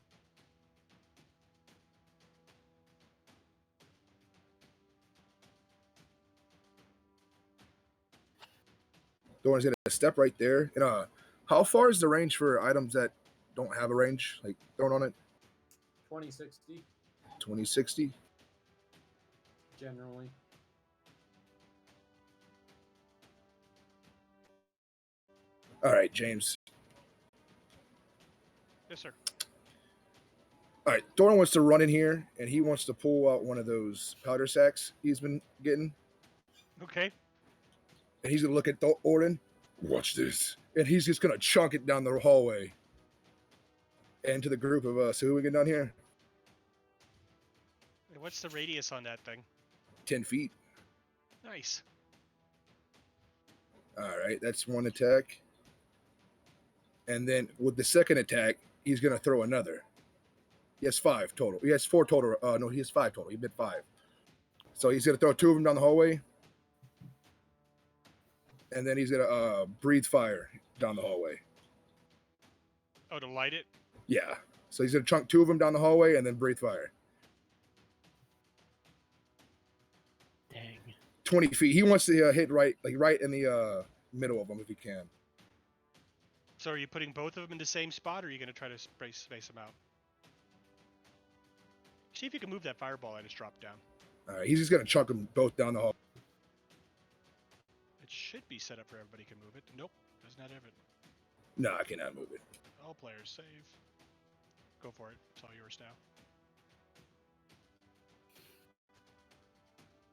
Thorin's gonna step right there. And how far is the range for items that don't have a range, like thrown on it? 2060 2060. generally. All right, James. Yes, sir. All right, Thorin wants to run in here, and he wants to pull out one of those powder sacks he's been getting, Okay. and he's gonna look at Thorin. Watch this, and he's just gonna chunk it down the hallway, and to the group of Sahuagin down here. What's the radius on that thing? 10 feet. Nice. All right, that's one attack. And then with the second attack, he's going to throw another. He has 5 total. He has 4 total. No, he has 5 total. He bit 5. So he's going to throw 2 of them down the hallway. And then he's going to breathe fire down the hallway. Oh, to light it? Yeah. So he's going to chunk 2 of them down the hallway and then breathe fire. Dang. 20 feet. He wants to hit right in the middle of them if he can. So are you putting both of them in the same spot, or are you going to try to space them out? See if you can move that fireball I just dropped down. All right, he's just going to chunk them both down the hall. It should be set up for everybody can move it. Nope, does not have it. No, I cannot move it. All players save. Go for it. It's all yours now.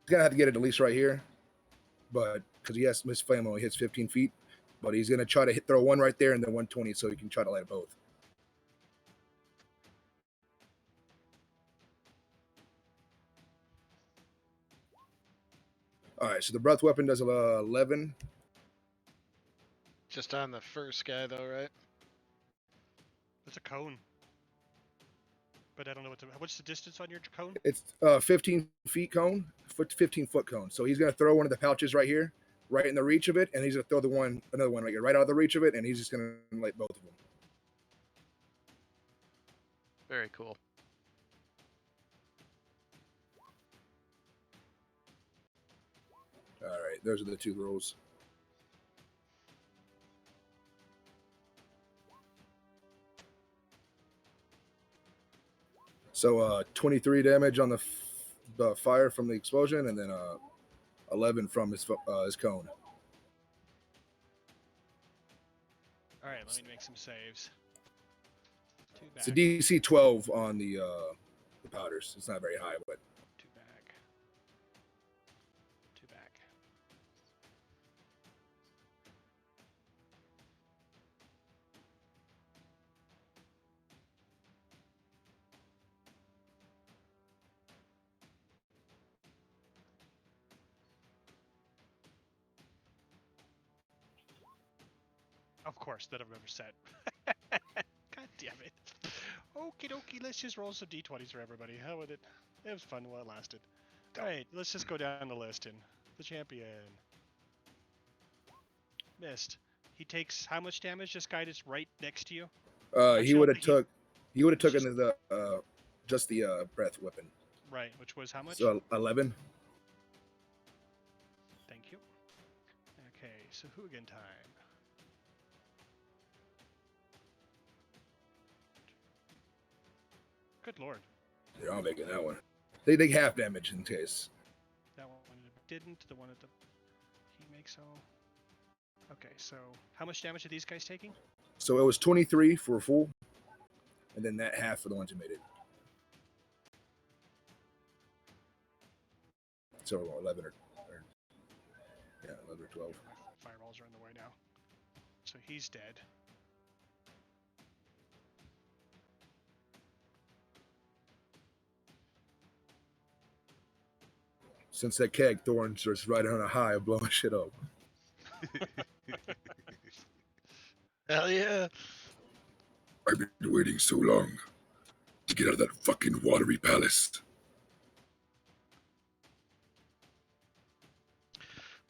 He's going to have to get it at least right here. But because he has Miss Flame only hits 15 feet. But he's going to try to throw one right there and then 120 so he can try to light both. All right, so the breath weapon does 11. Just on the first guy, though, right? It's a cone. But I don't know what's the distance on your cone? It's 15 feet cone, 15 foot cone. So he's going to throw one of the pouches right here, right in the reach of it, and he's going to throw another one right out of the reach of it, and he's just going to light both of them. Very cool. All right, those are the 2 rolls. So 23 damage on the fire from the explosion, and then 11 from his cone. All right, let me make some saves. 2 back. It's a DC 12 on the powders. It's not very high, but 2 back. 2 back. Of course, that I've never said. God damn it. Okie dokie, let's just roll some d20s for everybody. How would it? It was fun while it lasted. Alright, let's just go down the list. And the champion. Missed. He takes how much damage? This guy that's right next to you? He would have Actually, took. He would have It's taken the just the breath weapon. right, which was how much? So 11. Thank you. Okay, Sahuagin time. Good lord. They're all making that one. They take half damage in case. That one didn't. The one at the he makes all. Okay, so how much damage are these guys taking? So it was 23 for a full, and then that half for the ones who made it. So 11 or yeah, 11 or 12. My fireballs are in the way now. So he's dead. Since that keg, Thorn starts riding on a high of blowing shit up. Hell yeah. I've been waiting so long to get out of that fucking watery palace.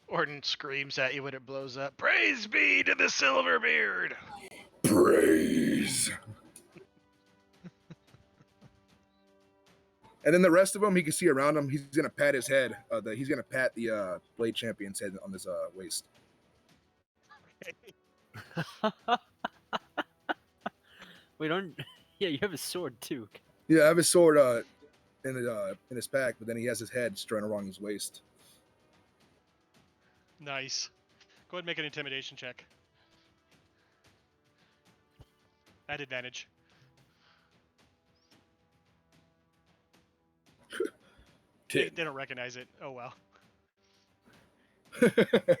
Orden screams at you when it blows up. Praise be to the Silverbeard! Praise. And then the rest of them, he can see around him. He's gonna pat his head. He's gonna pat the blade champion's head on his waist. Wait, don't. Yeah, you have a sword too. Yeah, I have his sword in his pack, but then he has his head strung along his waist. Nice. Go ahead and make an intimidation check. At advantage. They don't recognize it. Oh well. They're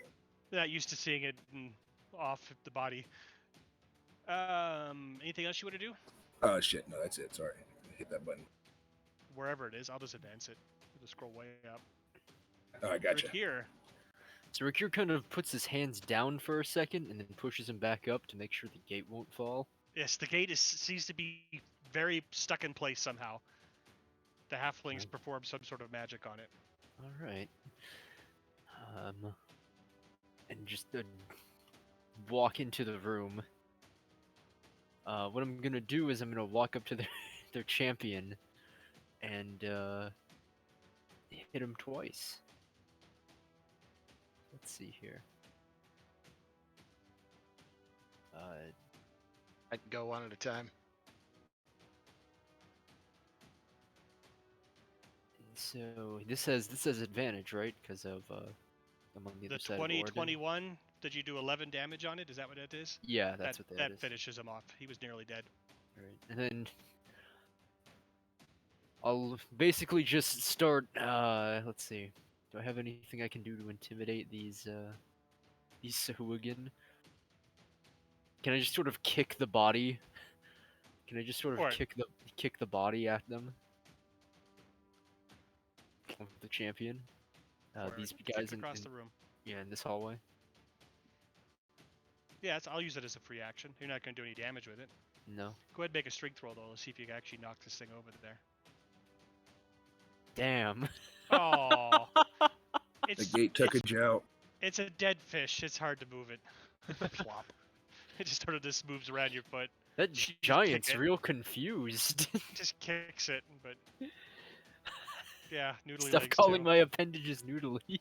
not used to seeing it off the body. Anything else you want to do? Oh shit! No, that's it. Sorry, I hit that button. Wherever it is, I'll just advance it. I'll just scroll way up. Oh, I gotcha. Right here. So Rikyur kind of puts his hands down for a second and then pushes him back up to make sure the gate won't fall. Yes, the gate seems to be very stuck in place somehow. The halflings perform some sort of magic on it. All right. And just walk into the room. What I'm gonna do is I'm gonna walk up to their champion and hit him twice. Let's see here. I can go one at a time. So this has advantage, right? Because of I'm on the other The side of Orden. 2021, did you do 11 damage on it? Is that what it is? Yeah, that's what that is. That finishes him off. He was nearly dead. Alright, and then I'll basically just start. Let's see. Do I have anything I can do to intimidate these Sahuagin? Can I just sort of kick the body? Can I just sort of Or- kick the body at them? Of the champion. Or These kick guys across the room. yeah, in this hallway. Yeah, I'll use it as a free action. You're not going to do any damage with it. No. Go ahead and make a strength roll, though. Let's see if you can actually knock this thing over there. Damn. Oh, The gate took a jout. It's a dead fish. It's hard to move it. Plop. It just sort of just moves around your foot. That kick giant's it. real confused. Just kicks it, but yeah, noodly Stop legs calling too. my appendages noodly.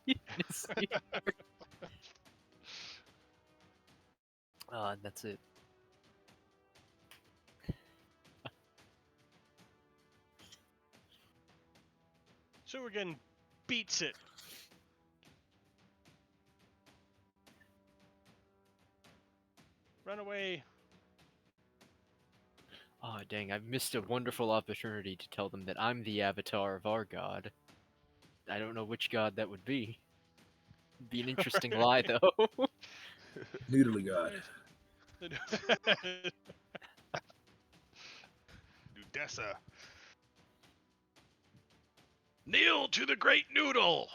And that's it. So we're getting beats it. Run away. Oh, dang, I've missed a wonderful opportunity to tell them that I'm the avatar of our god. I don't know which god that would be. Be an interesting lie, though. Noodly god. Nudessa. Kneel to the great noodle!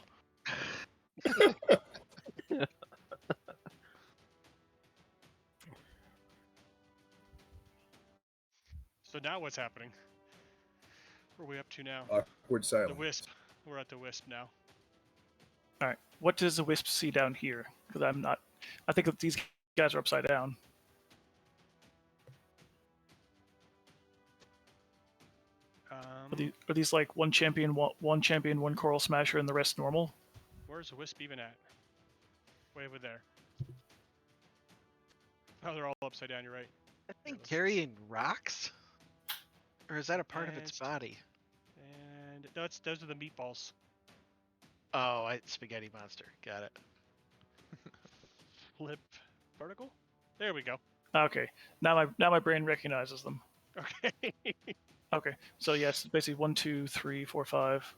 So now what's happening? Where are we up to now? Awkward silence. The wisp. We're at the wisp now. All right. What does the wisp see down here? Because I'm not. I think that these guys are upside down. Are these like one champion, one coral smasher, and the rest normal? Where's the wisp even at? Way over there. Oh, they're all upside down. You're right. That thing let's- carrying rocks? Or is that a part of its And- body? And those are the meatballs. Oh, spaghetti monster. Got it. Flip vertical. There we go. Okay, now my brain recognizes them. Okay. Okay, so yes, basically 1, 2, 3, 4, 5.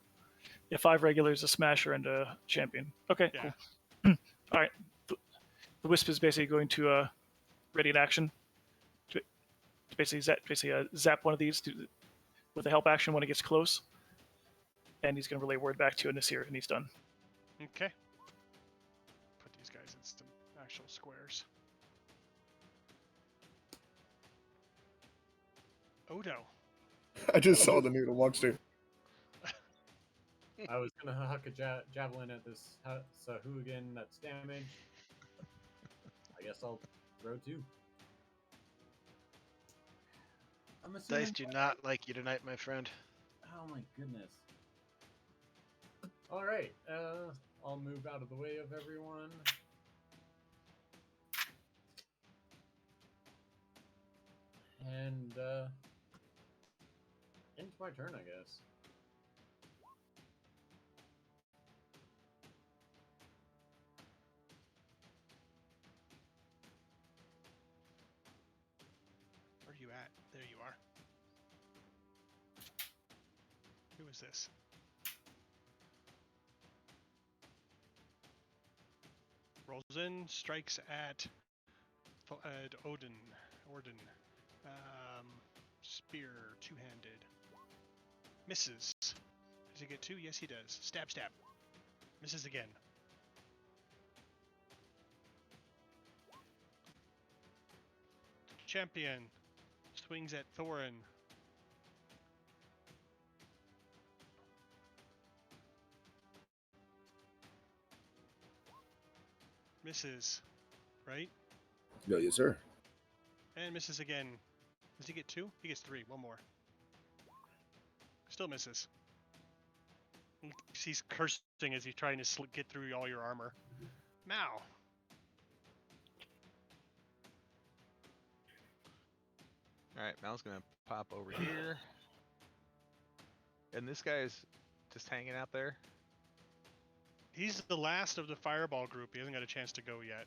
Yeah, 5 regulars, a smasher, and a champion. Okay, Yeah. cool. All right, the wisp is basically going to ready in action. To basically zap one of these with a help action when it gets close, and he's going to relay word back to Nasir, and he's done. Okay. Put these guys in some actual squares. Odo. I just saw the noodle monster. I was gonna huck a javelin at this Sahuagin that's damaged. I guess I'll throw 2. I'm assuming. Dice do not like you tonight, my friend. Oh my goodness. All right, I'll move out of the way of everyone. And ends my turn, I guess. Where are you at? There you are. Who is this? Rolls in, strikes at Odin. Spear, two-handed. Misses. Does he get 2? Yes, he does. Stab, stab. Misses again. Champion swings at Thorin. Misses, right? Yeah, yes, sir. And misses again. Does he get 2? He gets 3. One more. Still misses. He's cursing as he's trying to get through all your armor. Mao. All right, Mal's gonna pop over here, and this guy's just hanging out there. He's the last of the fireball group. He hasn't got a chance to go yet.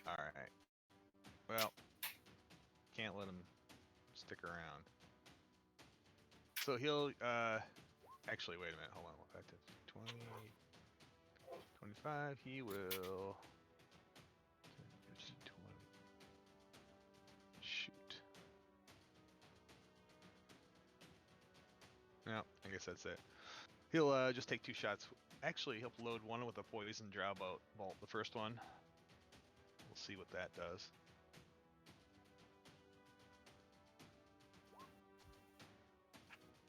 All right. Well, can't let him stick around. So he'll actually wait a minute. Hold on. Back to 20, 25. He will. 20. Shoot. No, I guess that's it. He'll just take 2 shots. Actually, he'll load one with a poison drow bolt. The first one. We'll see what that does.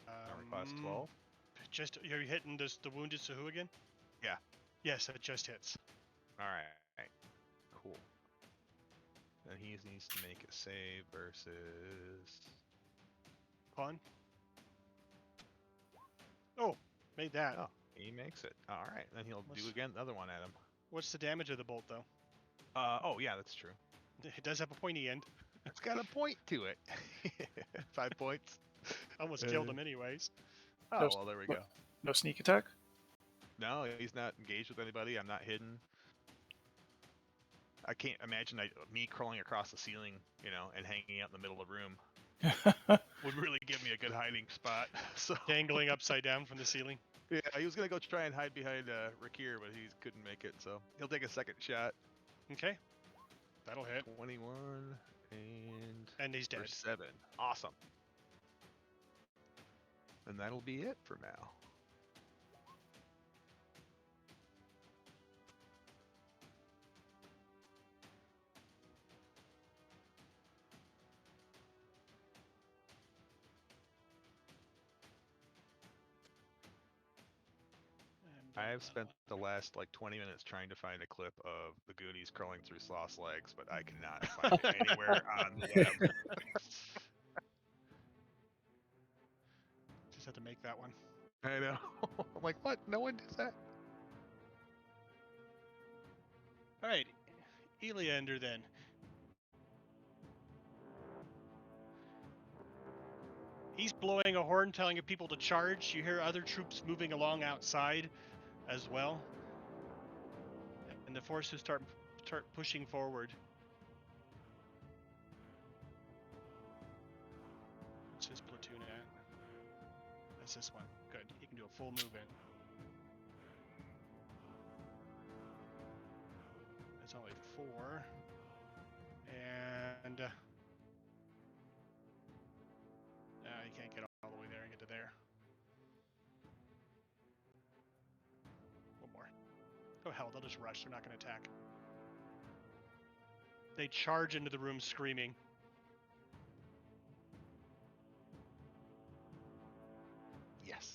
Armor class 12. Just are you hitting the wounded Sahuagin? Yeah. Yes, it just hits. All right. Cool. Then he needs to make a save versus. Pawn. Oh, made that. Oh, he makes it. All right. Then he'll do again another one at him. What's the damage of the bolt, though? Oh yeah, that's true. It does have a pointy end. It's got a point to it. 5 points. Almost killed him anyways. Oh There's- well, there we go. No sneak attack. No, he's not engaged with anybody. I'm not hidden. I can't imagine me crawling across the ceiling, and hanging out in the middle of the room would really give me a good hiding spot. So Dangling upside down from the ceiling. yeah, he was gonna go try and hide behind Rakir, but he couldn't make it. So he'll take a second shot. Okay. That'll hit. 21 And he's dead. for 7. Awesome. And that'll be it for Mal. And, I have spent the last 20 minutes trying to find a clip of the Goonies crawling through Sloth's legs, but I cannot find it anywhere on the web. had to make that one. I know. I'm like, what? No one does that. All right, Eleander then. He's blowing a horn, telling people to charge. You hear other troops moving along outside as well. And the forces start pushing forward. What's his platoon at? That's this one. Good. He can do a full move in. That's only 4. And you can't get all the way there and get to there. One more. Oh hell, they'll just rush. They're not going to attack. They charge into the room screaming. Yes.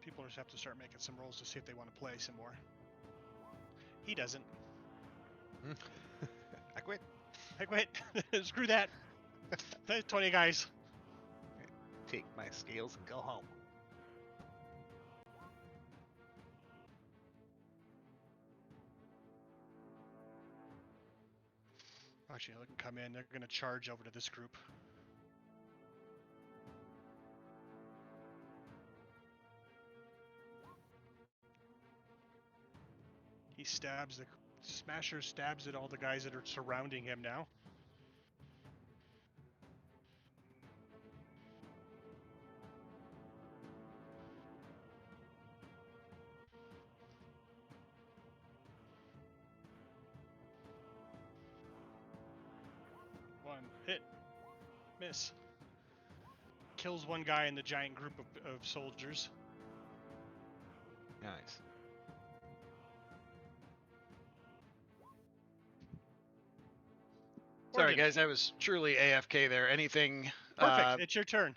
People just have to start making some rolls to see if they want to play some more. He doesn't. I quit. I quit. Screw that. There's 20 guys. Take my scales and go home. Actually, they can come in. They're going to charge over to this group. He stabs the Smasher stabs at all the guys that are surrounding him now. One hit, miss. Kills one guy in the giant group of soldiers. Nice. Sorry, Oregon. guys, I was truly AFK there. Anything Perfect. It's your turn.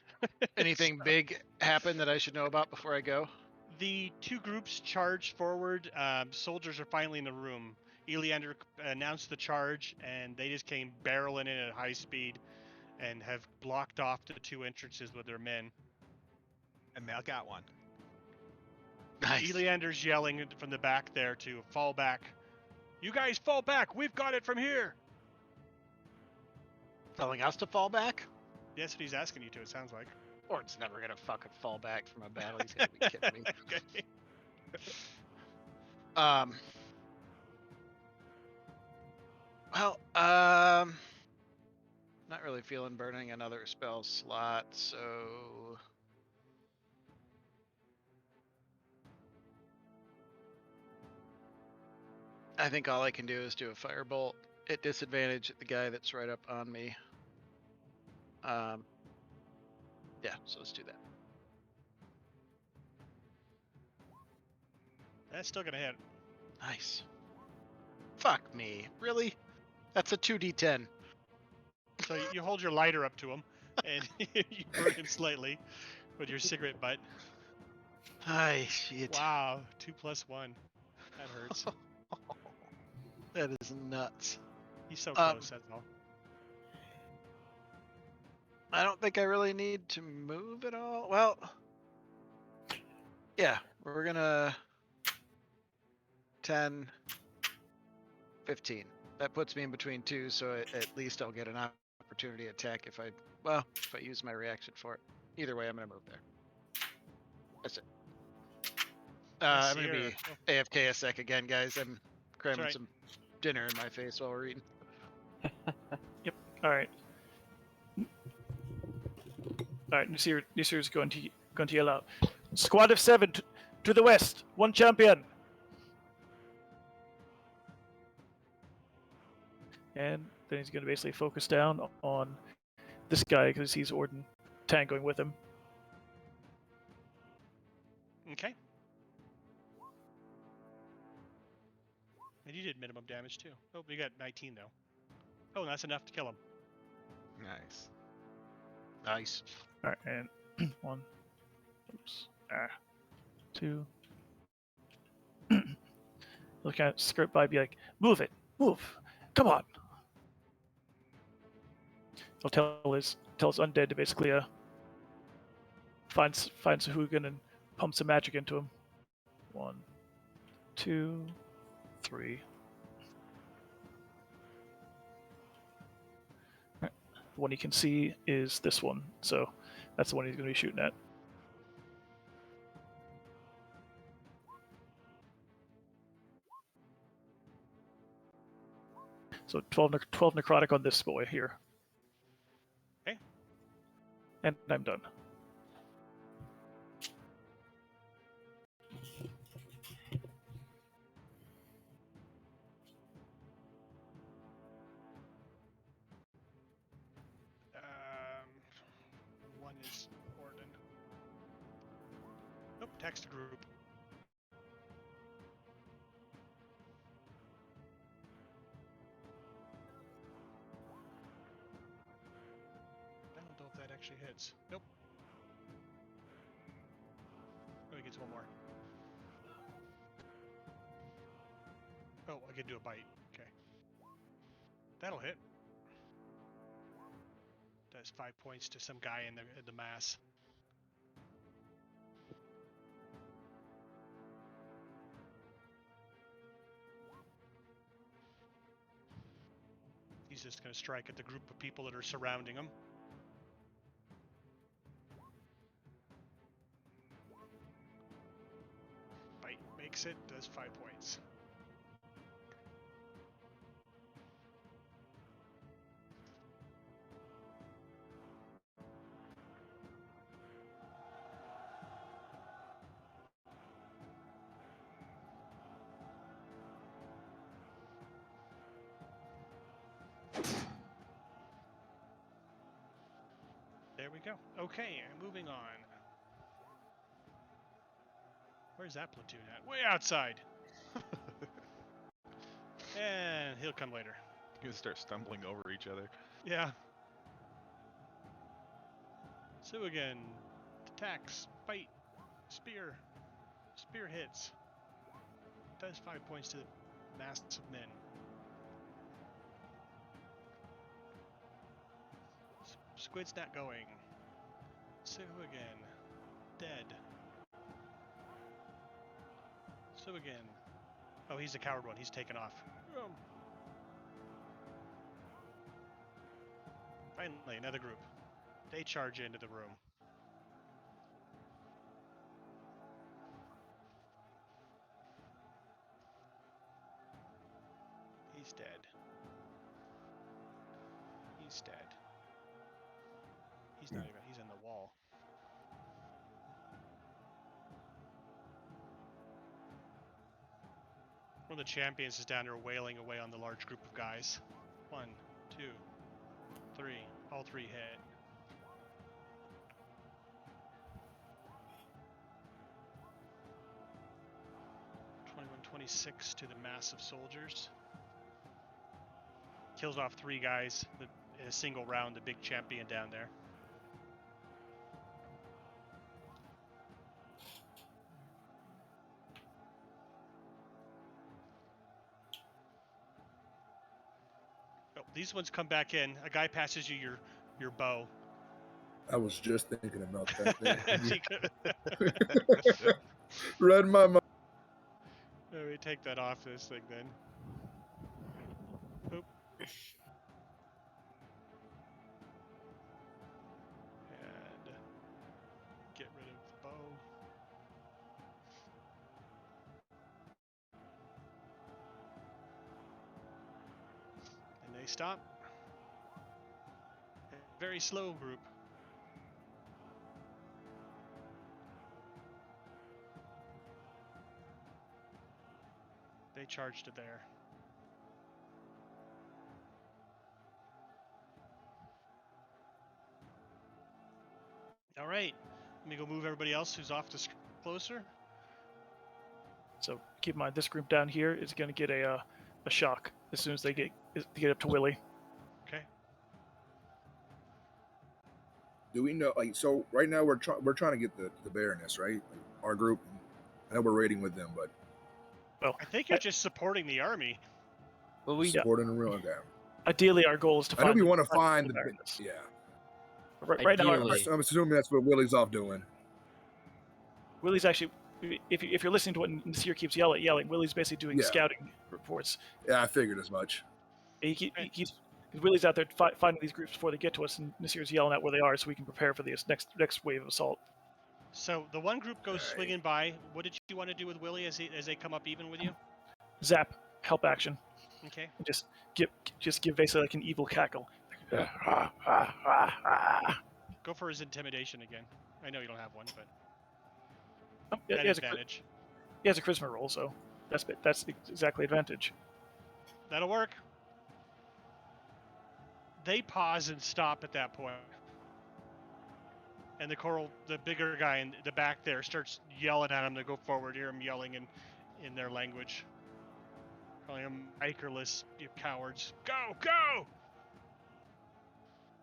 anything big happen that I should know about before I go? The two groups charge forward. Soldiers are finally in the room. Eleander announced the charge, and they just came barreling in at high speed and have blocked off the 2 entrances with their men. And Mel got one. Nice. Eleander's yelling from the back there to fall back. You guys fall back. We've got it from here. Telling us to fall back? That's what he's asking you to, it sounds like. Orton's never gonna fucking fall back from a battle. He's gonna be kidding me. Okay. Well, not really feeling burning another spell slot, so I think all I can do is do a firebolt at disadvantage at the guy that's right up on me. Yeah, so let's do that. That's still gonna hit. Nice. Fuck me. Really? That's a 2d10. So you hold your lighter up to him, and you burn him slightly with your cigarette butt. Ay, shit. Wow, 2 + 1. That hurts. That is nuts. He's so close, that's all. I don't think I really need to move at all. Well, yeah, we're gonna 10, 15. That puts me in between 2, so at least I'll get an opportunity attack if I use my reaction for it. Either way, I'm gonna move there. That's it. I'm gonna be AFK a sec again, guys. I'm cramming some dinner in my face while we're eating. Yep. All right. All right. Nasir's going to yell out, "Squad of 7 to the west. 1 champion." And then he's going to basically focus down on this guy because he's Orden tangoing with him. Okay. And you did minimum damage too. Oh, but you got 19 though. Oh, that's enough to kill him. Nice. Nice. All right, and 1, 2. He'll kind of skirt by, be like, "Move it, move, come on." He'll tell his undead to basically find Sahuagin and pump some magic into him. 1, 2, 3. The one he can see is this one, so that's the one he's going to be shooting at. So 12 necrotic on this boy here. Okay. And I'm done. One is Orden. Nope, text group. I don't know if that actually hits. Nope. Oh, he gets one more. Oh, I can do a bite. Okay. That'll hit. Does 5 points to some guy in the mass. He's just going to strike at the group of people that are surrounding him. Bite makes it, does 5 points. There we go. Okay, moving on. Where's that platoon at? Way outside. And he'll come later. You gonna start stumbling over each other. Yeah. So again, attacks, bite, spear. Spear hits. Does 5 points to the mass of men. Squid's not going. So again, dead. So again. Oh, he's the coward one. He's taken off. Finally, another group. They charge into the room. He's dead. He's dead. He's not even, he's in the wall. One of the champions is down there wailing away on the large group of guys. 1, 2, 3. All 3 hit. .26 to the mass of soldiers. Kills off 3 guys in a single round, the big champion down there. Oh, these ones come back in. A guy passes you your bow. I was just thinking about that. You Read my mind. Let me take that off this thing then. Oop. And get rid of the bow. And they stop. Very slow group. They charge to there. All right. Let me go move everybody else who's off to closer. So keep in mind, this group down here is going to get a shock as soon as they get up to Willie. Okay. Do we know? Like, so right now we're trying to get the Baroness, right? Like, our group. I know we're raiding with them, but Well, I think you're just supporting the army. Well, we Supporting the real guy. ideally, our goal is to I know find. we want to find the the. barrenness. Yeah. Right now, Ideally. I'm assuming that's what Willie's off doing. Willie's actually. If you're listening to what Nasir keeps yelling, Willie's basically doing Yeah. scouting reports. Yeah, I figured as much. He keeps. Willie's out there finding these groups before they get to us, and Nasir's yelling out where they are so we can prepare for this next wave of assault. So the one group goes Alright. swinging by. What did you want to do with Willie as they come up even with you? Zap, help action. Okay. And just give basically like an evil cackle. Go for his intimidation again. I know you don't have one, but He at has a advantage. charisma roll, so that's exactly advantage. That'll work. They pause and stop at that point. And the bigger guy in the back there, starts yelling at him to go forward. Hear him yelling in their language. Calling them Ikerless, you cowards. Go, go!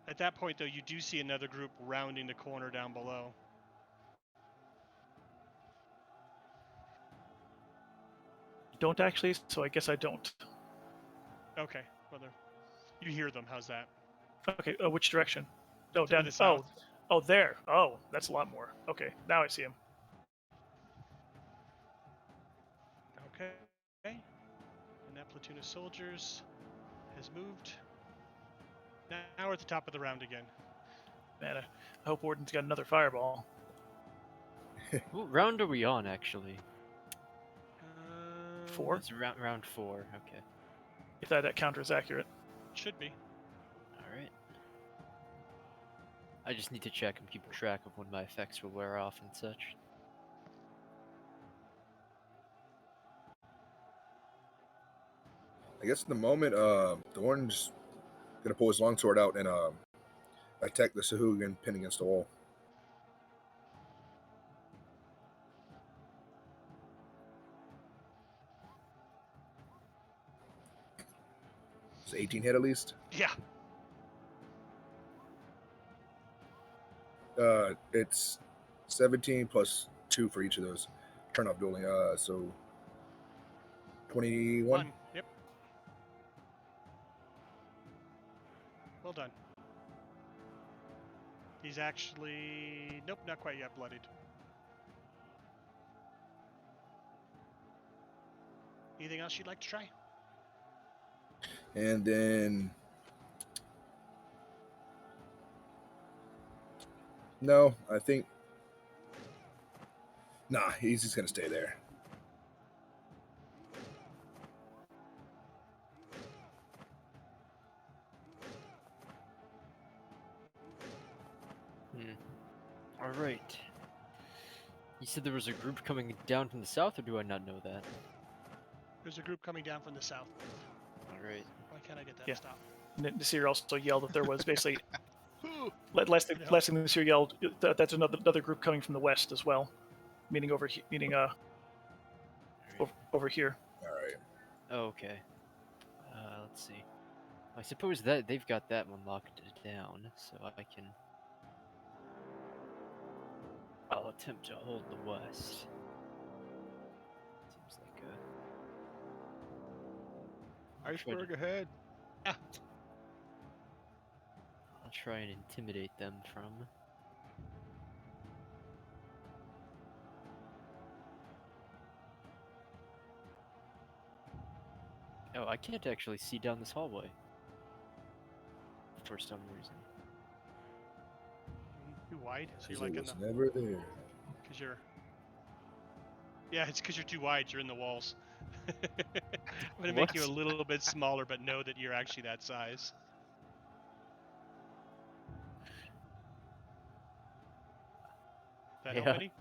At that point, though, you do see another group rounding the corner down below. Don't actually, so I guess I don't. Okay, well, you hear them. How's that? Okay, which direction? Oh, To down. the south. Oh, there. Oh, that's a lot more. Okay, now I see him. Okay. And that platoon of soldiers has moved. Now we're at the top of the round again. Man, I hope Warden's got another fireball. What round are we on, actually? 4, It's round 4. Okay. if that counter is accurate. Should be. All right. I just need to check and keep track of when my effects will wear off and such. I guess at the moment, Thorn's gonna pull his longsword out and attack the Sahuagin pinned against the wall. Does 18 hit at least? Yeah. It's 17 plus 2 for each of those. Turn off dueling. So 21. One. Yep. Well done. He's actually... Nope, not quite yet bloodied. Anything else you'd like to try? And then... No, I think... Nah, he's just going to stay there. All right. You said there was a group coming down from the south, or do I not know that? There's a group coming down from the south. All right. Why can't I get that Yeah. to stop? Nasir also yelled that there was basically... last thing Nasir yelled, that's another group coming from the west as well. Meaning over here. Over here. All right. Oh, okay. Let's see. I suppose that they've got that one locked down, so I can. I'll attempt to hold the west. Seems like a. Iceberg ahead. Yeah. I'll try and intimidate them from. Oh, I can't actually see down this hallway. For some reason. Too wide? So you're He like in was the... never there. Because you're... Yeah, it's because you're too wide. You're in the walls. I'm going to make you a What? little bit smaller, but know that you're actually that size. That help Yeah. any?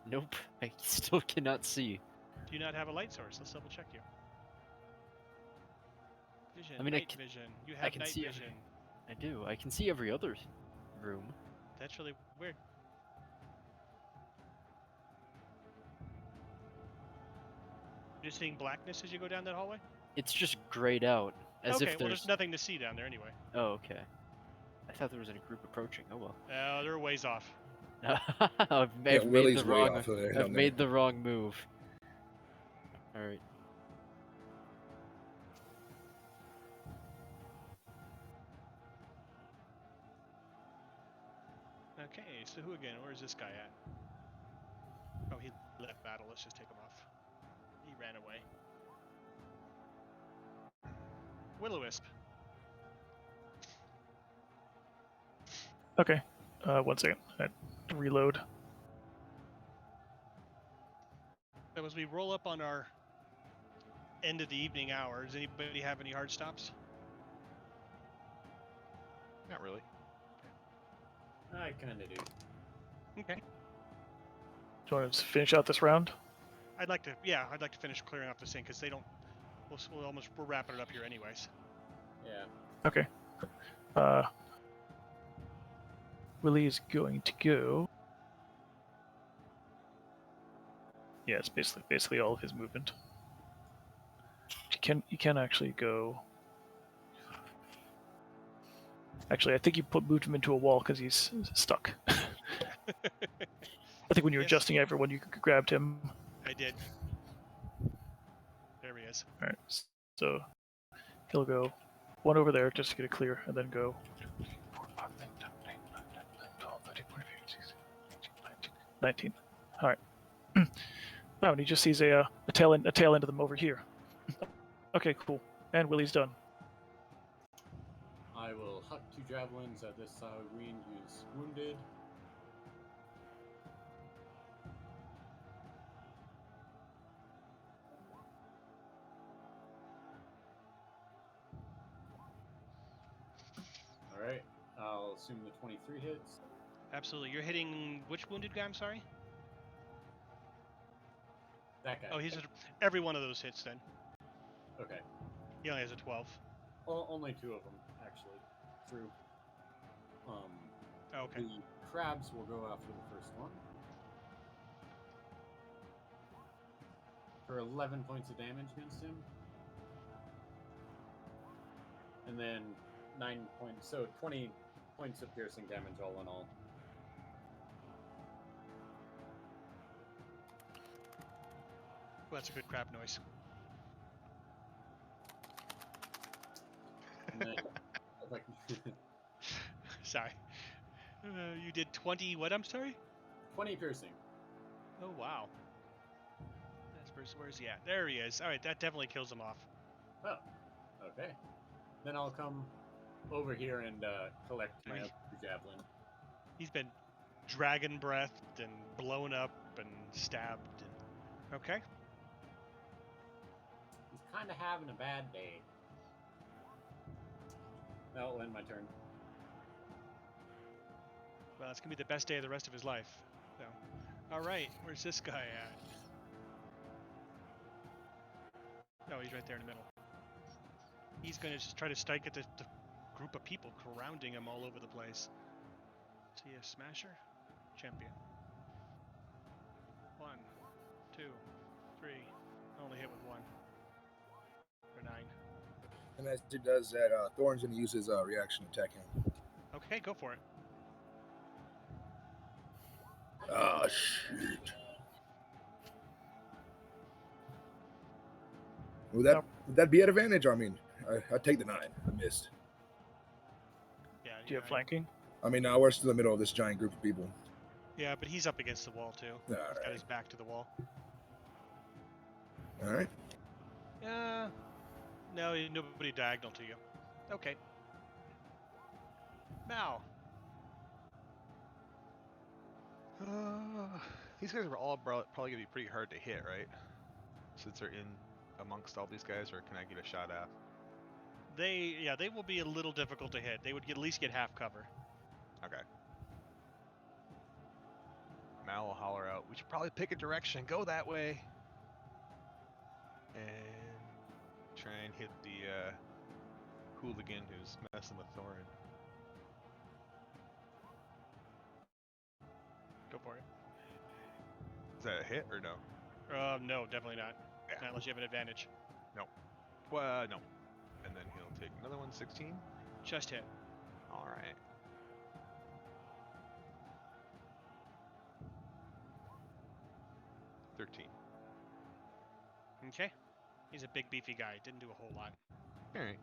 Nope, I still cannot see. Do you not have a light source? Let's double check you. Vision, I mean, I night can- vision. You have can night see vision. I do. I can see every other room. That's really weird. You're seeing blackness as you go down that hallway? It's just grayed out, as okay, if well, there's. there's nothing to see down there anyway. Oh, okay. I thought there was a group approaching. Oh well. They're ways off. I've Yeah, made Willie's the way wrong. off of there. I've made the wrong move. All right. Okay, Sahuagin, where's this guy at? Oh, he left battle. Let's just take him off. He ran away. Will-o-wisp. Okay. 1 second. I have to reload. So as we roll up on our end of the evening hour, does anybody have any hard stops? Not really. I kind of do. Okay. Do you want to finish out this round? I'd like to finish clearing off this thing because they don't. We're wrapping it up here anyways. Yeah. Okay. Willie is going to go. Yeah, it's basically all of his movement. You can actually go. Actually, I think you moved him into a wall because he's stuck. I think when you were Yes. adjusting everyone, you grabbed him. I did. There he is. All right, so he'll go one over there just to get it clear, and then go 19. All right. Now, and he just sees a tail end of them over here. Okay, cool. And Willie's done. I will huck 2 javelins at this Sahuagin who's wounded. Alright, I'll assume the 23 hits. Absolutely. You're hitting which wounded guy? I'm sorry. That guy. Oh, he's every one of those hits then. Okay. He only has a 12. Only 2 of them, actually. True. Oh, okay. The crabs will go after the first one. For 11 points of damage against him. And then 9 points, so 20 points of piercing damage all in all. Well, that's a good crab noise. And then, like, Sorry. You did 20. What? I'm sorry. 20 piercing. Oh wow. Where's he at? There he is. All right, that definitely kills him off. Oh, okay. Then I'll come over here and collect my other javelin. He's been dragon breathed and blown up and stabbed. And... Okay. He's kind of having a bad day. That'll end my turn. Well, it's gonna be the best day of the rest of his life. So, all right, where's this guy at? Oh, he's right there in the middle. He's gonna just try to strike at the group of people surrounding him all over the place. Is he a smasher? Champion. 1, 2, 3. Only hit with 1. For 9. And as he does that, Thorn's going to use his reaction to attack him. Okay, go for it. Ah, shit. Would that be at advantage? I mean, I take the 9. I missed. Yeah. Do you have flanking? I mean, now we're still in the middle of this giant group of people. Yeah, but he's up against the wall too. All He's got right. his back to the wall. All right. No, nobody diagonal to you. Okay. Mal. These guys are all probably gonna be pretty hard to hit, right? Since they're in amongst all these guys, or can I get a shot at? They will be a little difficult to hit. They would at least get half cover. Okay. Mal will holler out, we should probably pick a direction, go that way. And try and hit the hooligan who's messing with Thorin. Go for it. Is that a hit or no? No, definitely not. Yeah. Not unless you have an advantage. Well, no. And then he'll take another one, 16. Just hit. All right. Okay. He's a big beefy guy. Didn't do a whole lot. All right.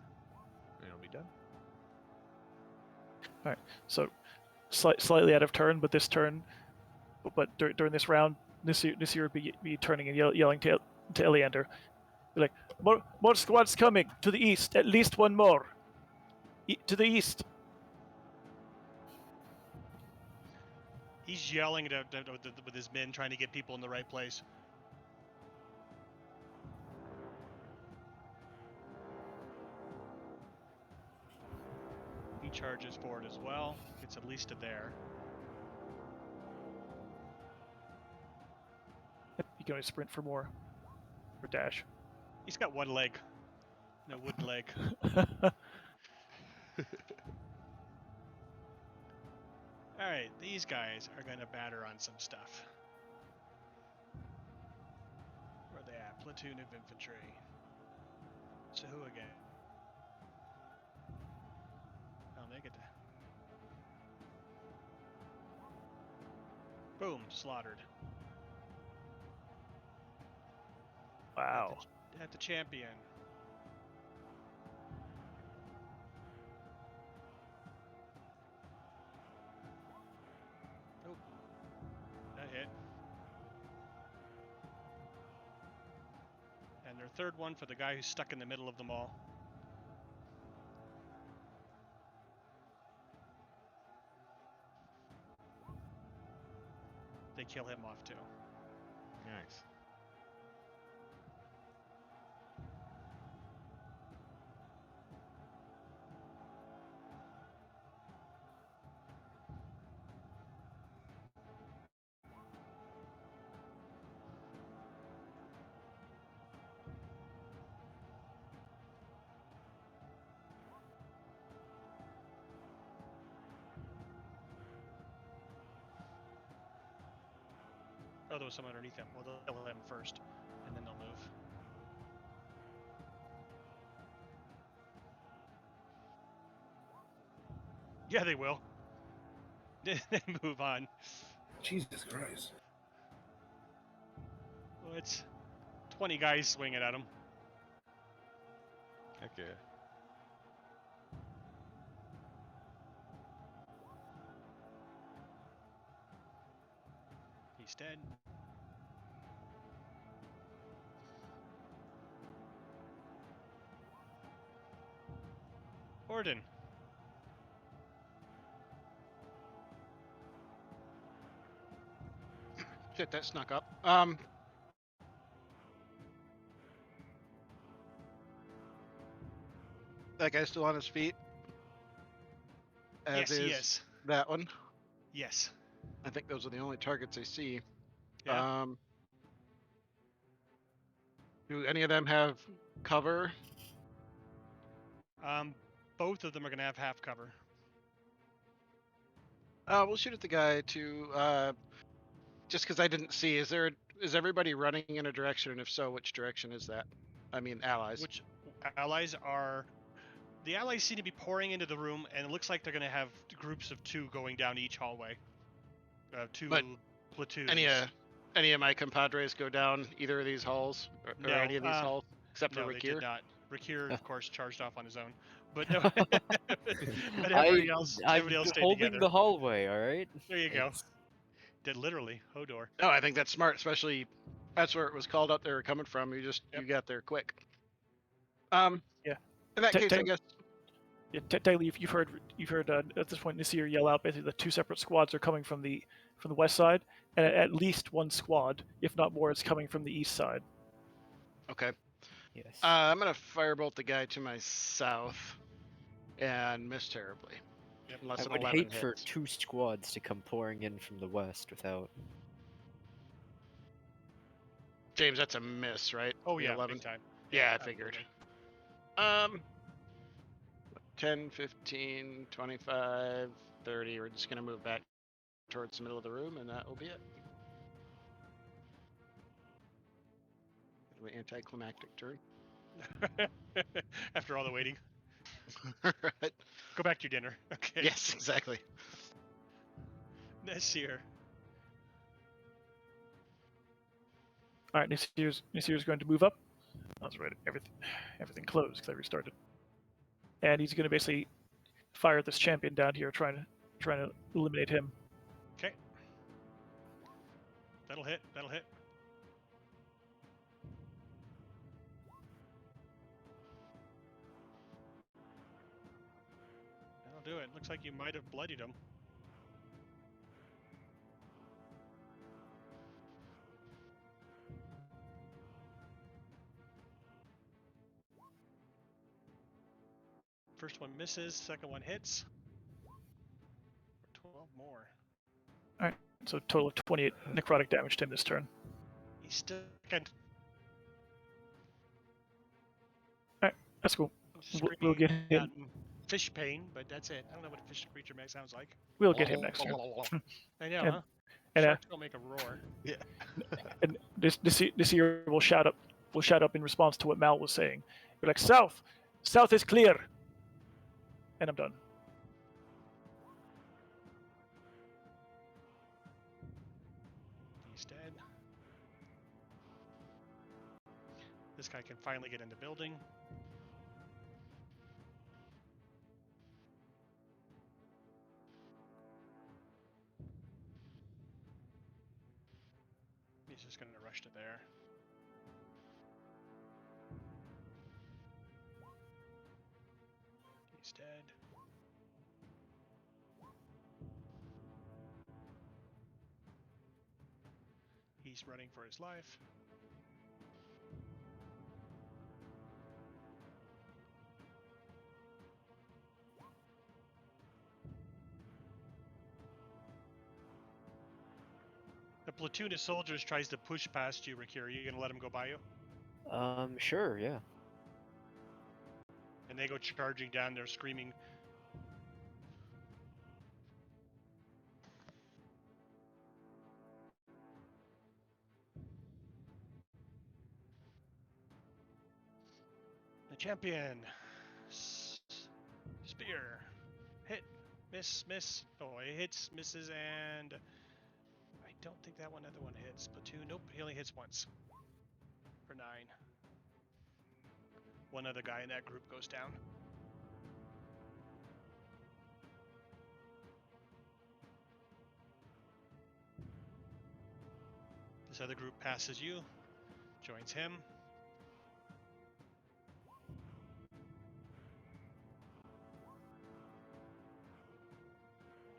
And it'll be done. All right. So slightly out of turn, but this turn, during this round, Nisir would be turning and yelling to Eleander, be like, more squads coming to the east, at least one more, to the east. He's yelling with his men, trying to get people in the right place. He charges forward as well. Gets at least to there. You can only sprint for more, or dash. He's got one leg. No wooden leg. Alright, these guys are going to batter on some stuff. Where are they at? Platoon of infantry. Sahuagin. Oh, they get to... Boom, slaughtered. Wow. At the champion. Oh, that hit. And their third one for the guy who's stuck in the middle of them all. They kill him off too. Nice. Oh, there was someone underneath him. Well, they'll kill him first, and then they'll move. Yeah, they will. Then move on. Jesus Christ. Well, it's 20 guys swinging at him. Heck yeah. He's dead. Orden. Shit, that snuck up. That guy's still on his feet. As Yes, is he is. that one. Yes. I think those are the only targets I see. Yeah. Do any of them have cover? Both of them are going to have half cover. We'll shoot at the guy to just because I didn't see. Is everybody running in a direction, and if so, which direction is that? I mean, allies. Which allies are? The allies seem to be pouring into the room, and it looks like they're going to have groups of 2 going down each hallway. 2 But platoons. Any of my compadres go down either of these halls or No, any of these halls except for No, they Rakir? did not. Rakir, of course, charged off on his own, but no. But everybody else I'm stayed holding together. the hallway. All right. There you go. It's- Did literally Hodor. No, I think that's smart, especially that's where it was called up. They were coming from. You got there quick. Yeah. In that case, I guess. Yeah, technically, you've heard at this point Nisir yell out basically the 2 separate squads are coming from the west side, and at least 1 squad, if not more, is coming from the east side. Okay. Yes. I'm gonna firebolt the guy to my south, and miss terribly. Yep. Unless I an would 11 hate for hits. 2 squads to come pouring in from the west without. James, that's a miss, right? Oh The yeah, 11. big time. Yeah, I figured. Absolutely. 10, 15, 25, 30. We're just gonna move back towards the middle of the room, and that will be it. Anticlimactic turn. After all the waiting, Right. go back to your dinner. Okay. Yes, exactly. Nasir. All right, Nisir's going to move up. That's right. Everything closed because I restarted. And he's going to basically fire this champion down here, trying to trying to eliminate him. Okay. That'll hit. That'll hit. That'll do it. Looks like you might have bloodied him. First one misses, second one hits. 12 more. So total of 28 necrotic damage to him this turn. He's still second. That's cool. Screaming We'll get him. out in fish pain, but that's it. I don't know what a fish creature sounds like. We'll get him next turn. I know, And- huh? And Sharks don't make a roar. and this year will shout up in response to what Mal was saying. We're like, south is clear. And I'm done. He's dead. This guy can finally get in the building. He's just going to rush to there. He's dead. He's running for his life. A platoon of soldiers tries to push past you, Rakir. Are you going to let him go by you? Sure, yeah. And they go charging down there, screaming. The champion. Spear. Hit. Miss. Oh, it hits, misses, and I don't think that other one hits. Platoon. Nope, he only hits once. For 9. One other guy in that group goes down. This other group passes you, joins him.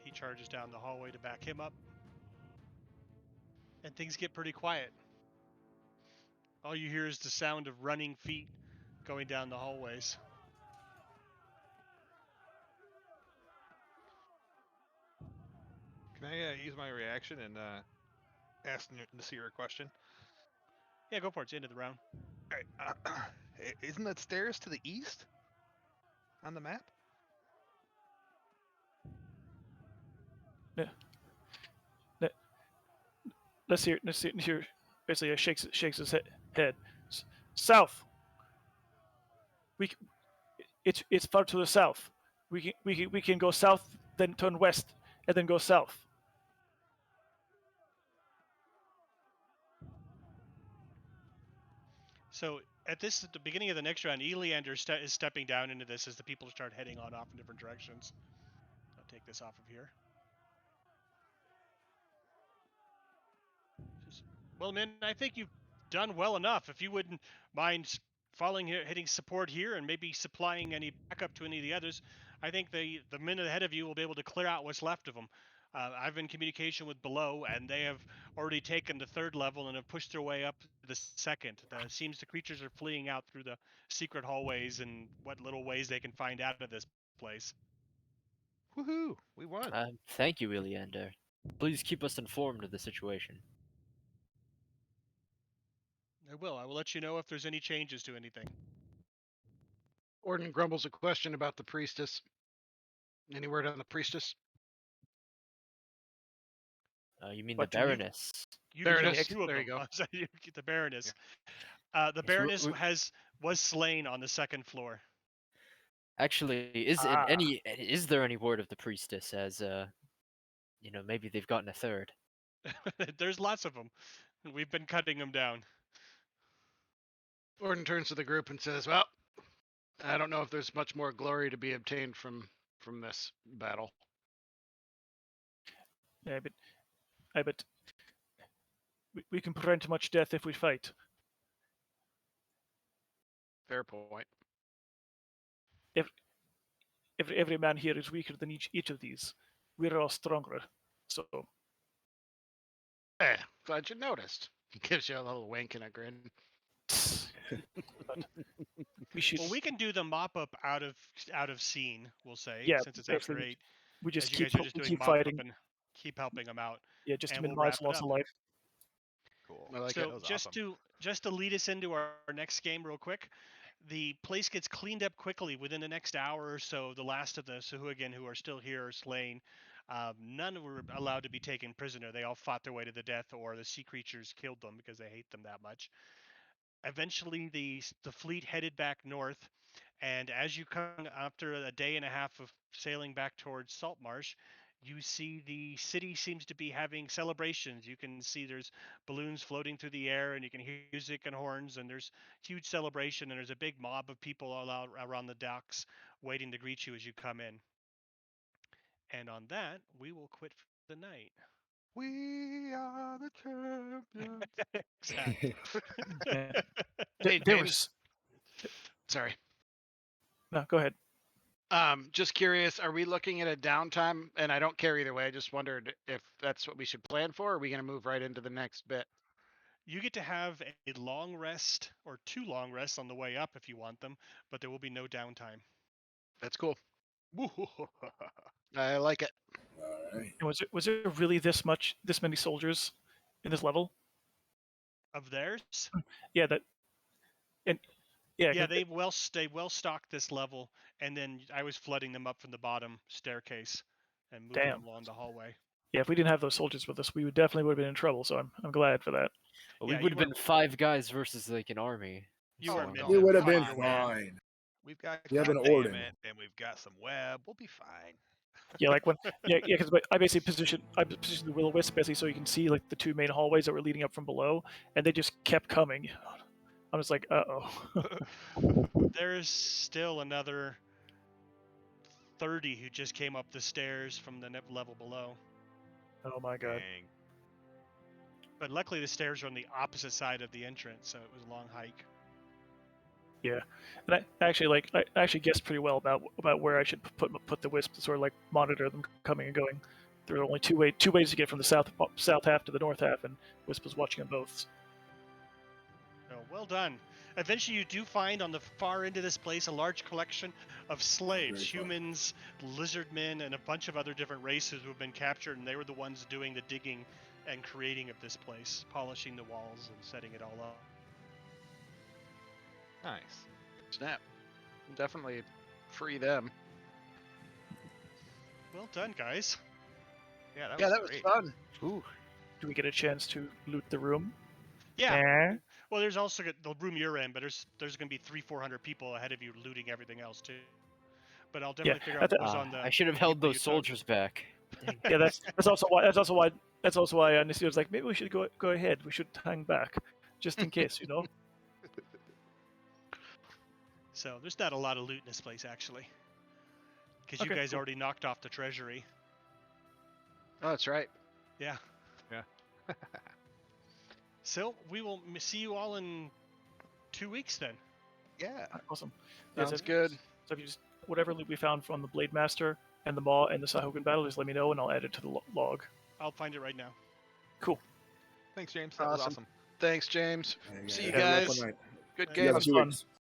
He charges down the hallway to back him up. And things get pretty quiet. All you hear is the sound of running feet going down the hallways. Can I use my reaction and ask Nasir a question? Yeah, go for it. It's the end of the round. All right. Isn't that stairs to the east on the map? Nasir basically shakes his head. South. It's far to the south. We can go south, then turn west, and then go south. So at the beginning of the next round, Eleander is stepping down into this as the people start heading off in different directions. I'll take this off of here. Well, man, I think you've done well enough. If you wouldn't mind hitting support here and maybe supplying any backup to any of the others, I think the men ahead of you will be able to clear out what's left of them. I've been in communication with below, and they have already taken the 3rd level and have pushed their way up to the 2nd. It seems the creatures are fleeing out through the secret hallways and what little ways they can find out of this place. Woohoo! We won. Thank you, Eleander. Please keep us informed of the situation. I will let you know if there's any changes to anything. Orden grumbles a question about the priestess. Any word on the priestess? You mean What the do you- Baroness? You Baroness, killed 2 of there you them. go. You get the Baroness. The Yes, Baroness was slain on the 2nd floor. Actually, is there any word of the priestess? As maybe they've gotten a 3rd. There's lots of them. We've been cutting them down. Orden turns to the group and says, "Well, I don't know if there's much more glory to be obtained from this battle. Yeah, but I bet we can prevent much death if we fight. Fair point. Every man here is weaker than each of these. We're all stronger. So Glad you noticed. He gives you a little wink and a grin. but we should. Well, we can do the mop up out of scene. We'll say, Yeah, since it's after basically 8, we just as you keep guys are just doing keep mop up fighting. and keep helping them out, Yeah, just to and we'll minimize wrap it loss up. of life. Cool. I like So it. That was just awesome. to lead us into our next game real quick, the place gets cleaned up quickly within the next hour or so. The last of the Sahuagin who are still here are slain. None were allowed to be taken prisoner. They all fought their way to the death, or the sea creatures killed them because they hate them that much. Eventually, the fleet headed back north, and as you come after a day and a half of sailing back towards Saltmarsh, you see the city seems to be having celebrations. You can see there's balloons floating through the air, and you can hear music and horns, and there's huge celebration, and there's a big mob of people all out around the docks waiting to greet you as you come in. And on that, we will quit for the night. We are the champions. Exactly. Yeah. Hey, There James. was Sorry. no. Go ahead. Just curious, are we looking at a downtime? And I don't care either way. I just wondered if that's what we should plan for, or are we going to move right into the next bit? You get to have a long rest or 2 long rests on the way up if you want them, but there will be no downtime. That's cool. I like it. All right. And was there really this many soldiers in this level? Of theirs? Yeah, that. And yeah, Yeah, 'cause they well stocked this level, and then I was flooding them up from the bottom staircase and moving Damn. them along the hallway. yeah, if we didn't have those soldiers with us, we would have been in trouble. So I'm glad for that. Well, Yeah, we you would have were- been 5 guys versus like an army. You Oh, were no. meant We to would have find been your way. fine. We've got You have an containment, Orden. and we've got some web. We'll be fine. Yeah, like when because I basically positioned the will-o-wisp basically so you can see like the 2 main hallways that were leading up from below, and they just kept coming. I'm just like, uh-oh. There's still another 30 who just came up the stairs from the level below. Oh my god. Dang. But luckily the stairs are on the opposite side of the entrance, so it was a long hike. Yeah, and I actually guessed pretty well about where I should put the wisp to sort of like monitor them coming and going. There are only two ways to get from the south half to the north half, and Wisp was watching them both. So well done. Eventually you do find on the far end of this place a large collection of slaves, Very fun. humans, lizard men, and a bunch of other different races who have been captured, and they were the ones doing the digging and creating of this place, polishing the walls and setting it all up. Nice. Snap. Definitely free them. Well done, guys. Yeah, that Yeah, was that was great. fun. Ooh. Do we get a chance to loot the room? Yeah. Eh? Well, there's also the room you're in, but there's going to be 300-400 people ahead of you looting everything else too. But I'll definitely figure out what was on the. I should have held people you those took. soldiers back. Dang. Yeah, that's also why Nisio was like, maybe we should go ahead. We should hang back, just in case, you know. So there's not a lot of loot in this place actually, because you Okay, guys cool. already knocked off the treasury. Oh, that's right. Yeah. Yeah. So we will see you all in 2 weeks then. Yeah. Awesome. Yeah, Sounds so- good. So if you just whatever loot we found from the Blade Master and the Maw and the Sahuagin battle, just let me know and I'll add it to the log. I'll find it right now. Cool. Thanks, James. That was Awesome. awesome. Thanks, James. Yeah, See you have a guys. rough night. Good Yeah, See you game. in 2 fun. weeks.